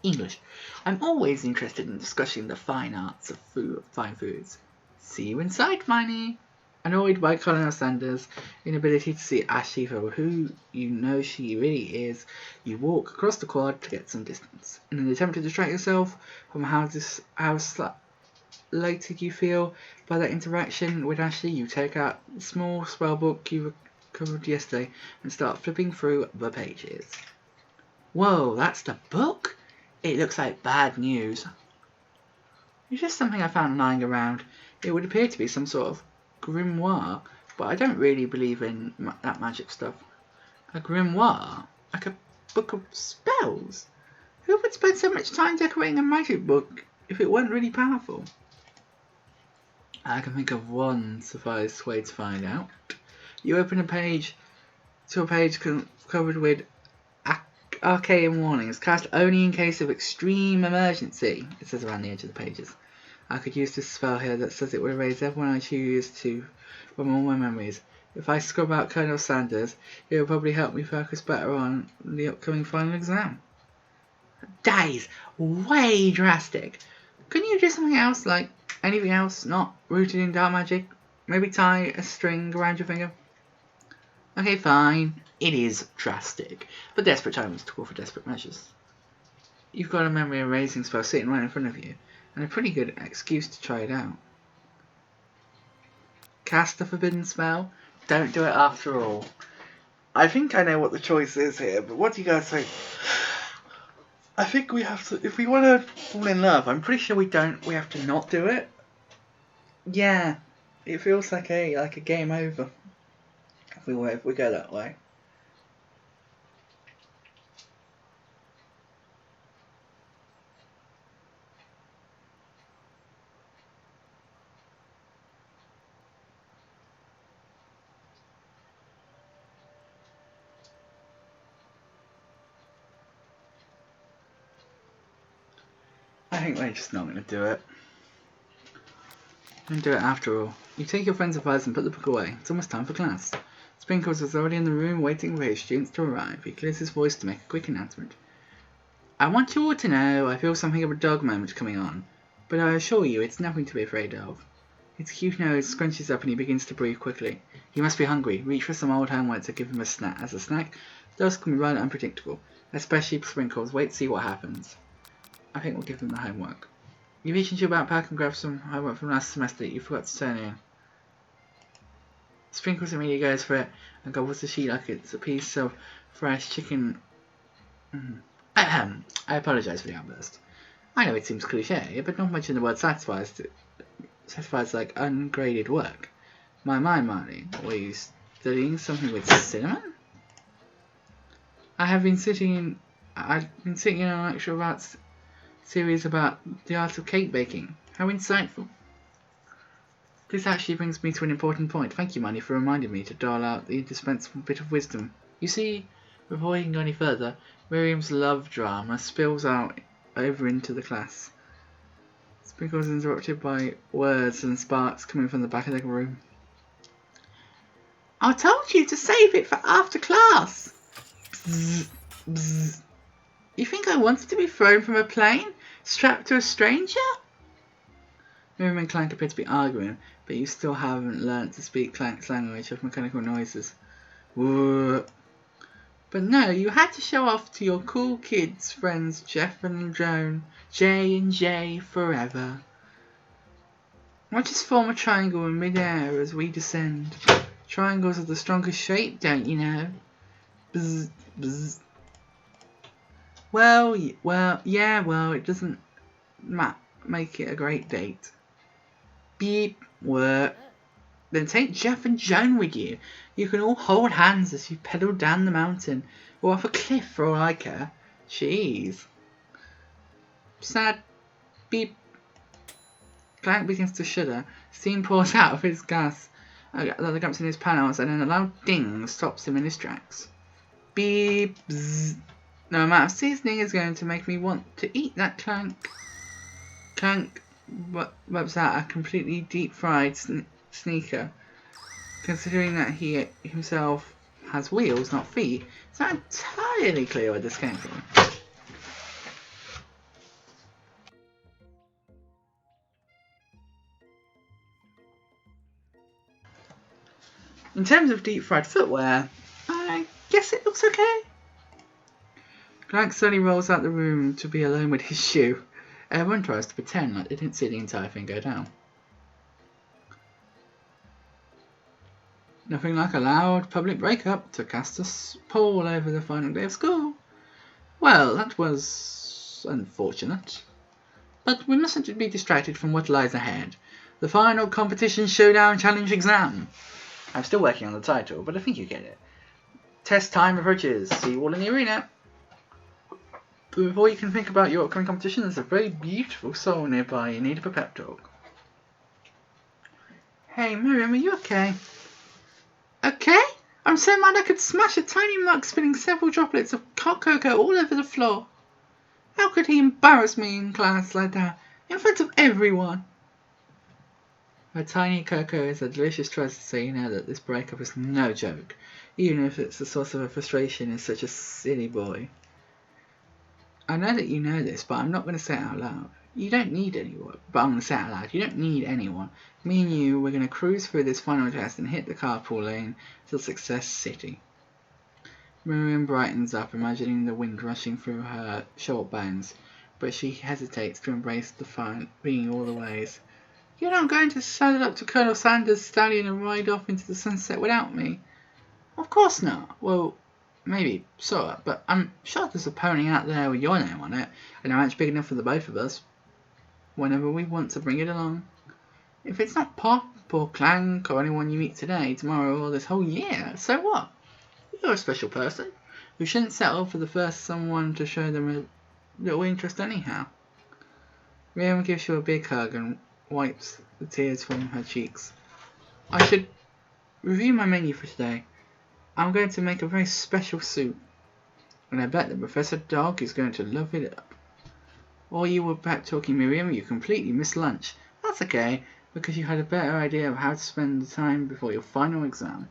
English. I'm always interested in discussing the fine arts of fine foods. See you inside, Miney. Annoyed by Colonel Sanders' inability to see Ashley for who you know she really is, you walk across the quad to get some distance. In an attempt to distract yourself from how slighted you feel by that interaction with Ashley, you take out the small spell book you recovered yesterday and start flipping through the pages. Whoa, that's the book? It looks like bad news. It's just something I found lying around. It would appear to be some sort of grimoire, but I don't really believe in that magic stuff. A grimoire? Like a book of spells? Who would spend so much time decorating a magic book if it weren't really powerful? I can think of one suffice way to find out. You open a page covered with arcane warnings, cast only in case of extreme emergency. It says around the edge of the pages. I could use this spell here that says it will erase everyone I choose to from all my memories. If I scrub out Colonel Sanders, it will probably help me focus better on the upcoming final exam. That is way drastic. Couldn't you do something else, like anything else not rooted in dark magic? Maybe tie a string around your finger? Okay, fine. It is drastic, but desperate times call for desperate measures. You've got a memory erasing spell sitting right in front of you, and a pretty good excuse to try it out. Cast a forbidden spell? Don't do it after all. I think I know what the choice is here, but what do you guys think? I think we have to, if we want to fall in love, I'm pretty sure we have to not do it. Yeah, it feels like a game over if we go that way. I think we're just not going to do it. We're going to do it after all. You take your friend's advice and put the book away. It's almost time for class. Sprinkles was already in the room waiting for his students to arrive. He clears his voice to make a quick announcement. I want you all to know I feel something of a dog moment coming on, but I assure you it's nothing to be afraid of. His cute nose scrunches up and he begins to breathe quickly. He must be hungry. Reach for some old homework to give him a snack. As a snack, dogs can be rather unpredictable, especially Sprinkles. Wait to see what happens. I think we'll give him the homework. You reach into your backpack and grab some homework from last semester that you forgot to turn in. Sprinkles immediately goes for it and gobbles the sheet like it's a piece of fresh chicken. I apologise for the outburst. I know it seems cliche, but not much in the word satisfies like ungraded work. My Marty, were you studying something with cinnamon? I've been sitting in a lecture about series about the art of cake baking. How insightful. This actually brings me to an important point. Thank you, Manny, for reminding me to dole out the indispensable bit of wisdom. You see, before he can go any further, Miriam's love drama spills out over into the class. Sprinkles interrupted by words and sparks coming from the back of the room. I told you to save it for after class. Bzz, bzz. You think I wanted to be thrown from a plane, strapped to a stranger? Miriam and Clank appear to be arguing, but you still haven't learnt to speak Clank's language of mechanical noises. Whoa. But no, you had to show off to your cool kids friends Jeff and Joan, J and J forever. Watch us form a triangle in mid-air as we descend. Triangles are the strongest shape, don't you know? Bzz, bzz. Well, it doesn't make it a great date. Beep, work. Then take Jeff and Joan with you. You can all hold hands as you pedal down the mountain, or off a cliff for all I care. Jeez. Sad. Beep. Clank begins to shudder. Steam pours out of his gas. The gaps in his panels, and then a loud ding stops him in his tracks. Beep. Bzz. No amount of seasoning is going to make me want to eat that Clank. Clank whips out a completely deep-fried sneaker. Considering that he himself has wheels, not feet, it's not entirely clear where this came from. In terms of deep-fried footwear, I guess it looks okay. Clank slowly rolls out the room to be alone with his shoe. Everyone tries to pretend like they didn't see the entire thing go down. Nothing like a loud public breakup to cast a pall over the final day of school. Well, that was unfortunate. But we mustn't be distracted from what lies ahead. The final competition showdown challenge exam. I'm still working on the title, but I think you get it. Test time approaches. See you all in the arena. But before you can think about your upcoming competition, there's a very beautiful soul nearby in need of a pep talk. Hey Miriam, are you okay? Okay? I'm so mad I could smash a tiny mug spilling several droplets of hot cocoa all over the floor. How could he embarrass me in class like that, in front of everyone? A tiny cocoa is a delicious choice to say you know that this breakup is no joke, even if it's the source of a frustration in such a silly boy. I know that you know this, but I'm not going to say it out loud. You don't need anyone, but I'm going to say it out loud. You don't need anyone. Me and you, we're going to cruise through this final test and hit the carpool lane to Success City. Miriam brightens up, imagining the wind rushing through her short bangs, but she hesitates to embrace the fun being all the ways. You're not going to saddle up to Colonel Sanders' stallion and ride off into the sunset without me? Of course not. Well, maybe, sort of, but I'm sure there's a pony out there with your name on it, and a ranch big enough for the both of us, whenever we want to bring it along. If it's not Pop or Clank or anyone you meet today, tomorrow, or this whole year, so what? You're a special person who shouldn't settle for the first someone to show them a little interest anyhow. Miriam gives you a big hug and wipes the tears from her cheeks. I should review my menu for today. I'm going to make a very special soup, and I bet that Professor Dog is going to love it up. While you were back talking Miriam, you completely missed lunch. That's okay, because you had a better idea of how to spend the time before your final exam.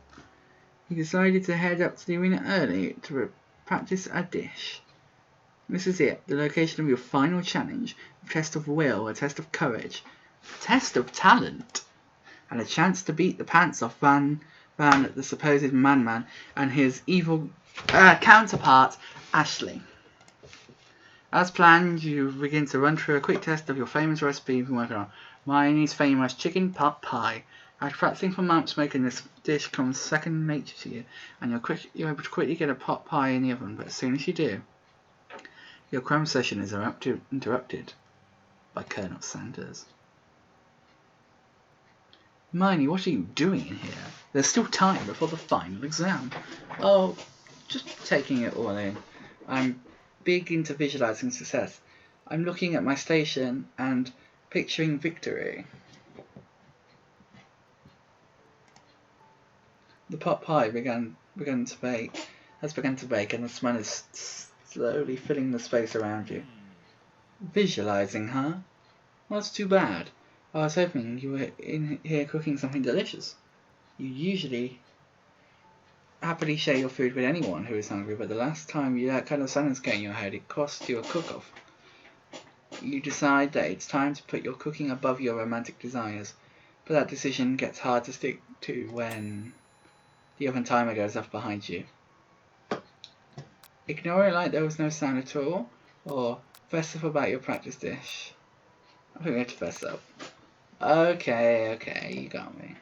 You decided to head up to the arena early to practice a dish. This is it, the location of your final challenge, a test of will, a test of courage, a test of talent, and a chance to beat the pants off Van, the supposed man, and his evil counterpart, Ashley. As planned, you begin to run through a quick test of your famous recipe you've been working on, Hermione's famous chicken pot pie. After practicing for months, making this dish comes second nature to you, and you're able to quickly get a pot pie in the oven, but as soon as you do, your cram session is interrupted by Colonel Sanders. Hermione, what are you doing in here? There's still time before the final exam. Oh, just taking it all in. I'm big into visualizing success. I'm looking at my station and picturing victory. The pot pie has begun to bake, and the smell is slowly filling the space around you. Visualizing, huh? Well, that's too bad. I was hoping you were in here cooking something delicious. You usually happily share your food with anyone who is hungry, but the last time you let Colonel Sanders get in your head, it cost you a cook-off. you decide that it's time to put your cooking above your romantic desires. But that decision gets hard to stick to when the oven timer goes off behind you. Ignore it like there was no sound at all, or fess up about your practice dish. I think we have to fess up. Okay, you got me.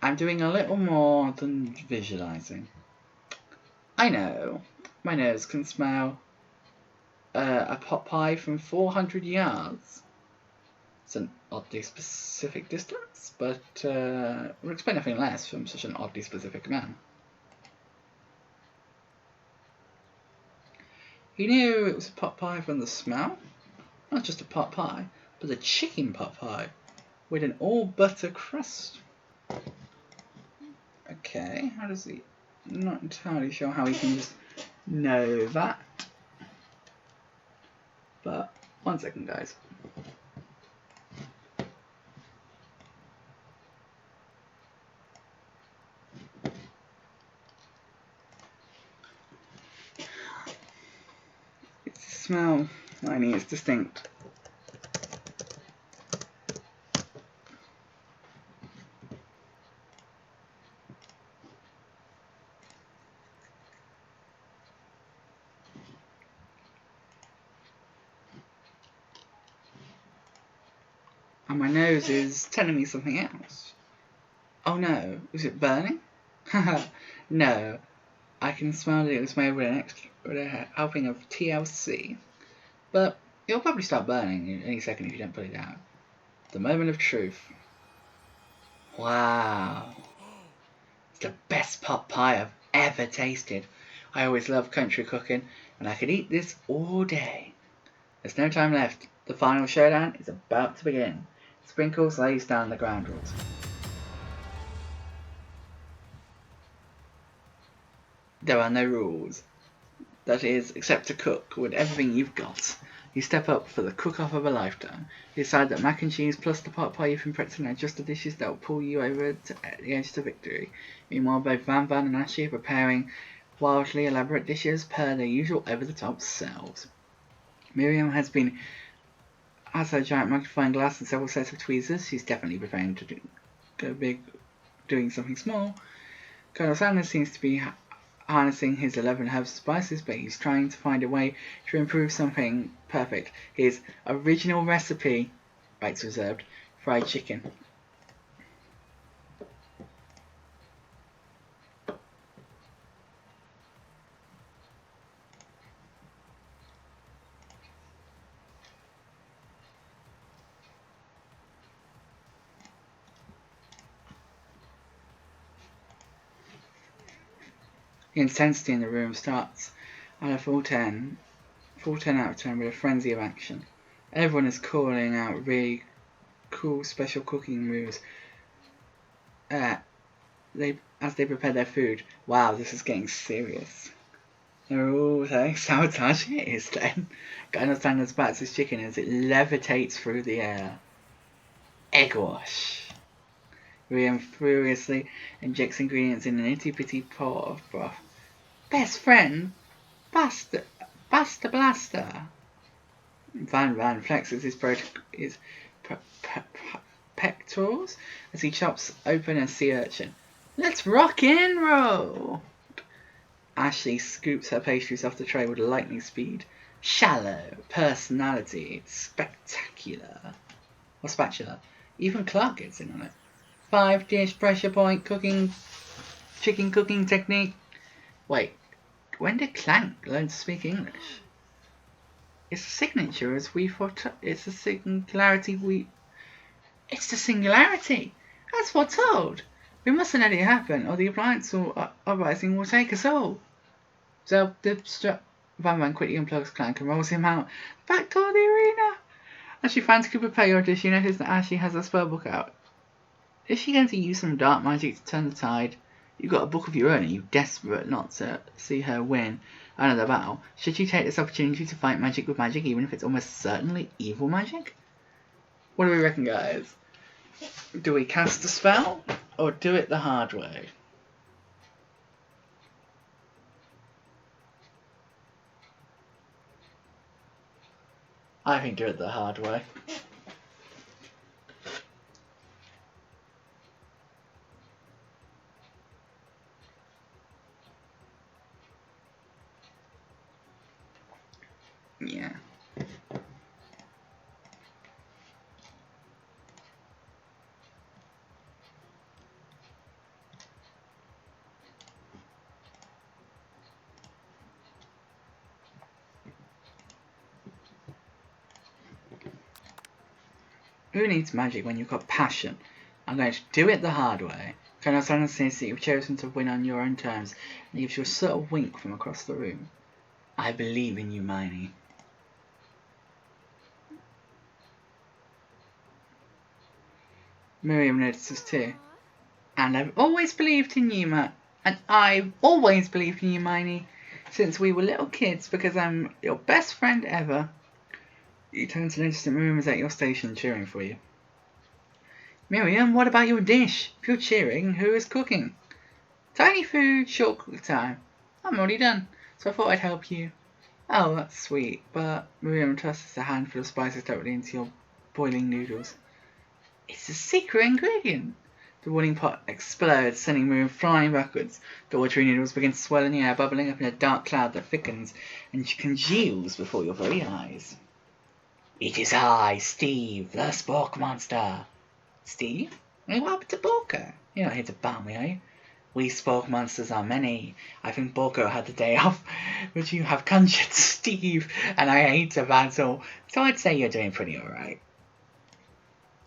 I'm doing a little more than visualizing. I know, my nose can smell a pot pie from 400 yards. It's an oddly specific distance, but would expect nothing less from such an oddly specific man. He knew it was a pot pie from the smell. Not just a pot pie, but a chicken pot pie with an all butter crust. Okay, how does he... Not entirely sure how he can just know that. But, 1 second guys. It's a smell, I mean it's distinct. And my nose is telling me something else. Oh no, is it burning? Haha, no. I can smell that it was made with a helping of TLC. But it'll probably start burning any second if you don't put it out. The moment of truth. Wow. It's the best pot pie I've ever tasted. I always loved country cooking, and I could eat this all day. There's no time left. The final showdown is about to begin. Sprinkles lays down the ground rules. There are no rules. That is, except to cook with everything you've got. You step up for the cook-off of a lifetime. You decide that mac and cheese plus the pot pie you've been practicing are just the dishes that will pull you over to the edge to victory. Meanwhile, both Van and Ashley are preparing wildly elaborate dishes per their usual over-the-top selves. Miriam has her giant magnifying glass and several sets of tweezers. She's definitely preparing to go big, doing something small. Colonel Sanders seems to be harnessing his 11 herbs and spices, but he's trying to find a way to improve something perfect. His original recipe, rights reserved, fried chicken. The intensity in the room starts at a full 10 out of 10 with a frenzy of action. Everyone is calling out really cool special cooking moves as they prepare their food. Wow, this is getting serious. They're all saying sabotage it is then. Colonel Sanders bats his chicken as it levitates through the air. Egg wash. Miriam furiously injects ingredients in an itty-bitty pot of broth. Best friend? Buster Blaster. Van flexes his pectorals as he chops open a sea urchin. Let's rock and roll! Ashley scoops her pastries off the tray with lightning speed. Shallow, personality, spectacular. Or spatula. Even Clark gets in on it. 5-dish pressure point chicken cooking technique. Wait, when did Clank learn to speak English? It's a signature as we foretold. It's the singularity It's the singularity! As foretold! We mustn't let it happen, or the appliance uprising will take us all. So Van quickly unplugs Clank and rolls him out back toward the arena. As you frantically prepare your dish, you notice that Ashley has her spellbook out. Is she going to use some dark magic to turn the tide? You've got a book of your own and you're desperate not to see her win another battle. Should you take this opportunity to fight magic with magic, even if it's almost certainly evil magic? What do we reckon, guys? Do we cast a spell, or do it the hard way? I think do it the hard way. Yeah. Who needs magic when you've got passion? I'm going to do it the hard way. Colonel Sanders says that you've chosen to win on your own terms and gives you a subtle wink from across the room. I believe in you, Miney. Miriam notices too. And I've always believed in you, And I've always believed in you, Miney, since we were little kids, because I'm your best friend ever. You turn to notice that Miriam is at your station cheering for you. Miriam, what about your dish? If you're cheering, who is cooking? Tiny food, short cook time. I'm already done, so I thought I'd help you. Oh, that's sweet, but Miriam tosses a handful of spices directly into your boiling noodles. It's a secret ingredient. The boiling pot explodes, sending Miriam flying backwards. The watery noodles begin to swirl in the air, bubbling up in a dark cloud that thickens and congeals before your very eyes. It is I, Steve, the Spork Monster. Steve? What happened to Borko? You're not here to battle me, are you? We Spork Monsters are many. I think Borko had the day off, but you have conjured Steve, and I hate to battle, so I'd say you're doing pretty alright.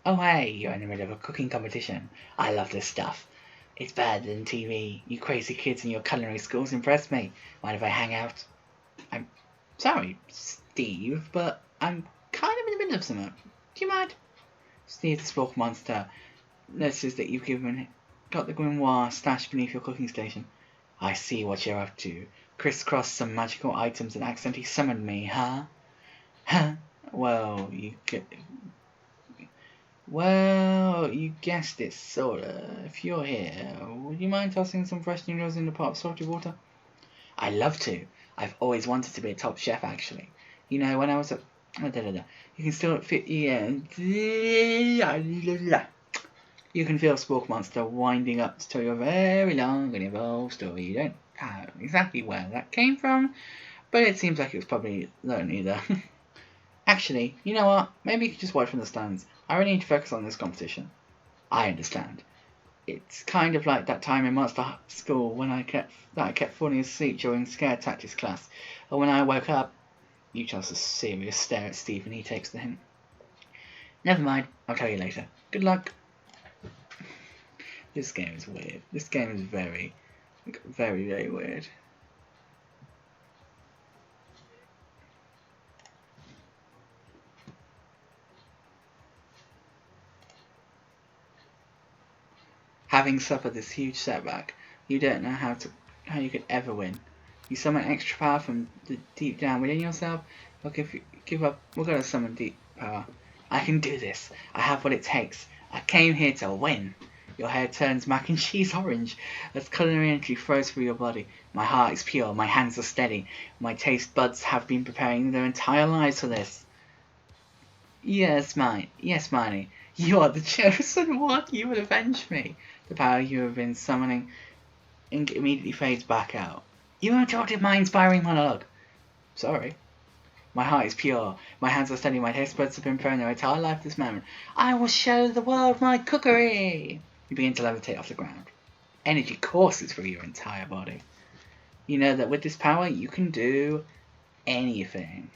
Oh hey, you're in the middle of a cooking competition. I love this stuff. It's better than TV. You crazy kids in your culinary schools impress me. Mind if I hang out? I'm sorry, Steve, but I'm kind of in the middle of something. Do you mind? Steve the Spork Monster notices that you've got the grimoire stashed beneath your cooking station. I see what you're up to. Crisscross some magical items and accidentally summoned me, huh? Huh? Well, you guessed it, sorta. If you're here, would you mind tossing some fresh noodles in the pot of salty water? I'd love to. I've always wanted to be a top chef, actually. You know, when I was a... You can still fit... Yeah. You can feel Spork Monster winding up to tell you a very long and involved story. You don't know exactly where that came from, but it seems like it was probably lonely there. Actually, you know what? Maybe you could just watch from the stands. I really need to focus on this competition. I understand. It's kind of like that time in Monster School when I kept falling asleep during scare tactics class. And when I woke up, you toss a serious stare at Steve and he takes the hint. Never mind, I'll tell you later. Good luck. This game is weird. This game is very, very, very weird. Having suffered this huge setback, you don't know how you could ever win. You summon extra power from the deep down within yourself. Look, if you give up, we're gonna summon deep power. I can do this. I have what it takes. I came here to win. Your hair turns mac and cheese orange as culinary energy flows through your body. My heart is pure. My hands are steady. My taste buds have been preparing their entire lives for this. Yes, Miney. You are the chosen one. You will avenge me. The power you have been summoning immediately fades back out. You interrupted my inspiring monologue. Sorry. My heart is pure. My hands are steady. My taste buds have been preparing their entire life this moment. I will show the world my cookery. You begin to levitate off the ground. Energy courses through your entire body. You know that with this power, you can do anything.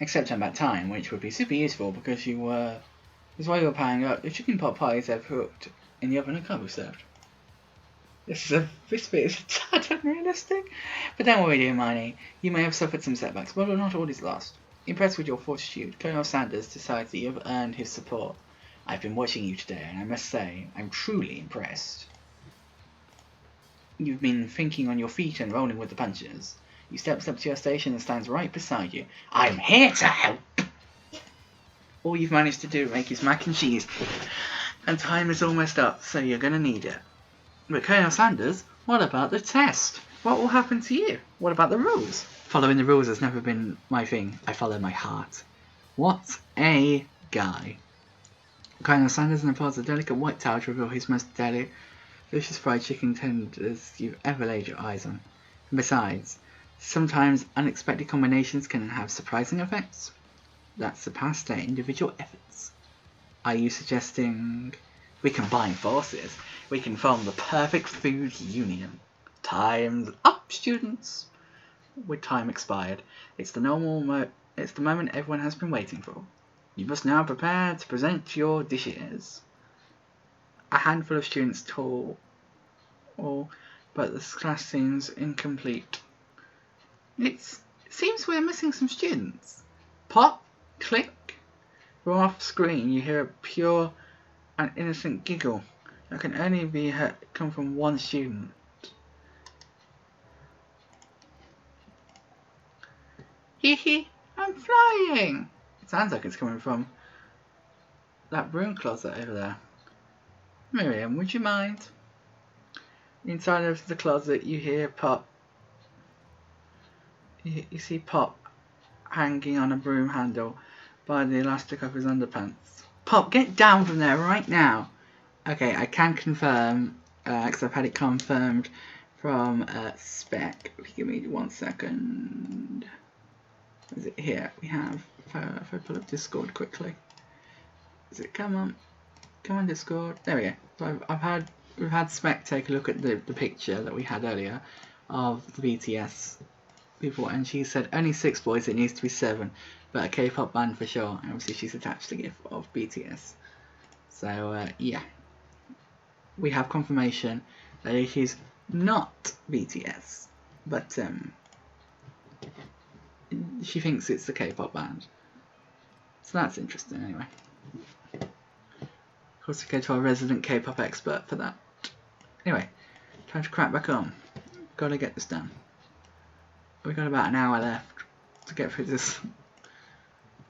Except on that time, which would be super useful because while you were powering up, the chicken pot pies have cooked in the oven and can't be served. This bit is a tad unrealistic. But don't worry, dear Miney. You may have suffered some setbacks, but not all is lost. Impressed with your fortitude, Colonel Sanders decides that you have earned his support. I've been watching you today, and I must say, I'm truly impressed. You've been thinking on your feet and rolling with the punches. He steps up to your station and stands right beside you. I'm here to help! All you've managed to do make is mac and cheese. And time is almost up, so you're going to need it. But Colonel Sanders, what about the test? What will happen to you? What about the rules? Following the rules has never been my thing. I follow my heart. What a guy. Colonel Sanders unfolds a delicate white towel to reveal his most delicious fried chicken tenders you've ever laid your eyes on. And besides, sometimes unexpected combinations can have surprising effects that surpass their individual efforts. Are you suggesting we combine forces? We can form the perfect food union. Time's up, students. With time expired, it's the moment everyone has been waiting for. You must now prepare to present your dishes. A handful of students talk, but the class seems incomplete. It seems we're missing some students. Pop, click. From off screen, you hear a pure and innocent giggle that can only come from one student. Hee hee, I'm flying! It sounds like it's coming from that broom closet over there. Miriam, would you mind? Inside of the closet, you hear Pop. You see Pop hanging on a broom handle by the elastic of his underpants. Pop, get down from there right now! Okay, I can confirm, because I've had it confirmed from Spec. Give me 1 second. Is it here? We have, if I pull up Discord quickly. Is it, come on Discord. There we go. So we've had Spec take a look at the picture that we had earlier of the BTS people, and she said only 6 boys, it needs to be 7, but a K-pop band for sure. And obviously she's attached the GIF of BTS. So yeah, we have confirmation that it is not BTS, but she thinks it's the K-pop band. So that's interesting anyway. Of course, we go to our resident K-pop expert for that. Anyway, time to crack back on. Gotta get this done. We've got about an hour left to get through this.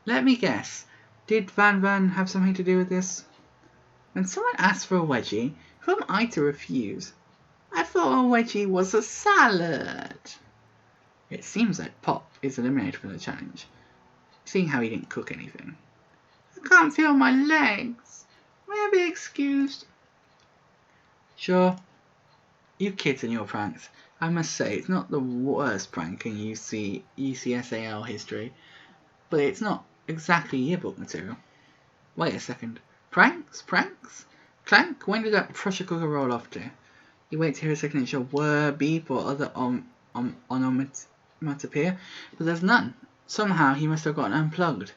Let me guess. Did Van have something to do with this? When someone asks for a wedgie, who am I to refuse? I thought a wedgie was a salad. It seems like Pop is eliminated from the challenge, seeing how he didn't cook anything. I can't feel my legs. May I be excused? Sure. You kids and your pranks. I must say, it's not the worst prank in UCSAL history, but it's not exactly yearbook material. Wait a second. Pranks? Clank? When did that pressure cooker roll off to? You wait to hear a signature whir, beep, or other onomatopoeia, but there's none. Somehow he must have gotten unplugged.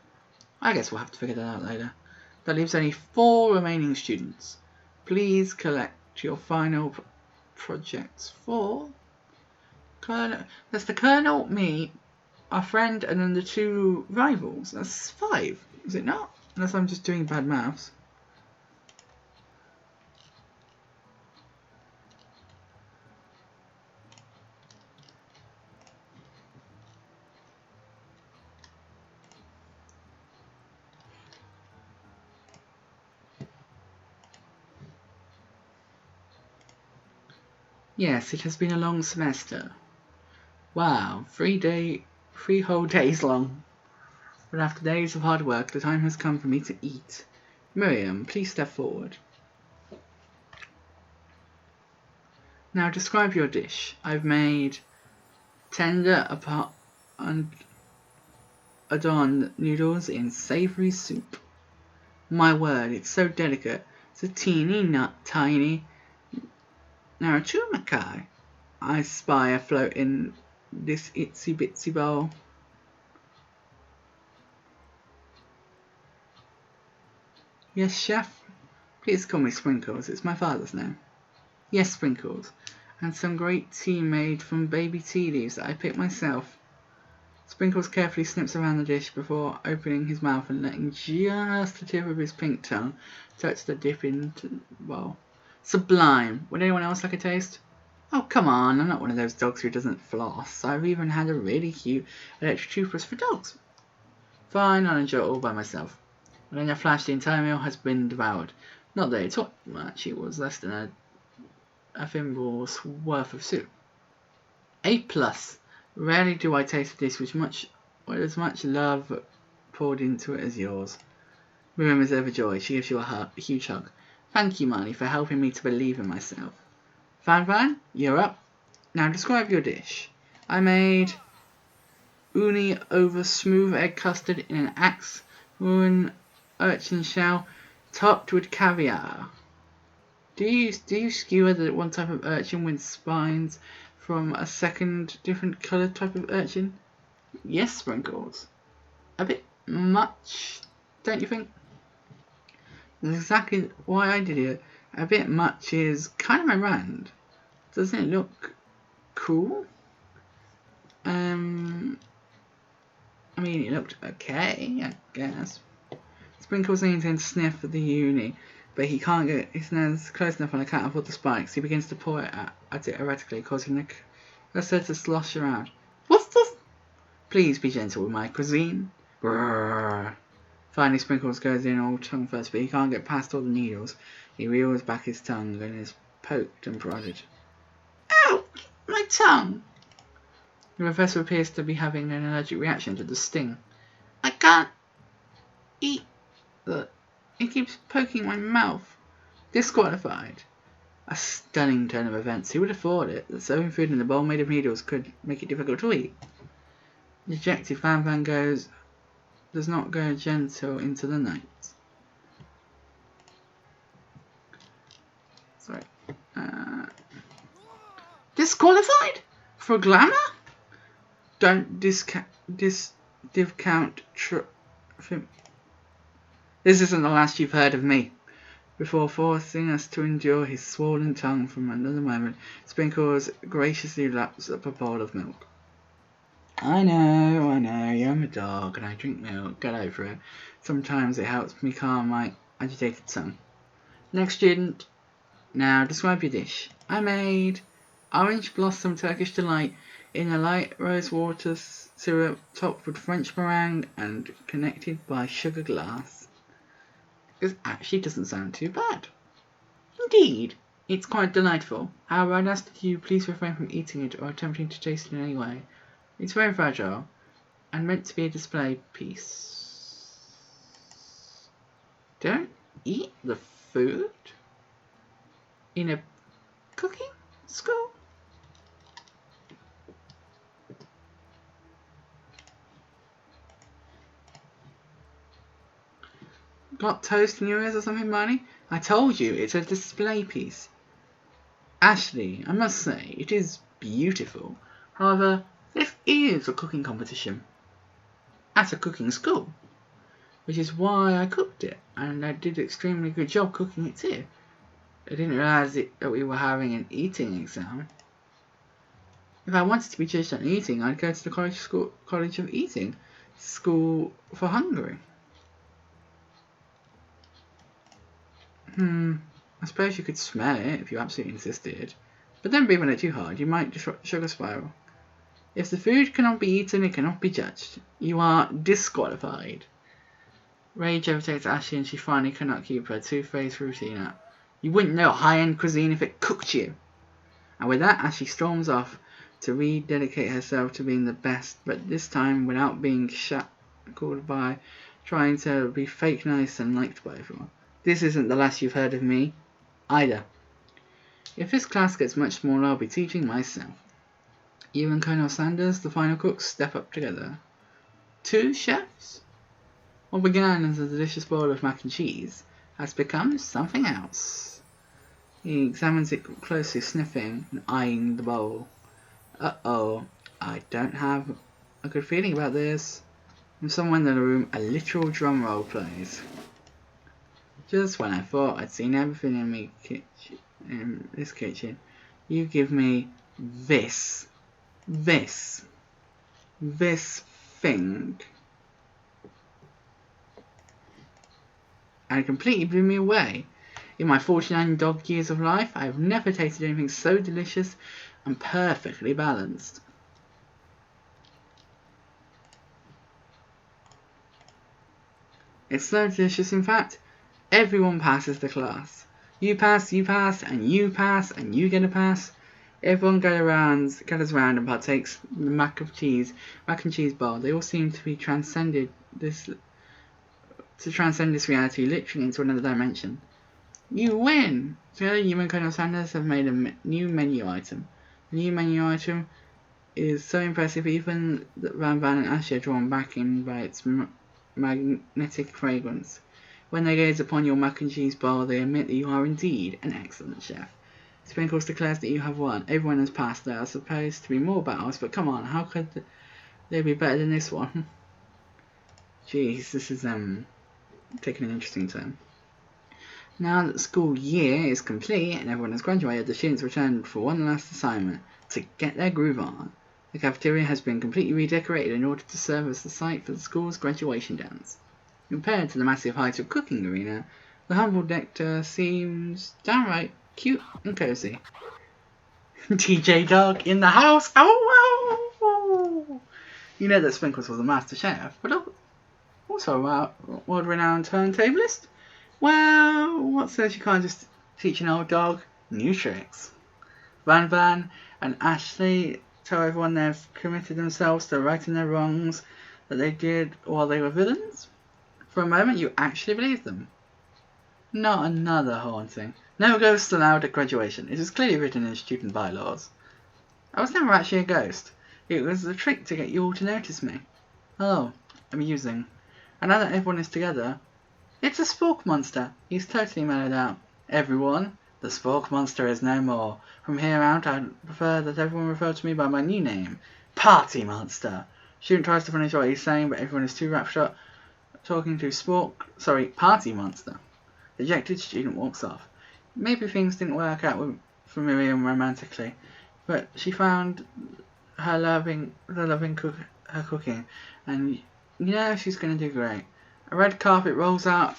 I guess we'll have to figure that out later. That leaves only 4 remaining students. Please collect your final projects for Colonel. That's the Colonel, me, our friend, and then the 2 rivals. That's 5, is it not? Unless I'm just doing bad maths. Yes, it has been a long semester. Wow, 3 whole days long. But after days of hard work, the time has come for me to eat. Miriam, please step forward. Now describe your dish. I've made tender adorned noodles in savoury soup. My word, it's so delicate. It's a teeny, not tiny. Now, Mackay, I spy afloat in this itsy bitsy bowl. Yes, chef? Please call me Sprinkles, it's my father's name. Yes, Sprinkles. And some great tea made from baby tea leaves that I picked myself. Sprinkles carefully snips around the dish before opening his mouth and letting just the tip of his pink tongue touch the dip into the bowl. Sublime. Would anyone else like a taste? Oh, come on, I'm not one of those dogs who doesn't floss. I've even had a really cute electric toothbrush for dogs. Fine, I'll enjoy it all by myself. And in a flash, the entire meal has been devoured. Not that it took much, it was less than a thimble's worth of soup. A+. Rarely do I taste a dish with as much love poured into it as yours. Miriam is overjoyed. She gives you a huge hug. Thank you, Marnie, for helping me to believe in myself. Fan, you're up. Now describe your dish. I made uni over smooth egg custard in an axe ruin urchin shell topped with caviar. Do you skewer the one type of urchin with spines from a second different coloured type of urchin? Yes, Sprinkles. A bit much, don't you think? That's exactly why I did it. A bit much is kind of my brand. Doesn't it look cool? I mean, it looked okay, I guess. Sprinkles needs to sniff at the uni, but he can't get his nose close enough on account of all the spikes. He begins to pour it at it erratically, causing the custard to slosh around. What's this? Please be gentle with my cuisine. Grrr. Finally, Sprinkles goes in all tongue first, but he can't get past all the needles. He reels back his tongue and is poked and prodded. Ow! My tongue! The professor appears to be having an allergic reaction to the sting. I can't eat the... It keeps poking my mouth. Disqualified. A stunning turn of events. Who would have thought it? That serving food in a bowl made of needles could make it difficult to eat. Dejected Fan does not go gentle into the night. Sorry. Disqualified? For glamour? Don't discount. This isn't the last you've heard of me. Before forcing us to endure his swollen tongue from another moment, Sprinkles graciously laps up a bowl of milk. I know, you're my dog and I drink milk, get over it. Sometimes it helps me calm my agitated tongue. Next student, now describe your dish. I made orange blossom Turkish delight in a light rose water syrup topped with French meringue and connected by sugar glass. This actually doesn't sound too bad. Indeed, it's quite delightful. However, I'd ask that you please refrain from eating it or attempting to taste it in any way. It's very fragile and meant to be a display piece. Don't eat the food in a cooking school? Got toast in your ears or something, Marnie? I told you, it's a display piece. Ashley, I must say, it is beautiful. However, this is a cooking competition at a cooking school, which is why I cooked it, and I did an extremely good job cooking it too. I didn't realise that we were having an eating exam. If I wanted to be judged on eating, I'd go to the College of Eating, School for Hungary. I suppose you could smell it if you absolutely insisted, but don't breathe on it too hard, you might disrupt sugar spiral. If the food cannot be eaten, it cannot be judged. You are disqualified. Rage overtakes Ashley and she finally cannot keep her two-faced routine up. You wouldn't know high-end cuisine if it cooked you. And with that, Ashley storms off to rededicate herself to being the best, but this time without being shackled by trying to be fake nice and liked by everyone. This isn't the last you've heard of me, either. If this class gets much smaller, I'll be teaching myself. You and Colonel Sanders, the final cooks, step up together. 2 chefs? What began as a delicious bowl of mac and cheese has become something else. He examines it closely, sniffing and eyeing the bowl. Uh-oh, I don't have a good feeling about this. From somewhere in the room, a literal drum roll plays. Just when I thought I'd seen everything in this kitchen, you give me this thing. And it completely blew me away. In my 49 dog years of life, I have never tasted anything so delicious and perfectly balanced. It's so delicious, in fact, everyone passes the class. You pass, and you pass, and you get a pass. Everyone gathers around and partakes the mac and cheese bowl. They all seem to be transcend this reality literally into another dimension. You win! Together, you and Colonel Sanders have made a new menu item. The new menu item is so impressive even that Van and Ashley are drawn back in by its magnetic fragrance. When they gaze upon your mac and cheese bowl, they admit that you are indeed an excellent chef. Sprinkles declares that you have won. Everyone has passed. There are supposed to be more battles, but come on, how could they be better than this one? Jeez, this is taking an interesting turn. Now that the school year is complete and everyone has graduated, the students return for one last assignment to get their groove on. The cafeteria has been completely redecorated in order to serve as the site for the school's graduation dance. Compared to the massive height of cooking arena, the humble decor seems downright cute and cozy. DJ Dog in the house! Oh! You know that Sprinkles was a master chef, but also a world-renowned turntablist? Well, what says you can't just teach an old dog new tricks? Van and Ashley tell everyone they've committed themselves to righting their wrongs that they did while they were villains. For a moment, you actually believe them. Not another haunting. No ghosts allowed at graduation. It is clearly written in student bylaws. I was never actually a ghost. It was a trick to get you all to notice me. Oh, amusing. And now that everyone is together, it's a spork monster. He's totally mellowed out. Everyone, the spork monster is no more. From here out, I prefer that everyone refer to me by my new name, Party Monster. Student tries to finish what he's saying, but everyone is too wrapped up talking to Party Monster. The dejected student walks off. Maybe things didn't work out for Miriam romantically, but she found her cooking, and she's going to do great. A red carpet rolls out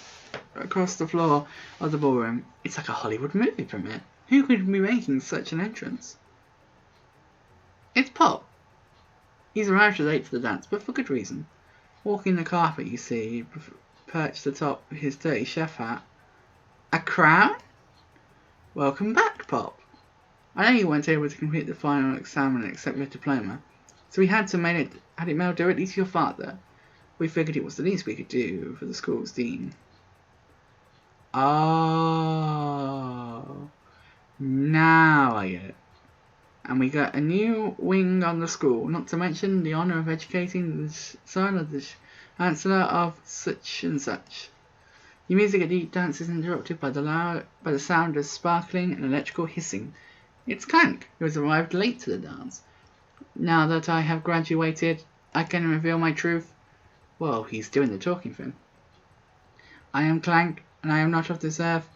across the floor of the ballroom. It's like a Hollywood movie premiere. Who could be making such an entrance? It's Pop. He's arrived late to the dance, but for good reason. Walking the carpet, you see, perched atop his dirty chef hat. A crown? Welcome back, Pop. I know you weren't able to complete the final exam and accept your diploma, so we had it mailed directly to your father. We figured it was the least we could do for the school's dean. Oh, now I get it. And we got a new wing on the school, not to mention the honour of educating the son of the chancellor of such and such. Your music at each dance is interrupted by the sound of sparkling and electrical hissing. It's Clank, who has arrived late to the dance. Now that I have graduated, I can reveal my truth. Well, he's doing the talking thing. I am Clank, and I am not of this earth.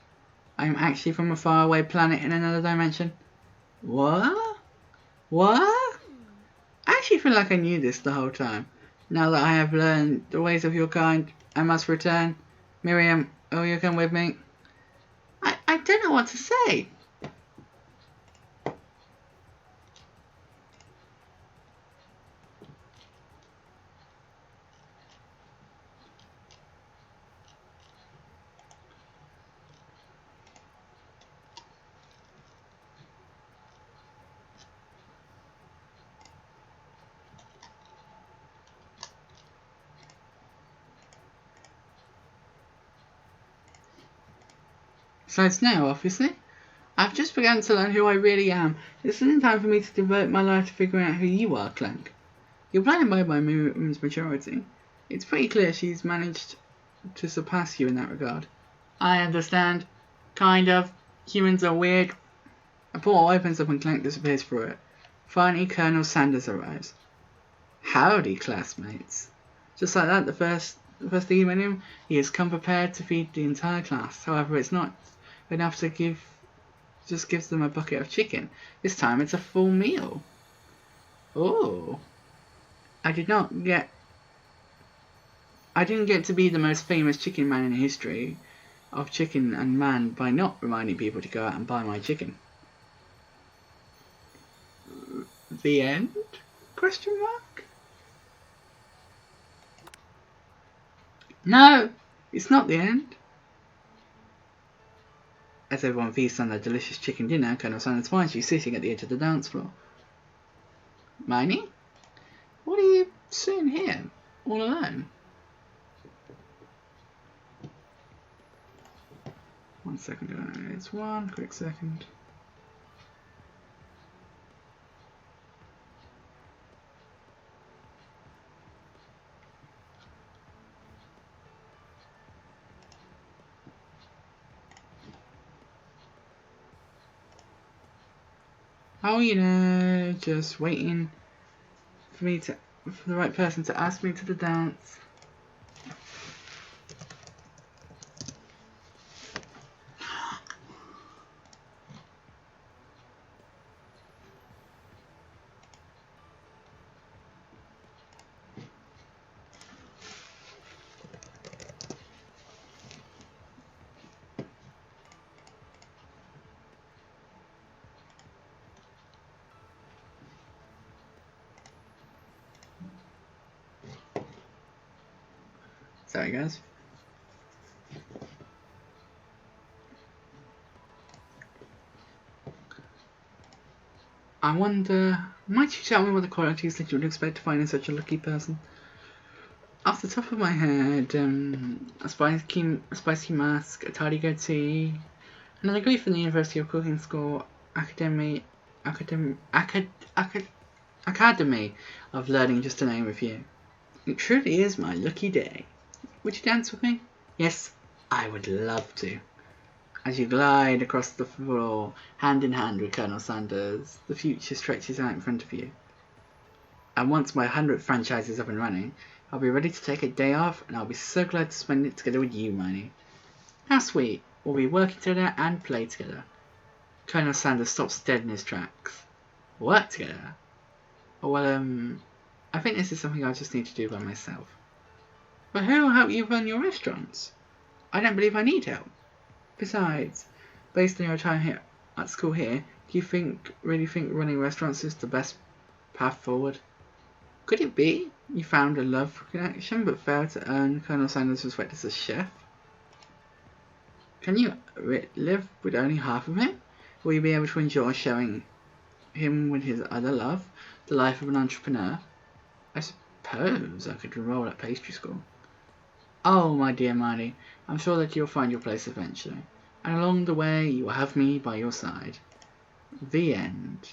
I am actually from a faraway planet in another dimension. What? I actually feel like I knew this the whole time. Now that I have learned the ways of your kind, I must return. Miriam, will you come with me? I don't know what to say. Besides now, obviously. I've just begun to learn who I really am. It's isn't time for me to devote my life to figuring out who you are, Clank. You're blinded by Miriam's maturity. It's pretty clear she's managed to surpass you in that regard. I understand. Kind of. Humans are weird. A portal opens up and Clank disappears through it. Finally, Colonel Sanders arrives. Howdy, classmates. Just like that, the first thing you met him, he has come prepared to feed the entire class. However, it's not enough to gives them a bucket of chicken. This time it's a full meal. Oh. I didn't get to be the most famous chicken man in history of Chicken and Man by not reminding people to go out and buy my chicken. The end? Question mark? No! It's not the end. As everyone feasts on their delicious chicken dinner, Colonel Sanders finds you sitting at the edge of the dance floor. Miney? What are you doing here? All alone? 1 second, it's 1 quick second. Oh, you know, just waiting for the right person to ask me to the dance. Sorry, guys. I wonder, might you tell me what the qualities that you would expect to find in such a lucky person? Off the top of my head, a spicy mask, a tidy goatee, and a degree from the University of Cooking School Academy of Learning, just to name a few. It truly is my lucky day. Would you dance with me? Yes, I would love to. As you glide across the floor, hand in hand with Colonel Sanders, the future stretches out in front of you. And once my 100th franchise is up and running, I'll be ready to take a day off, and I'll be so glad to spend it together with you, Miney. How sweet. We'll be working together and play together. Colonel Sanders stops dead in his tracks. Work together? Well, I think this is something I just need to do by myself. But who will help you run your restaurants? I don't believe I need help. Besides, based on your time here at school here, do you really think running restaurants is the best path forward? Could it be you found a love connection but failed to earn Colonel Sanders' respect as a chef? Can you live with only half of him? Will you be able to enjoy showing him with his other love, the life of an entrepreneur? I suppose I could enroll at pastry school. Oh, my dear Marty, I'm sure that you'll find your place eventually, and along the way you will have me by your side. The end.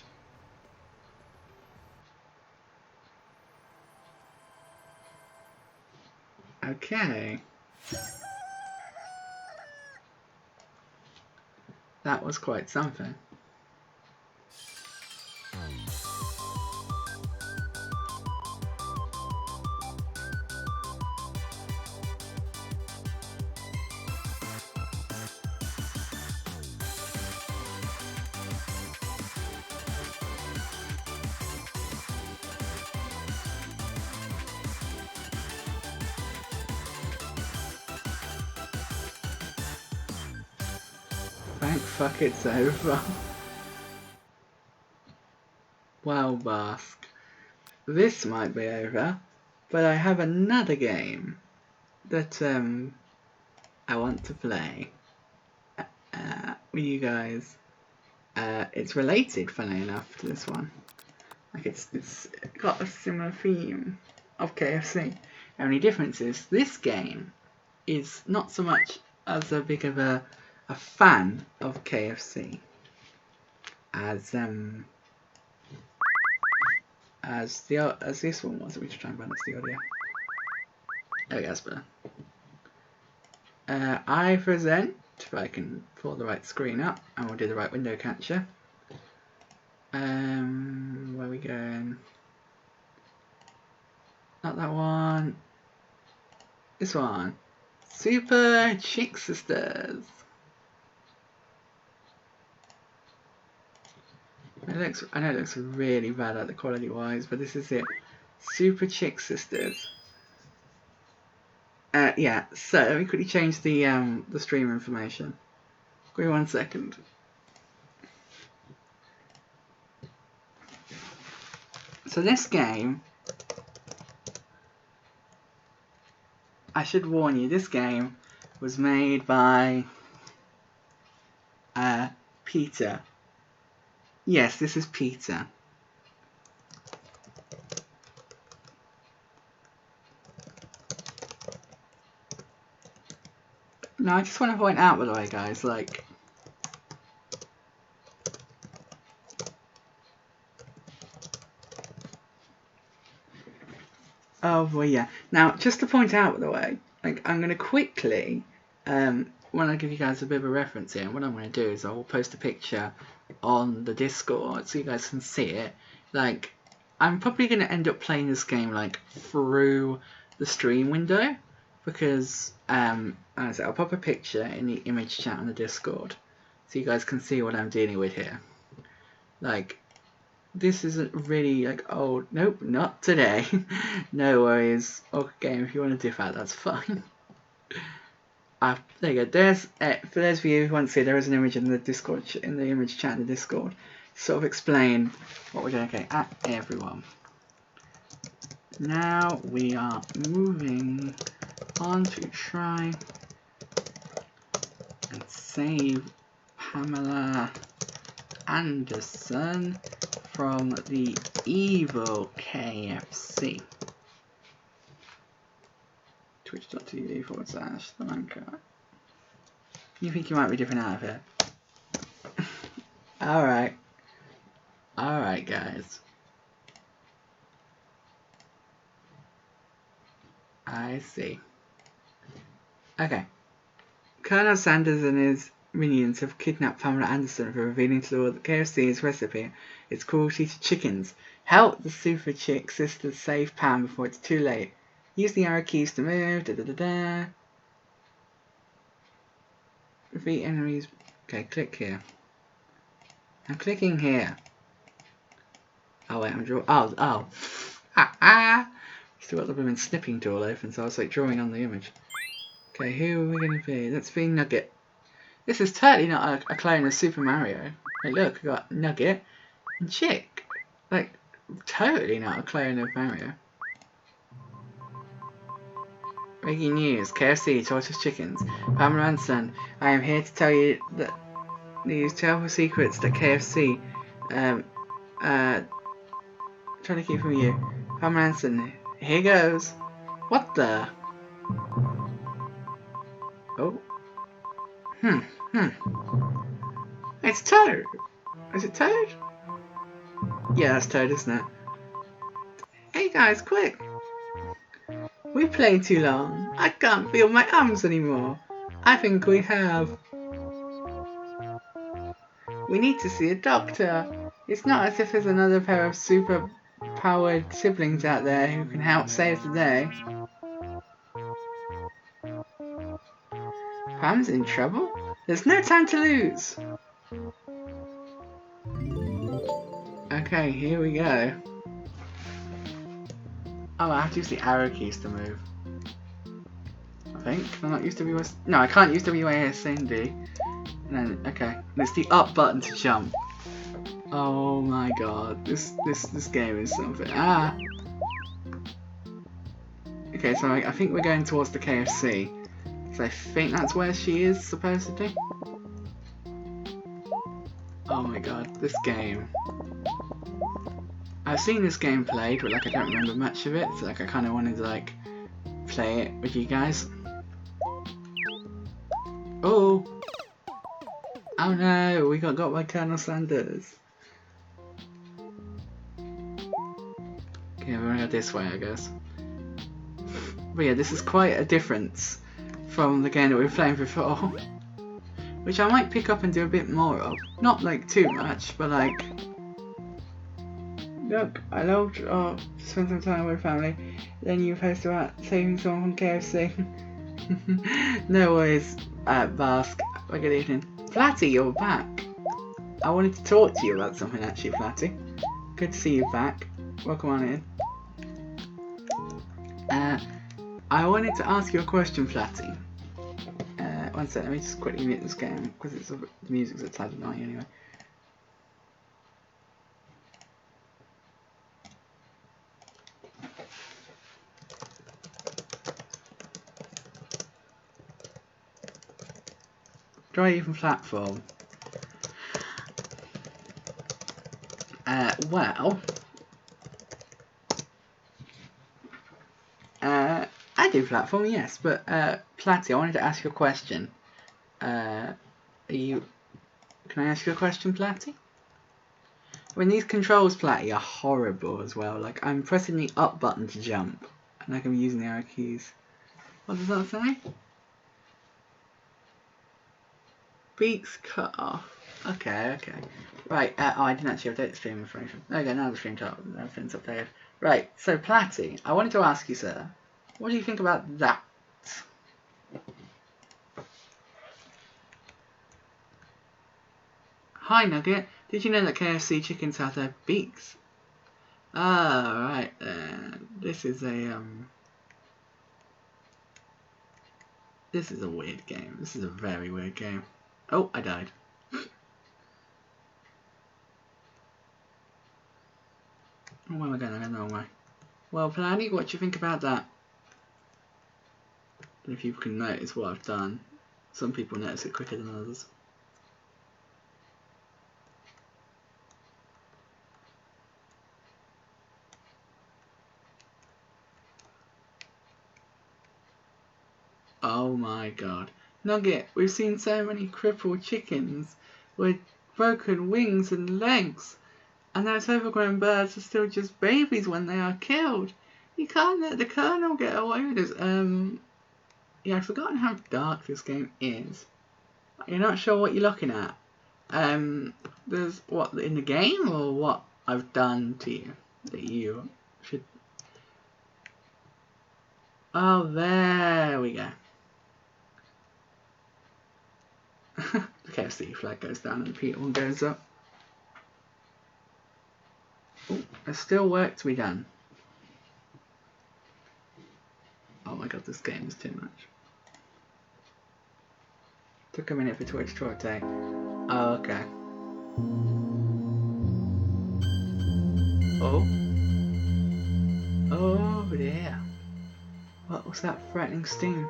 Okay. That was quite something. Thank fuck it's over. Well, Bask, this might be over, but I have another game that I want to play with you guys. It's related, funnily enough, to this one. Like it's got a similar theme of KFC. The only difference is this game is not so much as a big of a fan of KFC as this one was. Let me just try and balance the audio. There we go, that's better. I present, if I can pull the right screen up, and we'll do the right window capture. Where are we going? Not that one. This one. Super Chick Sisters. I know it looks really bad at the quality wise, but this is it. Super Chick Sisters. Yeah, so let me quickly change the stream information. Give me 1 second. So this game, I should warn you, this game was made by Peter. Yes, this is Peter. Now, I just want to point out, by the way, guys, like, oh, well, yeah. Now, just to point out, by the way, like, I'm going to quickly, when I give you guys a bit of a reference here, what I'm going to do is I'll post a picture on the Discord so you guys can see it. Like, I'm probably going to end up playing this game, like, through the stream window, because, as I said, I'll pop a picture in the image chat on the Discord so you guys can see what I'm dealing with here. Like, this isn't really like, oh, nope, not today. No worries. Okay, game, if you want to diff out, that's fine. There you go. There's, for those of you who want to see, there is an image in the Discord, in the image chat in the Discord. Sort of explain what we're doing. Okay, at everyone. Now we are moving on to try and save Pamela Anderson from the evil KFC. Twitch.tv/the Mancat. You think you might be different out of here? Alright. Alright, guys. I see. Okay. Colonel Sanders and his minions have kidnapped Pamela Anderson for revealing to the world that KFC's recipe is cruelty to chickens. Help the super chick sisters save Pam before it's too late. Use the arrow keys to move. Defeat enemies. Okay, click here. I'm clicking here. Oh wait, I'm drawing. Oh. Still got the blooming snipping tool open, so I was like drawing on the image. Okay, who are we gonna be? Let's be Nugget. This is totally not a clone of Super Mario. Like, look, we got Nugget and Chick. Like, totally not a clone of Mario. Breaking news, KFC tortures chickens. Pamela Anderson, I am here to tell you that these terrible secrets that KFC trying to keep from you. Pamela Anderson, here goes. What the? Oh. It's Toad. Is it Toad? Yeah, that's Toad, isn't it? Hey guys, quick! We played too long. I can't feel my arms anymore. I think we have. We need to see a doctor. It's not as if there's another pair of super powered siblings out there who can help save the day. Pam's in trouble? There's no time to lose. Okay, here we go. Oh, I have to use the arrow keys to move. I think. Can I not use WS? No, I can't use WASD. And then, okay. And it's the up button to jump. Oh my god. This game is something. Okay, so I think we're going towards the KFC. So I think that's where she is, supposedly. Oh my god, this game. I've seen this game played, but like I don't remember much of it, so like I kind of wanted to like play it with you guys. Oh! Oh no, we got by Colonel Sanders. Okay, we're gonna go this way, I guess. But yeah, this is quite a difference from the game that we were playing before. Which I might pick up and do a bit more of. Not like too much, but like... Look, I love to spend some time with family. Then you post about saving someone from KFC. No worries, Bask. Good evening. Flatty, you're back. I wanted to talk to you about something actually, Flatty. Good to see you back. Welcome on in. I wanted to ask you a question, Flatty. One sec, let me just quickly mute this game because the music's a tad annoying anyway. Do I even platform? Well, I do platform, yes, but Platty, I wanted to ask you a question. Are you? Can I ask you a question, Platty? When these controls, Platty, are horrible as well. Like I'm pressing the up button to jump, and like I'm using the arrow keys. What does that say? Beats cut off. Okay. Right, oh, I didn't actually update the stream information. There you go, now the stream chart, everything's updated. Right, so Platty, I wanted to ask you, sir, what do you think about that? Hi, Nugget. Did you know that KFC chickens have their beaks? Ah, right. This is a weird game. This is a very weird game. Oh, I died. Where am I going? I'm going the wrong way. Well, Planny, what do you think about that? If you can notice what I've done, some people notice it quicker than others. Oh my god. Nugget, we've seen so many crippled chickens with broken wings and legs, and those overgrown birds are still just babies when they are killed. You can't let the Colonel get away with this. Yeah, I've forgotten how dark this game is. You're not sure what you're looking at. There's what in the game or what I've done to you that you should. Oh, there we go. The KFC flag goes down and the Peter one goes up. Oh, there's still work to be done. Oh my god, this game is too much. Took a minute for Twitch to update. Oh, okay. Oh. Oh dear. What was that threatening steam?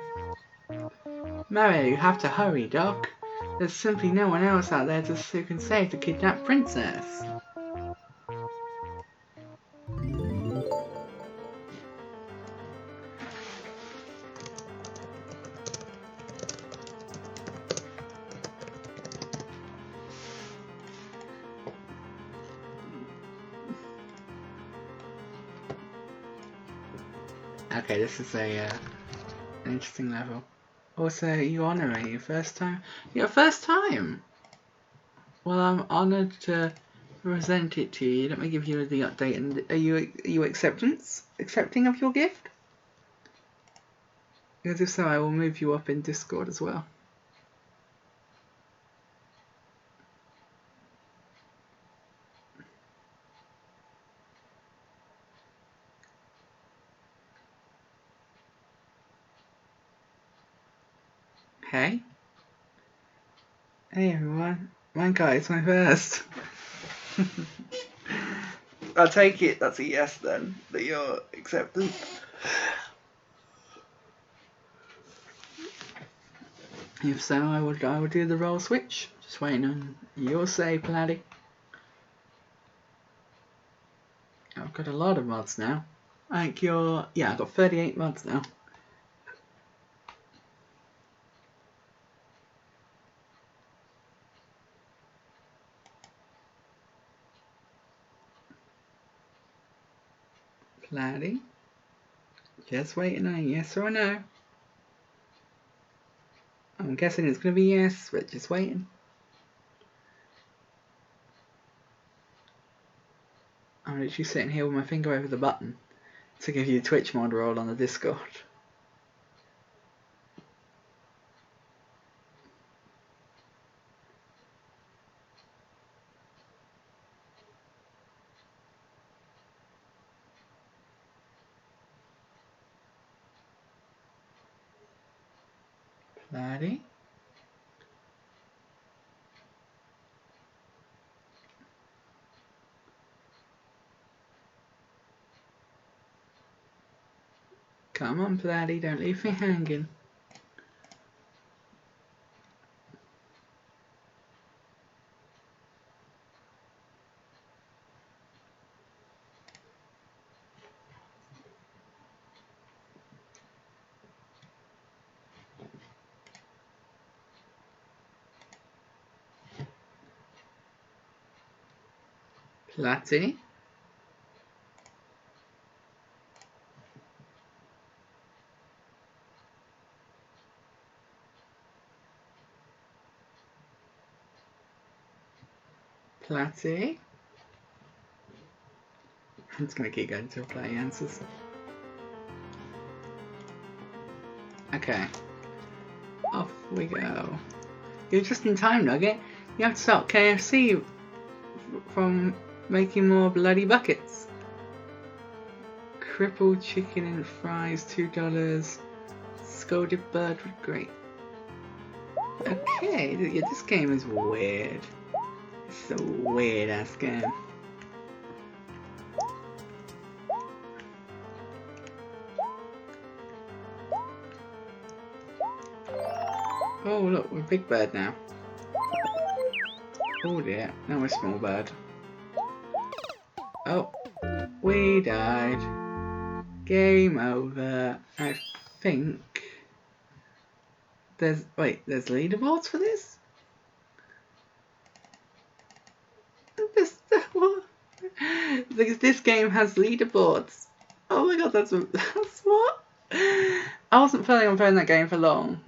Mario, you have to hurry, Doc. There's simply no one else out there who can save the kidnapped princess. Okay, this is an interesting level. Also, you honouring your first time? Your first time? Well, I'm honoured to present it to you. Let me give you the update. And are you accepting of your gift? Because if so, I will move you up in Discord as well. Hey. Hey everyone. Mankai, it's my first. I'll take it. That's a yes then. That you're accepting. If so, I would do the role switch. Just waiting on your say, Platy. I've got a lot of mods now. I think yeah, I've got 38 mods now. Platy. Just waiting on yes or no. I'm guessing it's going to be yes, but just waiting. I'm literally sitting here with my finger over the button to give you the Twitch mod role on the Discord. Platy. Come on, Platy, don't leave me hanging. Platty. Platty. I'm just gonna keep going until Platty answers. Okay. Off we go. You're just in time, Nugget. You have to stop KFC from making more bloody buckets. Crippled chicken and fries, $2. Scolded bird would great. Okay, yeah, this game is weird. It's a weird ass game. Oh look, we're Big Bird now. Oh dear, now we're Small Bird. Oh, we died. Game over. I think there's leaderboards for this? What? This game has leaderboards. Oh my god, that's what? I wasn't planning on playing that game for long.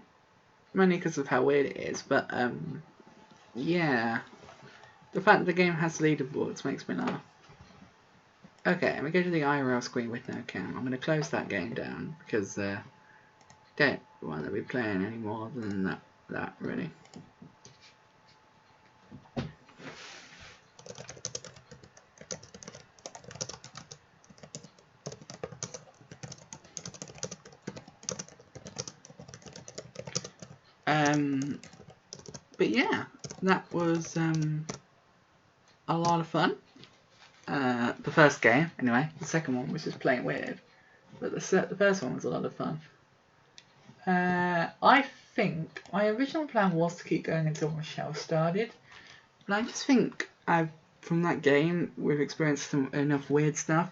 Mainly because of how weird it is, but yeah. The fact that the game has leaderboards makes me laugh. Okay, let me go to the IRL screen with no cam. I'm going to close that game down because don't want to be playing any more than that really. But yeah, that was a lot of fun. The first game, anyway. The second one was just plain weird, but the first one was a lot of fun. I think my original plan was to keep going until Michelle started, but I just think from that game we've experienced enough weird stuff,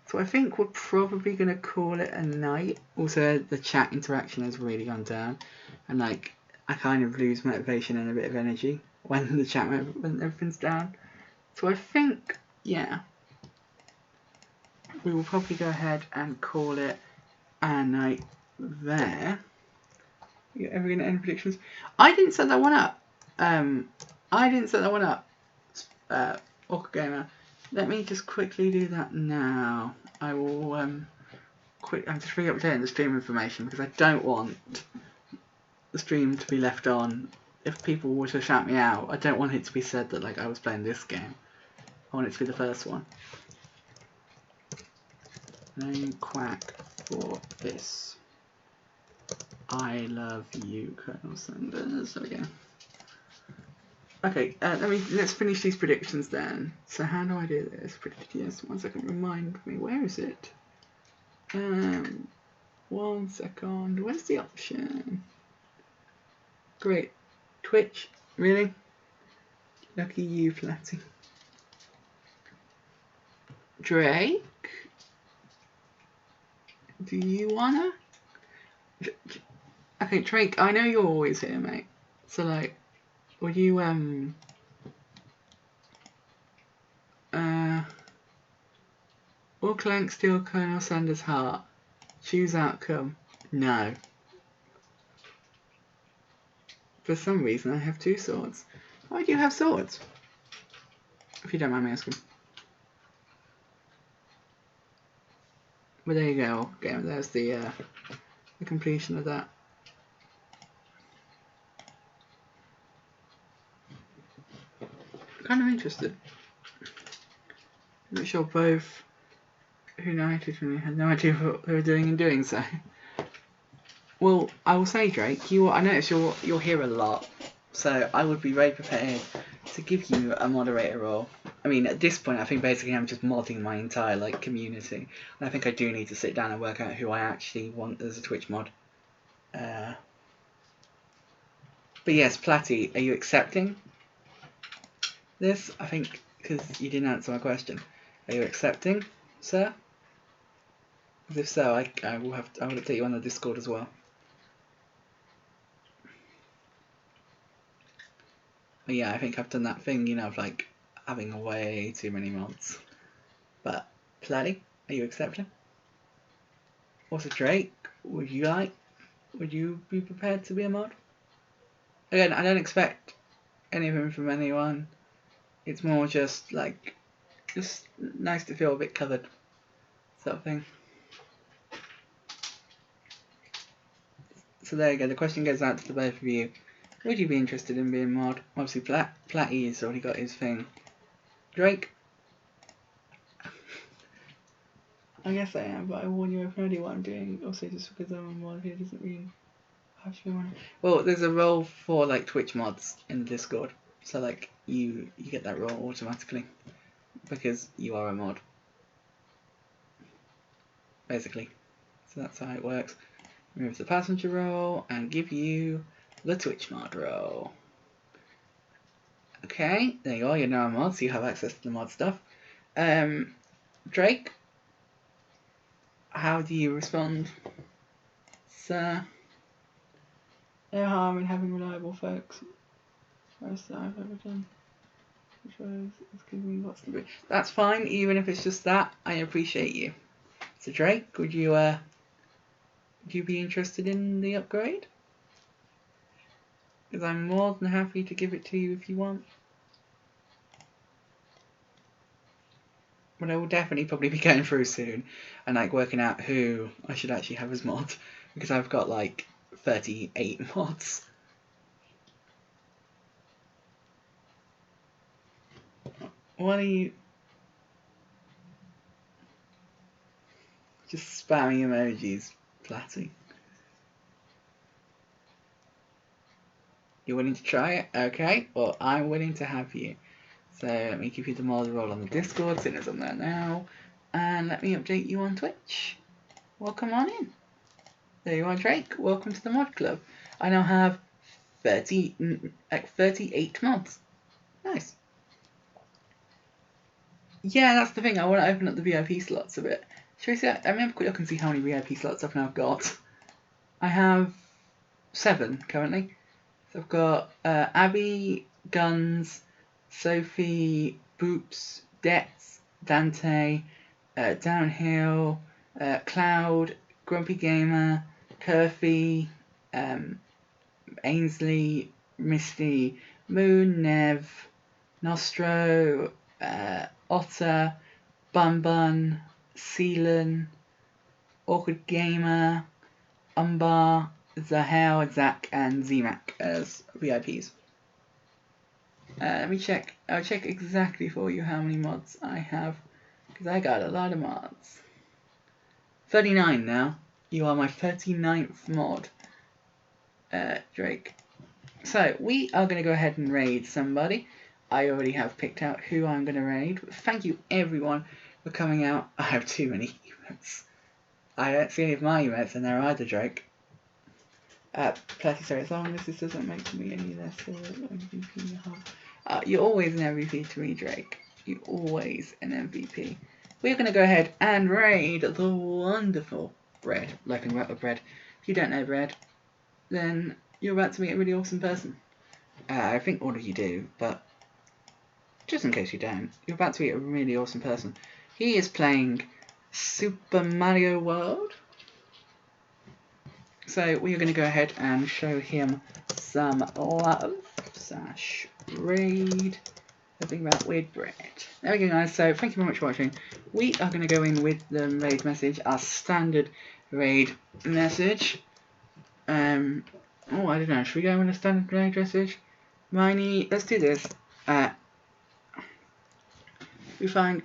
so I think we're probably gonna call it a night. Also, the chat interaction has really gone down, and like I kind of lose motivation and a bit of energy when the chat when everything's down. So I think yeah, we will probably go ahead and call it a night there. You ever gonna end predictions? I didn't set that one up. Orca Gamer. Let me just quickly do that now. I will I'm just re-updating the stream information because I don't want the stream to be left on. If people were to shout me out, I don't want it to be said that like I was playing this game. I want it to be the first one. Name quack for this. I love you, Colonel Sanders. There we go. Okay, let's finish these predictions then. So how do I do this? Yes, 1 second, remind me, where is it? 1 second, where's the option? Great. Twitch, really? Lucky you, Platty. Drake? Do you wanna? Okay, Drake, I know you're always here, mate. So like, would you will Clank steal Colonel Sanders' heart? Choose outcome. No. For some reason I have 2 swords. Why do you have swords? If you don't mind me asking. But there you go. Okay, there's the completion of that. I'm kind of interested. I'm not sure both who united me had no idea what they were doing in doing so. Well, I will say, Drake, I notice you're here a lot, so I would be very prepared to give you a moderator role. I mean, at this point, I think basically I'm just modding my entire like community, and I think I do need to sit down and work out who I actually want as a Twitch mod. But yes, Platty, are you accepting this? I think because you didn't answer my question. Are you accepting, sir? If so, I will update you on the Discord as well. But yeah, I think I've done that thing, you know, of like having way too many mods. But Platty, are you accepting? Also Drake, would you be prepared to be a mod? Again, I don't expect anything from anyone. It's more just like, just nice to feel a bit covered, sort of thing. So there you go, the question goes out to the both of you. Would you be interested in being mod? Obviously Platty has already got his thing. Drake? I guess I am, but I warn you, I've no idea what I'm doing. Also, just because I'm a mod here doesn't mean I have to be one. Well, there's a role for like Twitch mods in the Discord, so like you get that role automatically because you are a mod, basically. So that's how it works. Remove the passenger role and give you the Twitch mod role. Okay, there you are. You're now a mod, so you have access to the mod stuff. Drake, how do you respond, sir? No harm in having reliable folks. Most that I've ever done. Which was giving me lots to do. That's fine, even if it's just that. I appreciate you. So Drake, would you be interested in the upgrade? Because I'm more than happy to give it to you if you want. But I will definitely probably be going through soon and like working out who I should actually have as mod, because I've got like 38 mods. What are you just spamming emojis, Platty? You're willing to try it? Okay, well I'm willing to have you. So let me give you the mod role on the Discord, seeing as I'm there now. And let me update you on Twitch. Welcome on in. There you are, Drake. Welcome to the mod club. I now have 38 mods. Nice. Yeah, that's the thing. I want to open up the VIP slots a bit. Should we see? Let me have a quick look and see how many VIP slots I've now got. I have 7 currently. So I've got Abby, Guns, Sophie, Boops, Debts, Dante, Downhill, Cloud, Grumpy Gamer, Curfy, Ainsley, Misty, Moon, Nev, Nostro, Otter, Bun Bun, Seelan, Awkward Gamer, Umbar, Zahel, Zach, and Zmac as VIPs. Let me check. I'll check exactly for you how many mods I have, because I got a lot of mods. 39 now. You are my 39th mod, Drake. So we are going to go ahead and raid somebody. I already have picked out who I'm going to raid. Thank you everyone for coming out. I have too many emotes. I don't see any of my emotes in there either, Drake. Platty, sorry, as long as this doesn't make me any less of an MVP. You're always an MVP to me, Drake. You're always an MVP. We're going to go ahead and raid the wonderful Bread. Lickin about the Bread. If you don't know Bread, then you're about to meet a really awesome person. I think all of you do, but just in case you don't, you're about to meet a really awesome person. He is playing Super Mario World. So we are going to go ahead and show him some love. /raid. Something about weird bread. There we go, guys. So thank you very much for watching. We are going to go in with the raid message, our standard raid message. Oh, I don't know. Should we go in with a standard raid message? Miney, let's do this. We find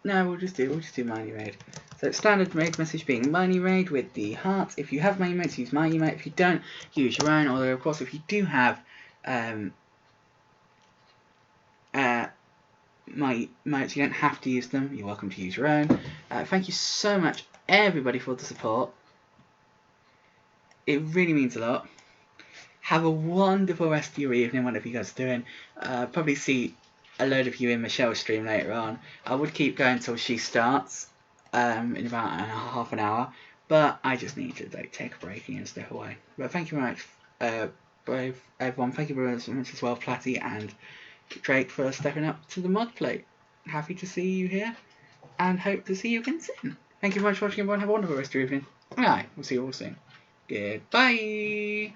no, we'll just do Miney raid. So standard raid message being Miney raid with the heart. If you have my emotes, use my emote. If you don't, use your own. Although of course, if you do have my emotes, you don't have to use them. You're welcome to use your own. Thank you so much, everybody, for the support. It really means a lot. Have a wonderful rest of your evening, whatever you guys are doing. Probably see a load of you in Michelle's stream later on. I would keep going until she starts in about half an hour, but I just need to like take a break and step away. But thank you very much, brave everyone. Thank you very much as well, Platty and Drake for stepping up to the mod plate. Happy to see you here, and hope to see you again soon. Thank you very much for watching, everyone. Have a wonderful rest of your evening. Alright, we'll see you all soon. Goodbye.